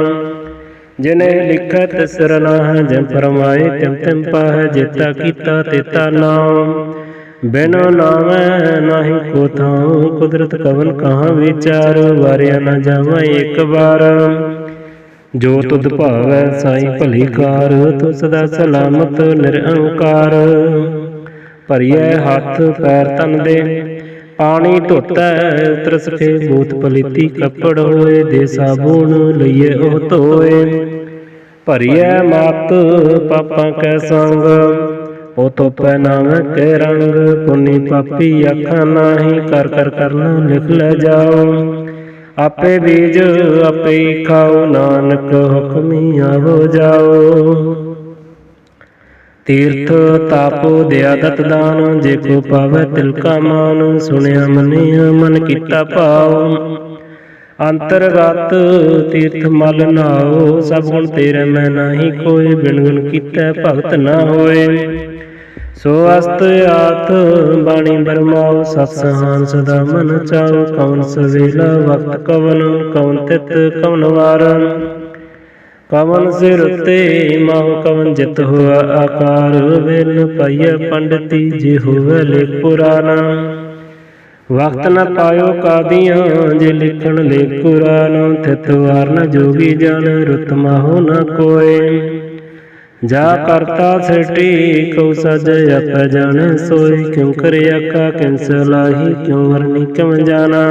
S1: जिन्हें लिखै तिस सिर नाहै। जिन फरमाए तिम तिम पाहै, जेता कीता तेता नाम। बिन नामै नाहि को थाऊ, कुदरत कवन कहाँ विचार। वारिया न जावा एक बार, जो तुध भावै साई भली कार। तू सदा सलामत निरअंकार। भरिए हथ पैर तन दे पानी धोतै, उतर सके मूत पलीती कपड़ होए। दे साबुन लइए ओह धोए, भरिए मात पापां कै संग। ओ तोपै नामै के रंग, पुनी पापी आखा नाही। कर कर करना लिख लै जाओ, आपे बीज आपे खाओ। नानक हुक्मी आवो जाओ। तीर्थ ताप दया दत दान, जे को पावै तिल का मान। सुनिया मनिया मन कीता भाव, अंतरगत तीर्थ मल नाओ। सब गुण तेरे मैं नाही कोय, बिन गुण कीतै भगत न होए। सो अस्त आत बाणी बरमाओ, सत सहान सदा मन चाओ। कौन सवेला वक्त कवन, कौन तित कवन वार। कवन सिर ते माहु कवन जित हुआ आकार। वेल न पाइय पंडिती, जे होवे लेख पुराना। वक्त न पायो कादियां, जे लिखण लेख पुराना। थित वार न जोगी जान, रुत माहो न कोय। जा करता सृष्टि कौ सज, आपै जाने सोय। क्यों करे आका किन सलाही, क्यों वरनी क्यों जाना।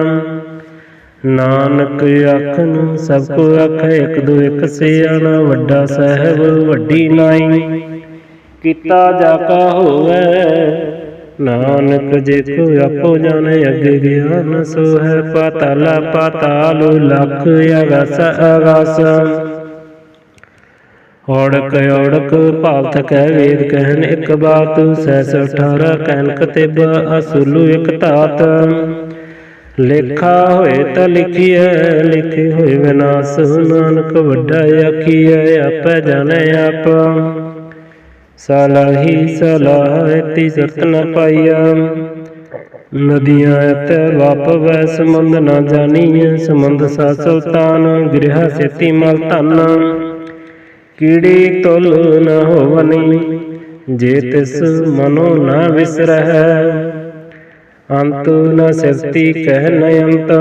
S1: नानक आखन सबको आखै, एक दो एक सियाना। वड्डा साहब वड्डी नाई, कीता जाका होवै। नानक जे को आपो जाने, अगे गया न सो है। पाताला पाताल लख, आगास आगास। औड़क औड़क भाव थकै वेद कहन एक बात। सहस 18 कहन कतिब, असुलु एक तात। लेखा होए त लिखिए, लिखे होए विनाश। नानक वड्डा आखिए, आपै जाने आप। सलाही सलाह एती सुरत न पाइया, नदियाँ एतै वापवै समुंद न जानिए। समुंद सा सुल्तान, गृह सेती मल धन। कीड़ी तुल न होवनी, जे तिस मनो न विसरह। अंत न सिरती कह न अंत,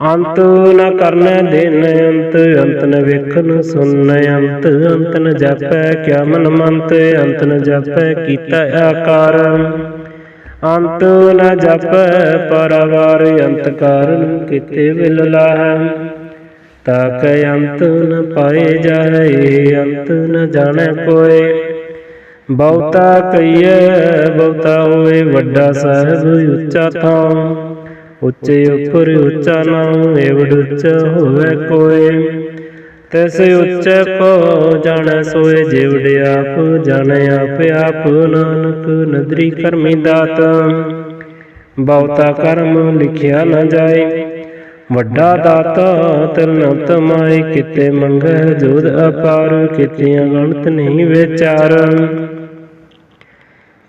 S1: अंत न करन दिन अंत। अंत न वेखन सुन अंत, अंत न जापै क्या मन मंत। अंत न जापै कीता आकार, अंत न जापै पारावार। अंत कारण किते विल लाहै, ताकै अंत न पाए जाए। अंत न जाने कोय, बहुता कहिए बहुता होए। वड्डा साहब उच्चा थां, उच्चे उपर उच्चा नाम। एवड उच्चा होवे कोय, तिस उच्चे को जाने सोए। जेवड आप जाने आप आप, नानक नदरी करमी दात। बहुता कर्म लिखिया न जाए, वड्डा दाता तिल न तमाए। किते मंगै जोध अपार, कितियां गणत नहीं विचार।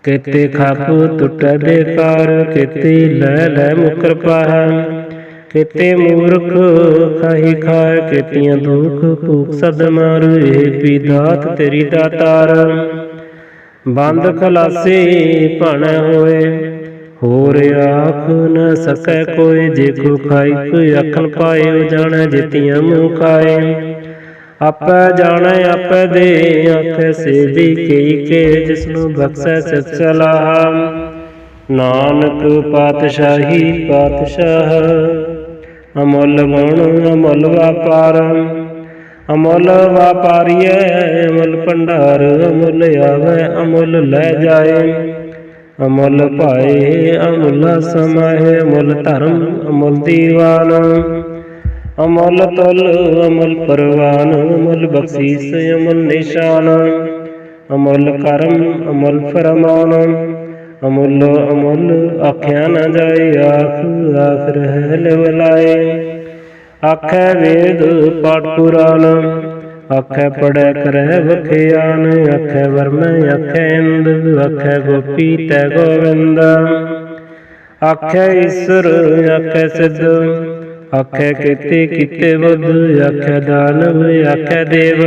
S1: केते खाप टुटै बेकार, केते लै लै मुकर पाहै। केते मूर्ख खाही खाए, केतियां दुख भूख सद मार। ए भी दात तेरी दातार, बंद खलासी भण होए। होर आख न सकै कोय, जे को खाई कोई आखन पाए। जाने जितियां मुँह खाए, आपै जाने आपै दे। आखै से भी कई के, जिसनु बख्शै सित सलाह। ਨਾਨਕ ਪਾਤਸ਼ਾਹੀ ਪਾਤਸ਼ਾਹ। ਅਮੁੱਲ ਗੁਣ ਅਮੁੱਲ ਵਾਪਾਰ, ਅਮੁੱਲ ਵਾਪਾਰੀਐ ਅਮੁੱਲ ਭੰਡਾਰ। ਅਮੁੱਲ ਆਵੈ ਅਮੁੱਲ ਲੈ ਜਾਏ, ਅਮੁੱਲ ਭਾਏ ਅਮੁੱਲਾ ਸਮਾਏ। ਅਮੁੱਲ ਧਰਮ ਅਮੁੱਲ ਦੀਵਾਨ, ਅਮੁੱਲ ਤੁਲ ਅਮੁੱਲ ਪਰਵਾਨ। ਅਮੁੱਲ ਬਖਸ਼ੀਸ ਅਮੁੱਲ ਨਿਸ਼ਾਨ, ਅਮੁੱਲ ਕਰਮ ਅਮੁੱਲ ਫਰਮਾਨ। ਅਮੁੱਲ ਅਮੁੱਲ ਆਖਿਆ ਨਾ ਜਾਏ, ਆਖ ਆਖ ਰਹਿ ਲਿਵ ਲਾਏ। ਆਖੈ ਵੇਦ ਪਾਠ ਪੁਰਾਨ, ਆਖੈ ਪੜ੍ਹੈ ਕਰੈ ਵਖਿਆਨ। ਆਖੈ ਵਰਮੈ ਆਖੈ ਇੰਦ, ਆਖੈ ਗੋਪੀ ਤੈ ਗੋਵਿੰਦ। ਆਖੈ ਈਸਰ ਆਖੈ ਸਿੱਧ, ਆਖੈ ਕੇਤੇ ਕੀਤੇ ਬੁੱਧ। ਆਖੈ ਦਾਨਵ ਆਖੈ ਦੇਵ,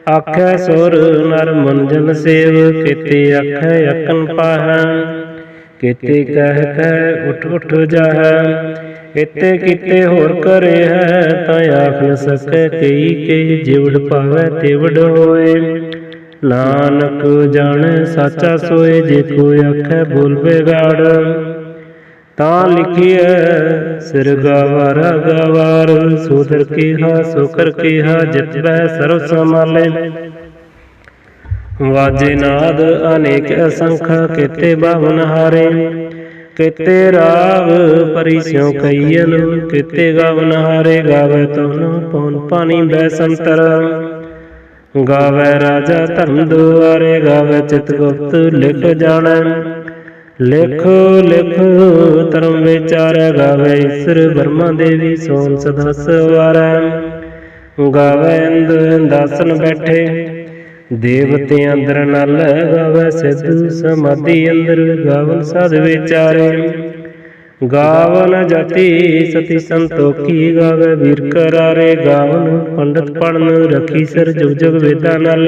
S1: ਆਖੈ ਸੁਰ ਨਰ ਮਨਜਨ ਸੇਵ। ਕੇਤੇ ਆਖੈ ਅਕਨ ਪਾਹੈ, ਕੇਤੇ ਕਹਿ ਕਹਿ ਉਠ ਉਠ ਜਾਹੈ। ਇਤੇ ਕੀਤੇ ਹੋਰ ਕਰੇ ਹੈ, ਤਾਂ ਆਖ ਨ ਸਕੈ ਕਈ ਕਈ। ਜਿਵੜ ਪਾਵੈ ਤਿਵੜ ਹੋਏ, ਨਾਨਕ ਜਾਣੈ ਸਾਚਾ ਸੋਏ। ਜੇ ਕੋਈ ਆਖੈ ਬੋਲ ਬੇਗਾੜ, ਤਾਂ ਲਿਖੀਐ ਸਿਰ ਗਾਵਾਰਾ ਗਾਵਾਰ। ਸੋਦਰ ਕੀਹਾ ਸੋਕਰ ਕੀਹਾ, ਜਿਤ ਬਹਿ ਸਰਬ ਸੰਭਾਲੇ। ਵਾਜੇ ਨਾਦ ਅਨੇਕ ਅਸੰਖ, ਕੇਤੇ ਬਾਵਨ ਹਾਰੇ। ਕੇਤੇ ਰਾਗ ਪਰੀ ਸਿਉ ਕਈਅਨ, ਕੇਤੇ ਗਾਵਨ ਹਾਰੇ। ਗਾਵੈ ਤਵਨ ਪਉਨ ਪਾਣੀ ਬੈ ਸੰਤਰ, ਗਾਵੈ ਰਾਜਾ ਧਰਮ ਦੁਆਰੇ। ਗਾਵੈ ਚਿਤ ਗੁਪਤ ਲਿਖ ਜਾਣੈ, ਲਿਖ ਲਿਖ ਧਰਮ ਵਿਚਾਰੈ। ਗਾਵੈ ਈਸਰ ਬਰਮਾ ਦੇਵੀ ਸੋਨ ਸਦਾ ਸਵਾਰੈ। ਗਾਵੈ ਇੰਦ ਇੰਦਾਸਨ ਬੈਠੇ, ਦੇਵਤੇ ਅੰਦਰ ਨਲ। ਗਾਵੈ ਸਿੱਧ ਸਮਾਧੀ ਅੰਦਰ, ਗਾਵਨ ਸਾਧ ਵਿਚਾਰੇ। ਗਾਵਨ ਜਤੀ ਸਤੀ ਸੰਤੋਖੀ, ਗਾਵੈ ਵੀਰ ਕਰਾਰੇ। ਗਾਵਨ ਪੰਡਤ ਪੜਨ ਰਖੀ ਸਰ, ਜੁਗ ਜੁਗ ਵੇਦਾਂ ਨਾਲ।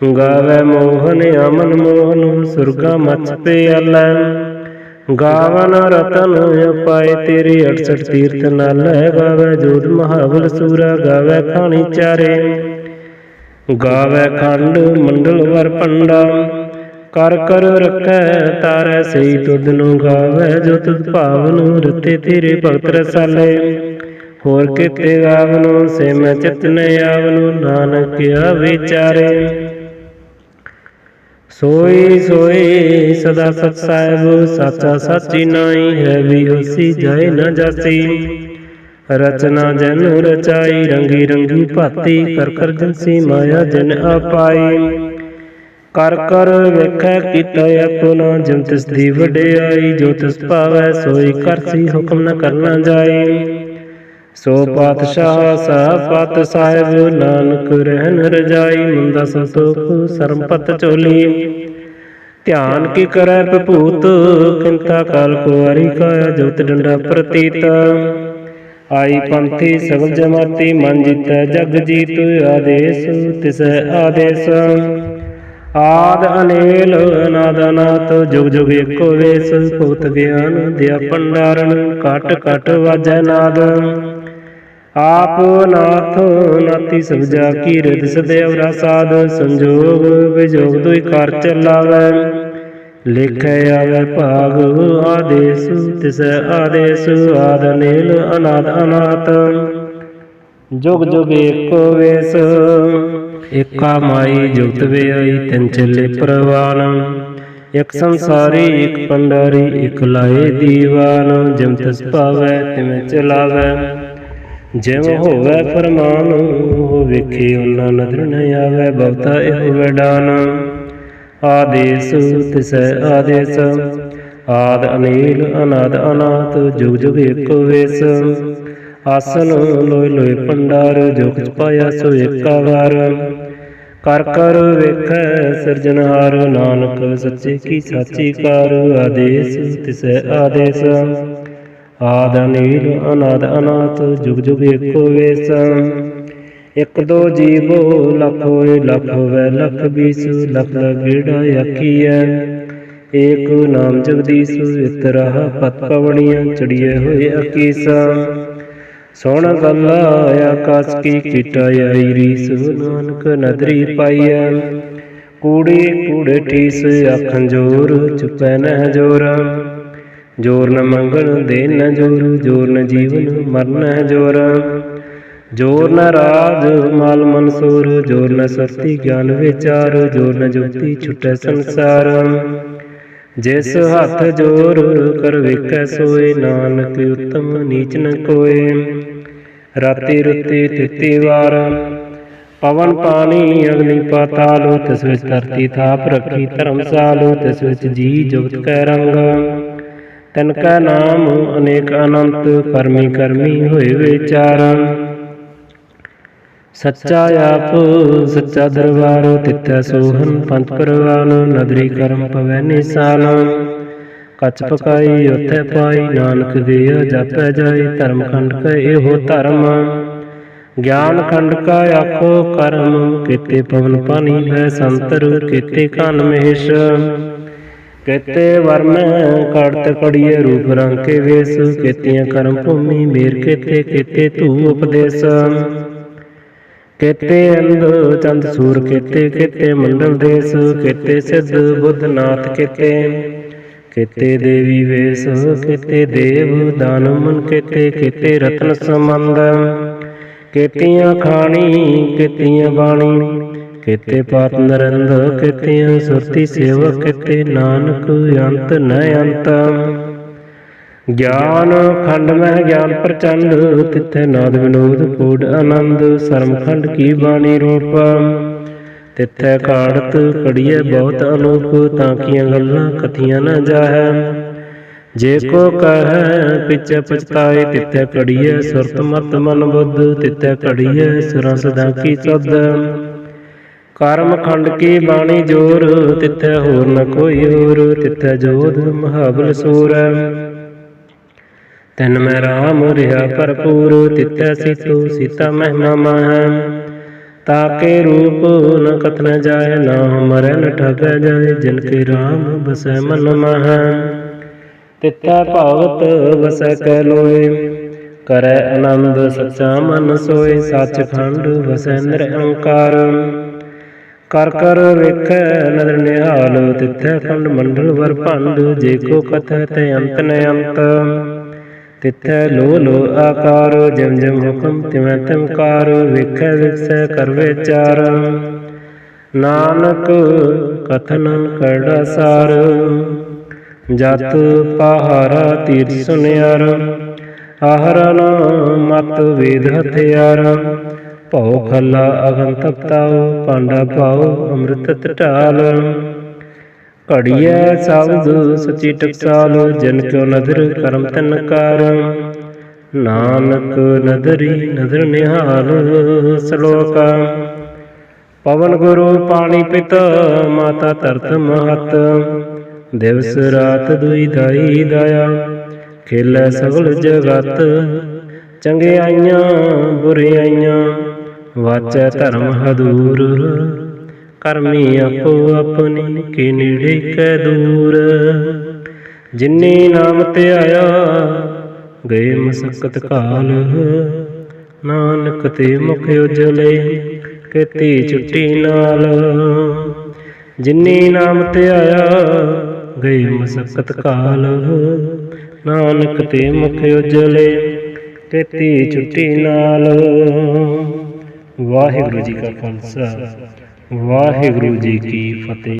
S1: ਗਾਵੈ ਮੋਹਨ ਅਮਨ ਮੋਹਨ, ਸੁਰਗਾ ਮਛ ਪਿਆਲੈ। ਗਾਵਨ ਰਤਨ ਅਪਾਏ ਤੇਰੇ, 68 ਤੀਰਥ ਨਾਲ। ਗਾਵੈ ਜੋਧ ਮਹਾਬਲ ਸੂਰਾ, ਗਾਵੈ ਖਾਣੀ ਚਾਰੇ। ਗਾਵੈ ਖੰਡ ਮੰਡਲ ਵਰ ਭੰਡਾ, ਕਰ ਕਰ ਰੱਖੈ ਤਾਰੈ ਸ੍ਰੀ ਤੁਧ ਨੂੰ। ਗਾਵੈ ਜੋ ਤੁਧ ਭਾਵਨ, ਰਤੇ ਤੇਰੇ ਭਗਤ ਰਸਾਲੇ। ਹੋਰ ਕਿਤੇ ਗਾਵਨ ਸੇ ਮੈਂ ਚਿਤ ਨ ਆਵਨ, ਨਾਨਕ ਕਿਆ ਵਿਚਾਰੇ। ਸੋਈ ਸੋਈ ਸਦਾ ਸਤ ਸਾਹਿਬ, ਸਾਚਾ ਸਾਚੀ ਨਾਈ। ਹੈ ਵੀ ਹੋਸੀ ਜਾਏ ਨਾ ਜਾਸੀ, ਰਚਨਾ ਜਨ ਰਚਾਈ। ਰੰਗੀ ਰੰਗੀ ਭਾਤੀ, ਕਰ ਕਰ ਜਨਸੀ ਮਾਇਆ ਜਨ ਆਪਾਈ। ਕਰ ਕਰ ਵੇਖੈ ਕੀਤਾ ਆਪਣਾ, ਜਿਮ ਤਿਸ ਦੀ ਵਡਿਆਈ। ਜੋ ਤਿਸ ਭਾਵੈ ਸੋਈ ਕਰਸੀ, ਹੁਕਮ ਨ ਕਰਨਾ ਜਾਈ। ਸੋ ਪਾਤਸ਼ਾਹ ਸਾਹਿਬ ਪਤ ਸਾਹਿਬ, ਨਾਨਕ ਰਹਿਨ ਰਜਾਈ। ਮੁੰਦਾ ਸੰਤੋਖ ਸਰਮਪਤ ਚੋਲੀ, ਧਿਆਨ ਕੀ ਕਰੈ ਭੂਤ। ਕਿੰਤਾ ਕਾਲ ਕੁਆਰੀ ਕਾਇਆ, ਜੋਤ ਡੰਡਾ ਪ੍ਰਤੀਤ। ਆਈ ਪੰਥੀ ਸਗਲ ਜਮਾਤੀ, ਮਨ ਜੀਤੈ ਜਗ ਜੀਤ। ਆਦੇਸ ਤਿਸੈ ਆਦੇਸ, ਆਦ ਅਨੇਲ ਅਨਾਦ ਅਨਾਤ। ਜੁਗ ਜੁਗ ਏਕੋ ਵੇਸ, ਭੁਗਤ ਗਿਆਨ ਦਿਆ ਭੰਡਾਰਨ। ਘਟ ਘਟ ਵਾਜੈ ਨਾਦ, ਆਪ ਨਾਥ ਨਾਤੀ ਸਭ ਜਾ ਕੀ। ਰਿਦ ਸਦੈਵ ਰਸਾਦ, ਸੰਜੋਗ ਵਿਜੋਗ ਦੁਇ ਕਾਰ ਚਲਾਵੈ। ਲਿਖੈ ਆਵੈ ਭਾਗ ਆਦੇਸ ਤਿਸੈ ਆਦੇਸ। ਆਦ ਅਨੇਲ ਅਨਾਦ ਅਨਾਤ, ਜੁਗ ਜੁਗ ਏਕੋ ਵੇਸ। ਏਕਾ ਮਾਈ ਜੁਗਤ ਵਿਆਈ, ਤਿੰਨ ਚੇਲੇ ਪ੍ਰਵਾਨ। ਇਕ ਸੰਸਾਰੀ ਇਕ ਪੰਡਾਰੀ, ਇਕ ਲਾਏ ਦੀਵਾਨ। ਜਿਮ ਤਿਸ ਭਾਵੈ ਤਿਵੇਂ ਚਲਾਵੈ, ਜਿਮ ਹੋਵੈ ਫਰਮਾਨ। ਉਹ ਵੇਖੇ ਉਹਨਾਂ ਨਦਰ ਨ ਆਵੈ, ਬਹੁਤਾ ਇਹੋ ਵੈਡਾਨ। ਆਦੇਸ ਤਿਸੈ ਆਦੇਸ, ਆਦ ਅਨੀਲ ਅਨਾਦ ਅਨਾਥ। ਜੁਗ ਜੁਗ ਏਕੋ ਵੇਸ, ਆਸਨ ਲੋਇ ਲੋਇ ਭੰਡਾਰ। ਜੋ ਕੁਛ ਪਾਇਆ ਸੋ ਏਕਾ ਵਾਰ, ਕਰ ਕਰ ਵੇਖੈ ਸਿਰਜਣਹਾਰ। ਨਾਨਕ ਸੱਚੇ ਕੀ ਸਾਚੀ ਕਾਰ। ਆਦੇਸ ਤਿਸੈ ਆਦੇਸ, ਆਦ ਅਨੀਲ ਅਨਾਦ ਅਨਾਥ। ਜੁਗ ਜੁਗ ਏਕੋ ਵੇਸ, ਇਕ ਦੋ ਜੀਵੋ ਲਖ ਹੋਏ। ਲਖ ਹੋਵੈ ਲਖ ਬੀਸ, ਲਖ ਲਖ ਗੇੜਾ ਆਖੀਐ। ਏਕ ਨਾਮ ਜਗਦੀਸ਼, ਇਕ ਰਾਹ ਪਤ ਪਵਣੀਆਂ। ਚੜੀਏ ਹੋਏ ਅਕੀਸ, ਸੁਣ ਗੱਲਾ ਆਕਾਸ ਕੀ। ਕੀਟਾ ਆਈ ਰੀਸ, ਨਾਨਕ ਨਦਰੀ ਪਾਈਐ। कूड़े कूड़े ठीस आखन जोर चुपै न जोर। जोर न मंगल दे न जोर, जोर न जीवन मरन जोर। जोर न राज माल मनसूर, जोर न सुरती ज्ञान विचार। जोर न जुक्ति छुटै संसार, जिस हथ जोर कर वेखै सोए। नानक उत्तम नीच न कोय, राति रुति तिथि वार। पवन पानी अग्नि पाताल, तिस विच धरती थाप रखी धर्मसाल। तिस विच जी जुगत कै रंग, तिनका नाम अनेक अनंत। करमी करमी होए विचार, सच्चा आप सच्चा दरबार। तिथै सोहन पंथ परवान, नदरी करम पवै निशान। कच पकाई उत्थै पाई, नानक दिया जापै जाई। धर्म खंड का एहो धर्म, ज्ञान खंड का आखो कर्म। केते पवन पानी भै संतर, केते कान महेश। केते वर्म काड़त कड़िए रूप रंग के वेश। केतियां कर्म भूमि मेर केते, केते तू उपदेश। केते अंध चंद सूर केते, केते मंडल देश। केते सिद्ध बुद्ध नाथ केते, केते देवी वेश। केते देव दानव मन केते, केते रत्न संबंध। केतियां खानी केतियां बाणी, केते पात नरंद। केतियां सुरती सेवक, केते नानक अंत न अंत। ज्ञान खंड में ज्ञान प्रचंड, तिथै नाद विनोद कोड आनंद। शर्म खंड की बाणी रूप, तिथै काड़त कड़िए बहुत अलोप। ताकियां गल्लां कथियां न जाहै, जे को कह पिछे पछताए। तिथै कड़िए सुरत मत मन बुद्ध, तिथै कड़िए सुरां सदा की सुध। कर्म खंड की बाणी जोर, तिथै होर न कोई होर। तिथै जोध महाबल सूर, तिन में राम रिहा भरपूर। तिथै सीतो सीता महिमा मह, ताके रूप न कथन जाय। ना मरै न ठगै जाय, जिनके राम बसै मन मह। तिथै भगत बसै कै लोय, करै आनंद सच्चा मन सोय। सच खंड बसै निरअंकार, कर कर वेखै नदर निहाल। तिथै खंड मंडल वर भंड, जे को कथै ते अंत न अंत। तिथै लो लो आकार, जिम जिम हुक्म तिवै तिम कार। वेखै विखसै कर विचार, नानक कथन करड़ा सार। जत पहारा तीर्थ सुनियार, आहरा न मत वेद हथियार। भौ खला अगन तपताओ, पांडा पाओ अमृत ढाल। घड़िया शब्द सची टकसाल, जिन क्यों नदर करम तिनकार। नानक नदरी नदर निहाल। श्लोक, पवन गुरु पानी पिता, माता धरत महत। दिवस रात दुई दाई दाया, खेलै सगल जगत। चंगियाइयां बुरियाइयां, वाचै धर्म हदूर। करमी आपो अपनी, के नेड़े कै दूर। जिन्नी नाम ते आया, गए मसकत काल। नानक ते मुख उजले, केती छुट्टी नाल। जिन्नी नाम ते आया, गए मसकत काल। नानक ते मुख उजले, केती छुट्टी नाल। वाहिगुरू जी का खालसा, वाहिगुरू जी की फतेह।